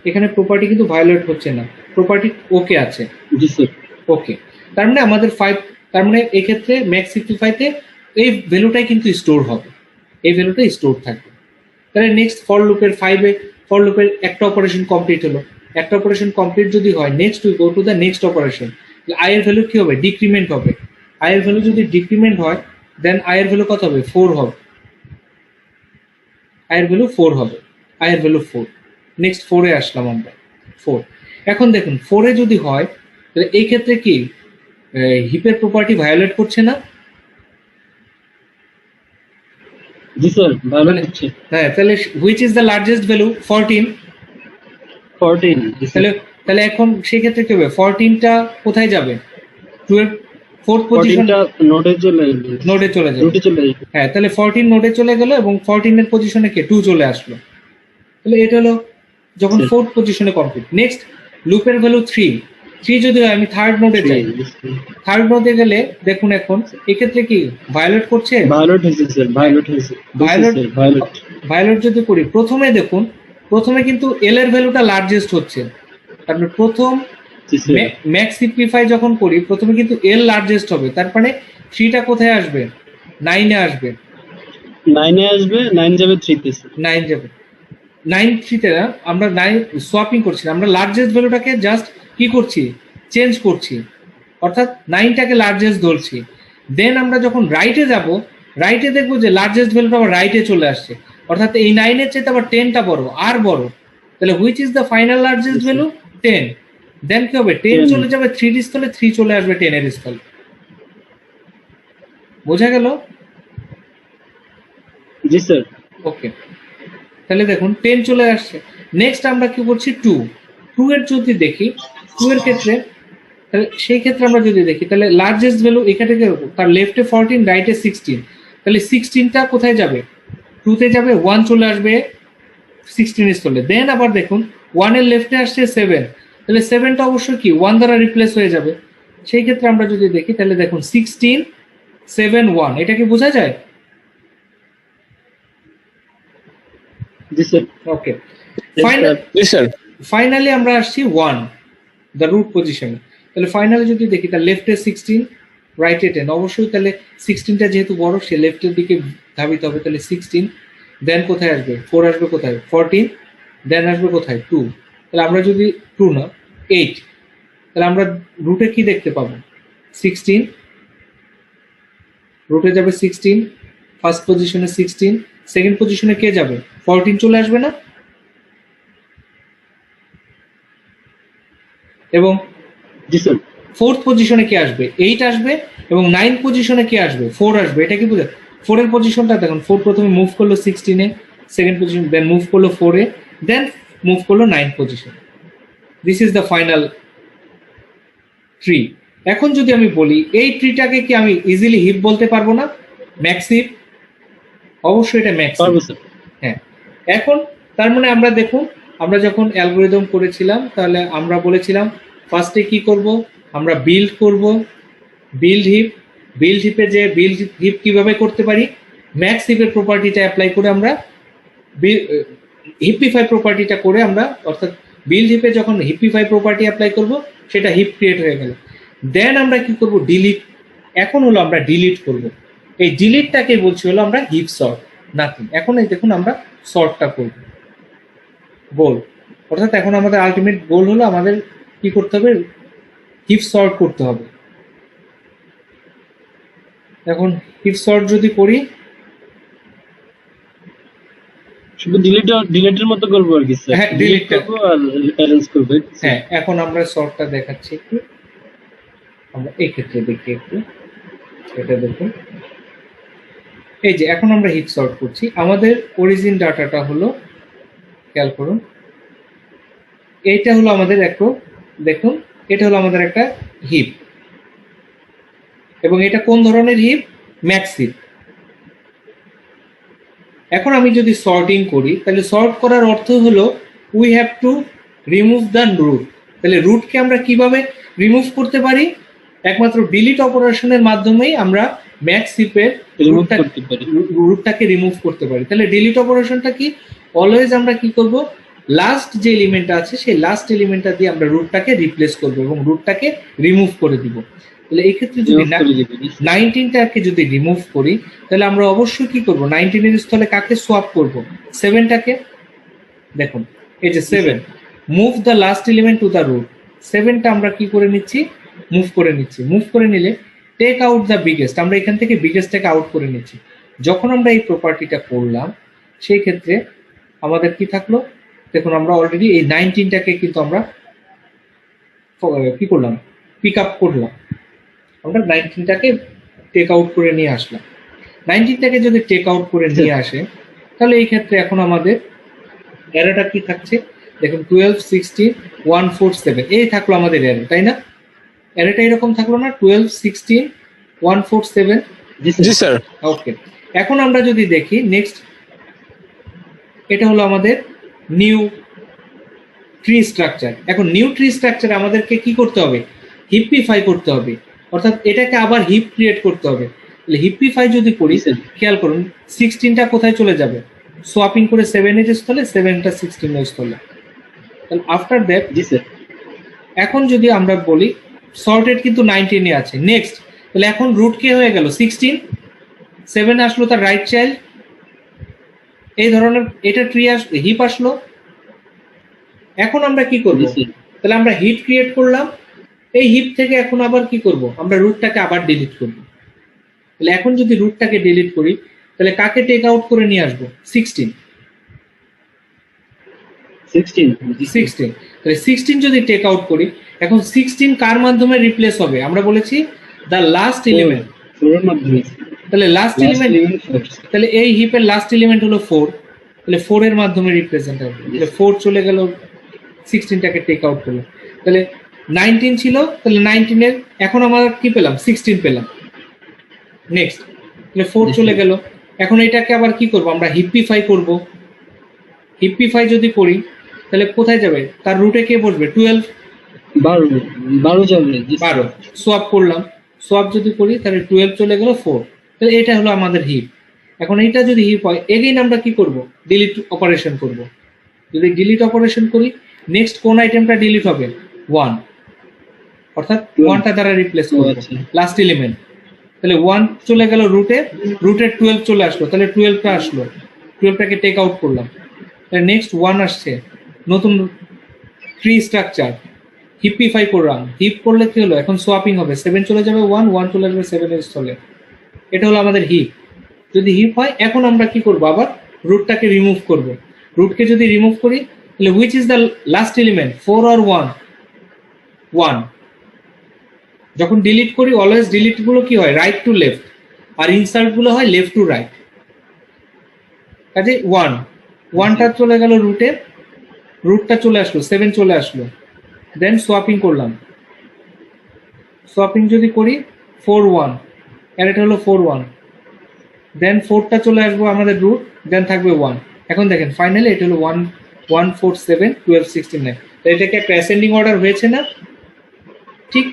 এখানে প্রপার্টি কিন্তু ভায়োলেট হচ্ছে না, প্রপার্টি ওকে আছে। জি স্যার। ওকে, তার মানে আমাদের 5, তার মানে এক্ষেত্রে ম্যাক্স সিম্পলিফাইতে এই ভ্যালুটাই কিন্তু স্টোর হবে, এই ভ্যালুটা স্টোর থাকবে। তাহলে নেক্সট ফর লুপের 5-এ ফর লুপের একটা অপারেশন কমপ্লিট হলো, একটা অপারেশন কমপ্লিট যদি হয় next we go to the next operation. I এর ভ্যালু কি হবে? ডিক্রিমেন্ট হবে। আই এর ভ্যালু যদি ডিক্রিমেন্ট হয় দেন আই এর ভ্যালু কত হবে? 4 হবে। আই এর ভ্যালু 4 হবে, আই এর ভ্যালু 4। নেক্সট 4-এ আসলাম আমরা, 4। এখন দেখুন 4-এ যদি হয় তাহলে এই ক্ষেত্রে কি হিপের প্রপার্টি ভায়োলেট করছে না? জি স্যার, ভায়োলেট হচ্ছে। হ্যাঁ, তাহলে which is the largest value? 14। 14। G sir. তাহলে এখন সেই ক্ষেত্রে কি হবে? 14টা কোথায় যাবে? 12 ফোর্থ পজিশন 14টা নোডে চলে আসবে। নোডে চলে যাবে। রুটে চলে আসবে। হ্যাঁ, তাহলে 14 নোডে চলে গেল এবং 14 এর পজিশনে কে 2 চলে আসলো। তাহলে এটা হলো যখন Sure. ফোর্থ পজিশনে কমপ্লিট। নেক্সট লুপের ভ্যালু 3 যদি হয় আমি থার্ড নোডে যাই, থার্ড নোডে গেলে দেখুন এখন এক্ষেত্রে কি ভায়োলেট করছে? ভায়োলেট হয়েছে স্যার, ভায়োলেট হয়েছে। Violate violate. ভায়োলেট যদি করি, প্রথমে দেখুন প্রথমে কিন্তু এল এর ভ্যালুটা লার্জেস্ট হচ্ছে, তারপরে প্রথম জি স্যার। ম্যাক্স সিম্পলিফাই যখন করি প্রথমে কিন্তু এল লার্জেস্ট হবে, তার মানে 3টা কোথায় আসবে? 9-এ আসবে। 9-এ আসবে, 9 যাবে 3-তে স্যার। 9 যাবে, 9 3-তে না, আমরা 9 সোয়াপিং করছি না, আমরা লার্জেস্ট ভ্যালুটাকে জাস্ট কি করছি? চেঞ্জ করছি, অর্থাৎ 9টাকে লার্জেস্ট ধরছি। দেন আমরা যখন রাইটে যাব, রাইটে দেখবো যে লার্জেস্ট ভ্যালুটা আবার রাইটে চলে আসছে, অর্থাৎ এই 9-এর চেয়ে আবার 10টা বড়, আর বড়। তাহলে which is the final largest value? 10। দেন কি হবে? 10 10 চলে যাবে 3 এর স্থলে, 3 চলে আসবে 10 এর স্থলে। বোঝা গেল? জি স্যার। ওকে, তাহলে দেখুন 10 চলে আসছে। নেক্সট আমরা কি করছি? 2 এর যদি দেখি, 2 এর ক্ষেত্রে তাহলে সেই ক্ষেত্রে আমরা যদি দেখি তাহলে লার্জেস্ট ভ্যালু এখানে তার লেফটে 14, রাইটে 16, তাহলে 16টা কোথায় যাবে? 2-তে যাবে, 1 চলে আসবে 16 এর স্থলে। দেন আবার দেখুন 1 এর লেফটে আসছে 7, তাহলে 7টা অবশ্যই কি 1 দ্বারা রিপ্লেস হয়ে যাবে। সেই ক্ষেত্রে আমরা যদি দেখি তাহলে দেখুন 16 7 1, এটা কি বোঝা যায়? জি স্যার। ওকে, Yes, ফাইনাল sir. জি স্যার। ফাইনালি আমরা আসছি 1 দ্য রুট পজিশনে। তাহলে ফাইনালি যদি দেখি তাহলে লেফটে 16, রাইটে 10, অবশ্যই তাহলে 16টা যেহেতু বড় সে লেফটের দিকে ধাবিত হবে, তাহলে 16। দেন কোথায় আসবে? 4 আসবে কোথায়? 14। দেন আসবে কোথায়? 2। তাহলে আমরা যদি 2 না 8, তাহলে আমরা রুটে কি দেখতে পাবো? 16, রুটে যাবে 16, ফার্স্ট পজিশনে 16, সেকেন্ড পজিশনে কে যাবে? 14 চলে আসবে না? এবং জি স্যার। ফোর্থ পজিশনে কে আসবে? 8 আসবে, এবং 9 পজিশনে কে আসবে? 4 আসবে। এটা কি বুঝে? 4 এর পজিশনটা দেখুন, 4 প্রথমে মুভ করলো 16-এ, সেকেন্ড পজিশন, দেন মুভ করলো 4-এ, দেন মুভ করলো 9 position. This is the final tree. এখন যদি আমি বলি এই ট্রিটাকে কি আমি ইজিলি হিপ বলতে পারবো না? Max heap? অবশ্যই এটা ম্যাক্স পারবো হিপ। স্যার। হ্যাঁ, এখন তার মানে আমরা দেখুন আমরা যখন অ্যালগোরিদম করেছিলাম তাহলে আমরা বলেছিলাম ফার্স্টে কি করব? আমরা বিল্ড করব, বিল্ড হিপ। বিল্ড হিপে যে বিল্ড হিপ কিভাবে করতে পারি? ম্যাক্স হিপের প্রপার্টিটা অ্যাপ্লাই করে আমরা হিপিফাই প্রপার্টিটা করে আমরা, অর্থাৎ বিল্ড হিপে যখন হিপিফাই প্রপার্টি অ্যাপ্লাই করব সেটা হিপ ক্রিয়েট হয়ে গেল। দেন আমরা কি করব? ডিলিট। এখন হলো আমরা ডিলিট করব, এই ডিলিটটাকে বলছি হলো আমরা হিপ সর্ট, নাথিং। এখন এই দেখুন আমরা সর্টটা করব, গোল। অর্থাৎ এখন আমাদের আলটিমেট গোল হলো আমাদের কি করতে হবে? হিপ সর্ট করতে হবে। এখন হিপ সর্ট যদি করি, শুধু ডিলিটের মতো করবো আর কি স্যার। হ্যাঁ, ডিলিট delete করবো আর অ্যারেঞ্জ করবো। হ্যাঁ, এখন আমরা সর্টটা দেখাচ্ছি একটু, আমরা এই ক্ষেত্রে দেখি একটু, এটা দেখুন। এই যে এখন আমরা হিপ সর্ট করছি, আমাদের অরিজিন ডাটাটা হলো, খেয়াল করুন, এইটা হলো আমাদের একটু দেখুন, এটা হলো আমাদের একটা হিপ। এবং এটা কোন ধরনের হিপ? Max heap. এখন আমি যদি সর্টিং করি তাহলে সর্ট করার অর্থ হলো we have to remove the root. তাহলে রুটকে আমরা কিভাবে রিমুভ করতে পারি? একমাত্র ডিলিট অপারেশনের মাধ্যমেই আমরা ম্যাক্স হিপের রিমুভ করতে পারি। রুটটাকে রিমুভ করতে পারি। তাহলে ডিলিট অপারেশনটা কি? অলওয়েজ আমরা কি করব, লাস্ট যে এলিমেন্টটা আছে সেই লাস্ট এলিমেন্টটা দিয়ে আমরা রুটটাকে রিপ্লেস করব এবং রুটটাকে রিমুভ করে দিব। তাহলে এই ক্ষেত্রে যদি Remove করে দিবি। 19টাকে যদি রিমুভ করি তাহলে আমরা অবশ্যই কি করব, 19 এর স্থলে কাকে সোয়াপ করব? 7টাকে। দেখুন এই যে 7, move the last element to the root. 7টা আমরা কি করে নিচ্ছি? মুভ করে নিচ্ছি। মুভ করে নিলে টেক আউট দ্য বিগেস্ট, আমরা এখান থেকে বিগেস্টটাকে আউট করে নিচ্ছি। যখন আমরা এই প্রপার্টিটা করলাম সেই ক্ষেত্রে আমাদের কি থাকলো? দেখুন আমরা অলরেডি এই 19টাকে কিন্তু আমরা কি করলাম? পিক আপ করলাম। আমরা 19টাকে টেক আউট করে নিয়ে আসলাম। 19টাকে যদি টেক আউট করে নিয়ে আসে তাহলে এই ক্ষেত্রে এখন আমাদের অ্যারেটা কি থাকছে? দেখুন 12, 16, 1, 4, 7 এই থাকলো আমাদের অ্যারে, তাই না? অ্যারেটা এরকম থাকলো না? 12, 16, 1, 4, 7। জি স্যার। ওকে, এখন আমরা যদি দেখি নেক্সট, এটা হলো আমাদের নিউ ট্রি স্ট্রাকচার। এখন নিউ ট্রি স্ট্রাকচার আমাদেরকে কি করতে হবে? হিপিফাই করতে হবে, অর্থাৎ এটাকে আবার হিপ ক্রিয়েট করতে হবে। তাহলে হিপিফাই যদি করি, খেয়াল করুন 16টা কোথায় চলে যাবে? সোয়াপিং করে 7 এর স্থলে, 7টা 16 এর স্থলে। তাহলে আফটার দ্যাট, জি স্যার। এখন যদি আমরা বলি সর্টেড কিন্তু 19 এ আছে, নেক্সট, তাহলে এখন রুট কে হয়ে গেল 16, 7 আসলো তার রাইট চাইল্ড, এই ধরনের এটা ট্রি আসলো, হিপ আসলো। এখন আমরা কি করব? তাহলে আমরা হিপ ক্রিয়েট করলাম, এই হিপ থেকে এখন আবার কি করব? আমরা রুটটাকে আবার ডিলিট করব। তাহলে এখন যদি রুটটাকে ডিলিট করি তাহলে কাকে টেক আউট করে নিয়ে আসবো? 16। 16, তাহলে 16 যদি টেক আউট করি, এখন 16 কার মাধ্যমে রিপ্লেস হবে? আমরা বলেছি দ্য লাস্ট এলিমেন্ট। তাহলে লাস্ট এলিমেন্ট, তাহলে এই হিপের লাস্ট এলিমেন্ট হলো 4, তাহলে 4 এর মাধ্যমে রিপ্রেজেন্ট হবে। তাহলে 4 চলে গেল, 16টাকে টেক আউট করলো। তাহলে 19 ছিল, তাহলে 19 এর এখন আমরা কি পেলাম? 16 পেলাম। নেক্সট, তাহলে 4 চলে গেল। এখন এটাকে আবার কি করব? আমরা হিপিফাই করব। হিপিফাই যদি করি তাহলে কোথায় যাবে? তার রুটে কে বসবে? 12, 12 যাবে। 12 সোয়াপ করলাম। সোয়াপ যদি করি তাহলে 12 চলে গেল, 4। তাহলে এটা হলো আমাদের হিপ। এখন এটা যদি হিপ হয়, এগেইন আমরা কি করব? ডিলিট অপারেশন করব। যদি ডিলিট অপারেশন করি, নেক্সট কোন আইটেমটা ডিলিট হবে? 1, অর্থাৎ 1টা দ্বারা রিপ্লেস করব লাস্ট এলিমেন্ট। তাহলে 1 চলে গেল রুটে, রুটের 12 চলে আসলো, তাহলে 12টা আসলো, 12টাকে টেক আউট করলাম। তাহলে নেক্সট 1 আসছে, নতুন ট্রি স্ট্রাকচার, হিপিফাই করলাম। হিপ করলে কি হলো? এখন সোয়াপিং হবে, 7 চলে যাবে 1, 1 চলে যাবে 7 এর স্থলে। এটা হলো আমাদের হিপ। যদি হিপ হয়, এখন আমরা কি করব? আবার রুটটাকে রিমুভ করব। রুটকে যদি রিমুভ করি তাহলে which is the last element, 4 or 1? 1। যখন ডিলিট করি অলওয়েজ ডিলিট গুলো কি হয়? রাইট টু লেফট, আর ইনসার্ট গুলো হয় লেফট টু রাইট। কাজে 1টা চলে গেল রুটে, রুটটা চলে আসলো, 7 চলে আসলো। দেন সোয়াপিং করলাম। সোয়াপিং যদি করি 4, 1, আর এটা হলো 4, 1। দেন 4টা চলে আসবো আমাদের রুট, দেন থাকবে 1। এখন দেখেন ফাইনালি এটা হলো 1, 1, 4, 7, 12, 16, 9। এটাকে একটা অ্যাসেন্ডিং অর্ডার হয়েছে না? ঠিক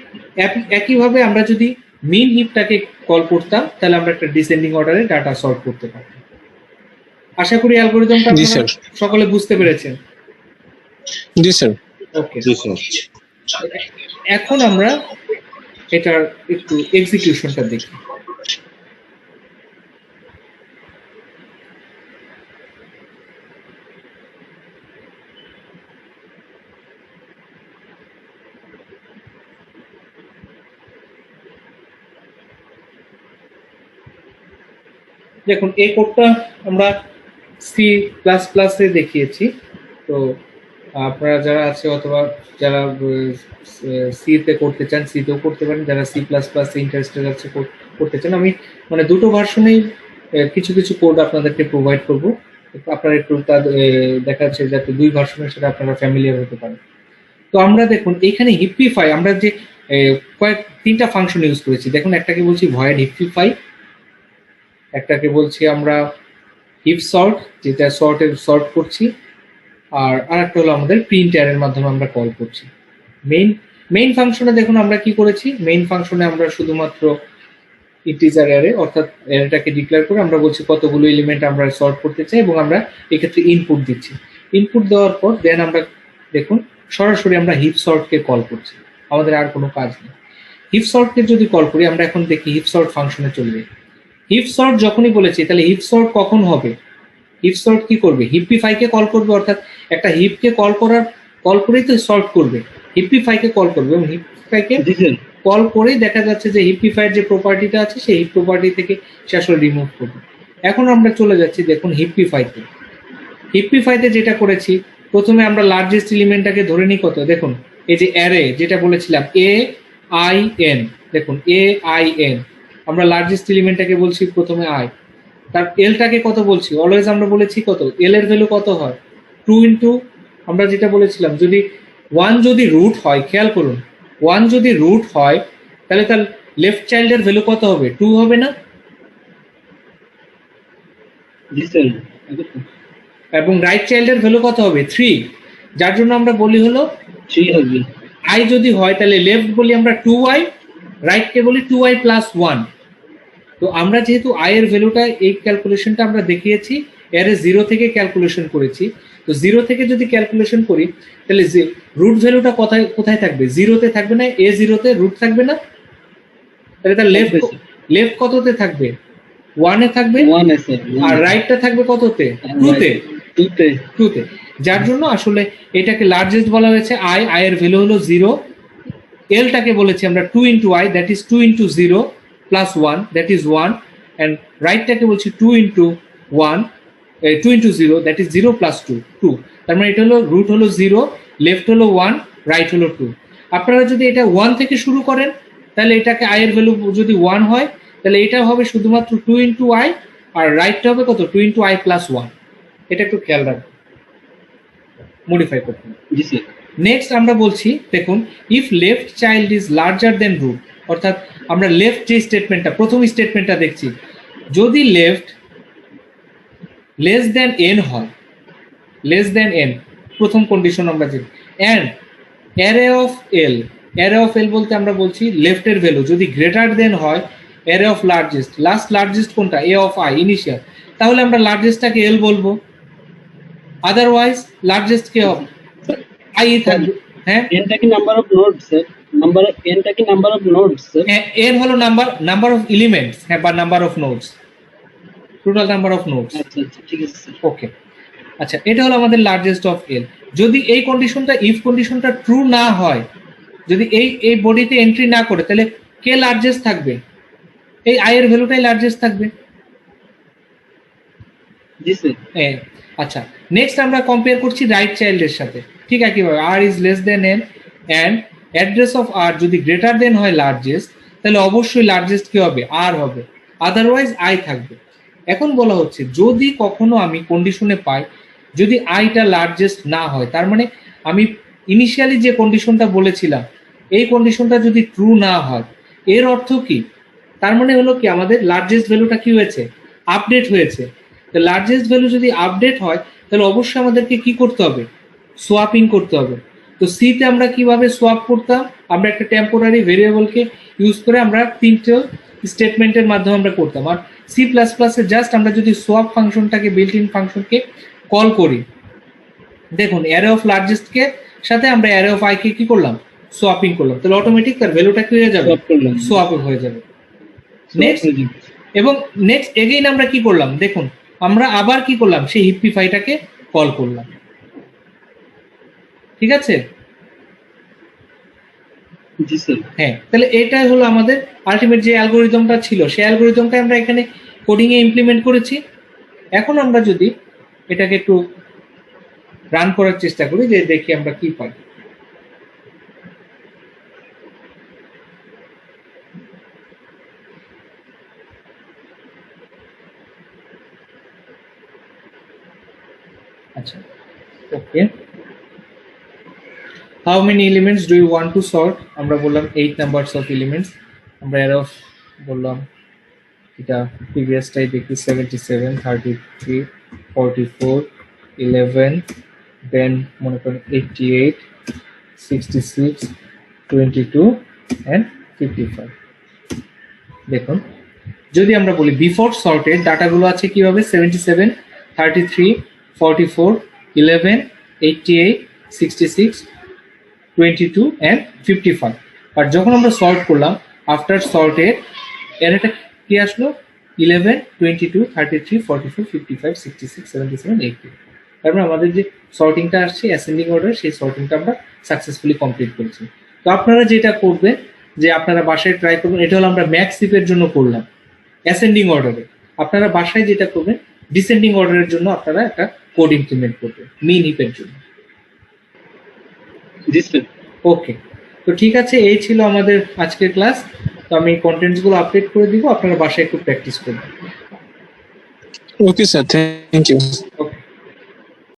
একইভাবে আমরা যদি মিন হিপটাকে কল করতাম তাহলে আমরা একটা ডিসেন্ডিং অর্ডারে ডাটা সর্ট করতে পারতাম। আশা করি অ্যালগরিদমটা জি আপনারা স্যার। সকলে বুঝতে পেরেছেন। জি স্যার। ওকে, এখন আমরা এটার একটু এক্সিকিউশনটা দেখি। দেখুন এই কোডটা আমরা সি প্লাস প্লাসে দেখিয়েছি। তো আপনারা যারা আছে অথবা যারা সিতে করতে চান সিতেও করতে পারেন, যারা সি প্লাস প্লাসে ইন্টারেস্টেড আছে করতে চান, আমি মানে দুটো ভার্সনেই কিছু কিছু কোড আপনাদেরকে প্রোভাইড করব। আপনারা একটু দেখা যাচ্ছে যাতে দুই ভার্সনের সাথে আপনারা ফ্যামিলিয়ার হতে পারেন। তো আমরা দেখুন এখানে হিপিফাই, আমরা যে তিনটা ফাংশন ইউজ করেছি। দেখুন, একটাকে বলছি ভয়েড হিপিফাই, একটাকে বলছি আমরা হিপ সর্ট, যেটা সর্ট করছি, আর আরেকটা হলো আমাদের প্রিন্ট অ্যারের মাধ্যমে আমরা কল করছি। মেইন ফাংশনে দেখুন আমরা কি করেছি, মেইন ফাংশনে আমরা শুধুমাত্র ইন্টিজার অ্যারে অর্থাৎ অ্যারেটাকে ডিক্লেয়ার করে আমরা বলছি কতগুলো এলিমেন্ট আমরা সর্ট করতে চাই এবং আমরা এক্ষেত্রে ইনপুট দিচ্ছি। ইনপুট দেওয়ার পর দেন আমরা দেখুন সরাসরি আমরা হিপ সর্টকে কল করছি, আমাদের আর কোনো কাজ নেই। হিপ সর্টকে যদি কল করি, আমরা এখন দেখি হিপ সর্ট ফাংশনে চলবে। হিপ সর্ট যখনই বলেছি, তাহলে হিপ সর্ট কখন হবে? হিপ সর্ট কি করবে? হিপিফাইকে কল করবে, অর্থাৎ একটা হিপকে কল করেই তো সর্ট করবে, হিপিফাইকে কল করবে এবং হিপিফাইকে কল করেই দেখা যাচ্ছে যে হিপিফাইয়ের যে প্রপার্টিটা আছে সেই হিপ প্রপার্টি থেকে সে আসলে রিমুভ করবে। এখন আমরা চলে যাচ্ছি দেখুন হিপিফাইতে। হিপিফাইতে যেটা করেছি, প্রথমে আমরা লার্জেস্ট এলিমেন্টটাকে ধরে নিই কত, দেখুন এই যে অ্যারে যেটা বলেছিলাম AIN, দেখুন AIN, আমরা লার্জেস্ট এলিমেন্টটাকে বলছি প্রথমে আই, তার এলটাকে কত বলছি, অলওয়েজ আমরা বলেছি কত, এল এর ভ্যালু কত হয় 2 ইন্টু, আমরা যেটা বলেছিলাম যদি 1 যদি রুট হয়, খেয়াল করুন 1 যদি রুট হয় তাহলে তার লেফট চাইল্ডের ভ্যালু কত হবে, 2 হবে না? এবং রাইট চাইল্ডের ভ্যালু কত হবে, 3, যার জন্য আমরা বলি হলো 3 হবে। আই যদি হয় তাহলে লেফট বলি আমরা 2i, রাইটকে বলি 2i প্লাস 1। তো আমরা যেহেতু আই এর ভ্যালুটা, এই ক্যালকুলেশনটা আমরা দেখিয়েছি এরে 0 থেকে ক্যালকুলেশন করেছি, তো 0 থেকে যদি ক্যালকুলেশন করি তাহলে রুট ভ্যালুটা কোথায় থাকবে, 0-তে থাকবে না, A0-তে রুট থাকবে না, তাহলে তার লেফট কততে থাকবে, 1-এ থাকবে, আর রাইটটা থাকবে কততে, 2-তে, যার জন্য আসলে এটাকে লার্জেস্ট বলা হয়েছে আই এর ভ্যালু হলো 0, এলটাকে বলেছি আমরা 2 into I, that is 2 into 0 plus 1, that ইজ 1, অ্যান্ড রাইটটাকে বলছি 2 into 1, 2 into 0, that is 0 plus 2, তার মানে এটা হলো রুট হলো 0, লেফট হলো 1, রাইট হলো 2। আপনারা যদি এটা 1 থেকে শুরু করেন তাহলে এটাকে আই এর ভ্যালু যদি 1 হয় তাহলে এটা হবে শুধুমাত্র 2 ইন্টু আই, আর রাইটটা হবে কত, 2 ইন্টু আই প্লাস 1। এটা একটু খেয়াল রাখবেন, মডিফাই করতে হবে। নেক্সট আমরা বলছি দেখুন, if left child is larger than root, অর্থাৎ আমরা লেফট যে স্টেটমেন্টটা, প্রথম স্টেটমেন্টটা দেখছি, যদি লেফট লেস দেন এন হয়, লেস দেন এন প্রথম কন্ডিশন আমরা জানি, অ্যান্ড অ্যারে অফ এল বলতে আমরা বলছি লেফটের ভ্যালু যদি গ্রেটার দেন হয় অ্যারে অফ লার্জেস্ট কোনটা, এ অফ আই ইনিশিয়াল, তাহলে আমরা লার্জেস্টটাকে এল বলবো, আদারওয়াইজ লার্জেস্ট কে হবে আই থাকবে। হ্যাঁ, এনটা কি নাম্বার অফ নোডস স্যার, এনটা কি number of nodes sir? N হলো নাম্বার অফ এলিমেন্টস, হ্যাঁ, বা number of nodes, total number of nodes. আচ্ছা, ঠিক আছে স্যার। ওকে, আচ্ছা, এটা হলো আমাদের লার্জেস্ট অফ এল। যদি এই কন্ডিশনটা, ইফ কন্ডিশনটা ট্রু না হয়, যদি এই বডিতে এন্ট্রি না করে, তাহলে কে লার্জেস্ট থাকবে, এই আই এর ভ্যালুটাই লার্জেস্ট থাকবে। জি স্যার। আচ্ছা, নেক্সট আমরা কম্পেয়ার করছি রাইট চাইল্ডের সাথে, ঠিক একইভাবে R is less than N and address of R যদি গ্রেটার দেন হয় লার্জেস্ট, তাহলে অবশ্যই লার্জেস্ট কি হবে, আর হবে, আদারওয়াইজ আই থাকবে। এখন বলা হচ্ছে যদি কখনো আমি কন্ডিশনে পাই যদি আইটা লার্জেস্ট না হয়, তার মানে আমি ইনিশিয়ালি যে কন্ডিশনটা বলেছিলাম এই কন্ডিশনটা যদি ট্রু না হয়, এর অর্থ কি, তার মানে হলো কি আমাদের লার্জেস্ট ভ্যালুটা কি হয়েছে, আপডেট হয়েছে। তো লার্জেস্ট ভ্যালু যদি আপডেট হয় তাহলে অবশ্যই আমাদেরকে কি করতে হবে, সোয়াপিং করতে হবে। তো সিতে আমরা কিভাবে সোয়াপ করতাম, আমরা একটা টেম্পোরারি ভেরিয়েবলকে ইউজ করে আমরা তিনটে স্টেটমেন্টের মাধ্যমে আমরা করতাম। আর সি প্লাস প্লাসে জাস্ট আমরা যদি সোয়াপ ফাংশনটাকে, বিল্ট ইন ফাংশনকে কল করি, দেখুন অ্যারে অফ লার্জেস্টকে সাথে আমরা অ্যারে অফ আইকে কি করলাম, সোয়াপিং করলাম, তাহলে অটোমেটিক তার ভ্যালুটা কি হয়ে যাবে, সোয়াপ হয়ে যাবে। নেক্সট এবং নেক্সট এগেইন আমরা কি করলাম, দেখুন আমরা আবার কি করলাম, সেই হিপিফাইটাকে কল করলাম, ঠিক আছে। জি স্যার। হ্যাঁ, তাহলে এটাই হলো আমাদের আলটিমেট যে অ্যালগোরিদমটা ছিল, সেই অ্যালগোরিদমটা আমরা এখানে কোডিং এ ইমপ্লিমেন্ট করেছি। এখন আমরা যদি এটাকে একটু রান করার চেষ্টা করি, যে দেখি আমরা কি পাই। আচ্ছা, okay, how many elements do you want to sort, আমরা বললাম 8 নাম্বারস অফ এলিমেন্টস, আমরা এরও বললাম এটা প্রিভিয়াসটাই দেখি 77, 33, 44, 11, দেন মনে করেন 88, 66, 22 and 55। দেখুন যদি আমরা বলি বিফোর সর্টেড ডাটাগুলো আছে কিভাবে 77, 33, 44, 11, 88, 66, 22 and 55। আর যখন আমরা সর্ট করলাম আফটার সর্টেড এর একটা কি আসলো 11, 22, 33, 44, 55, 66, 77, 80। তারপরে আমাদের যে সর্টিংটা আসছে অ্যাসেন্ডিং অর্ডার, সেই সর্টিংটা আমরা সাকসেসফুলি কমপ্লিট করেছি। তো আপনারা যেটা করবেন যে আপনারা বাসায় ট্রাই করবেন, এটা হলো আমরা ম্যাক্স হিপের জন্য করলাম অ্যাসেন্ডিং অর্ডারে। আপনারা বাসায় যেটা করবেন ডিসেন্ডিং অর্ডারের জন্য আপনারা একটা কোড ইমপ্লিমেন্ট করবেন মিন হিপের জন্য। জি স্যার। ওকে, তো ঠিক আছে, এই ছিল আমাদের আজকের ক্লাস। তো আমি কন্টেন্টসগুলো আপডেট করে দিব, আপনারা বাসায় একটু প্র্যাকটিস করবেন। Okay sir, thank you.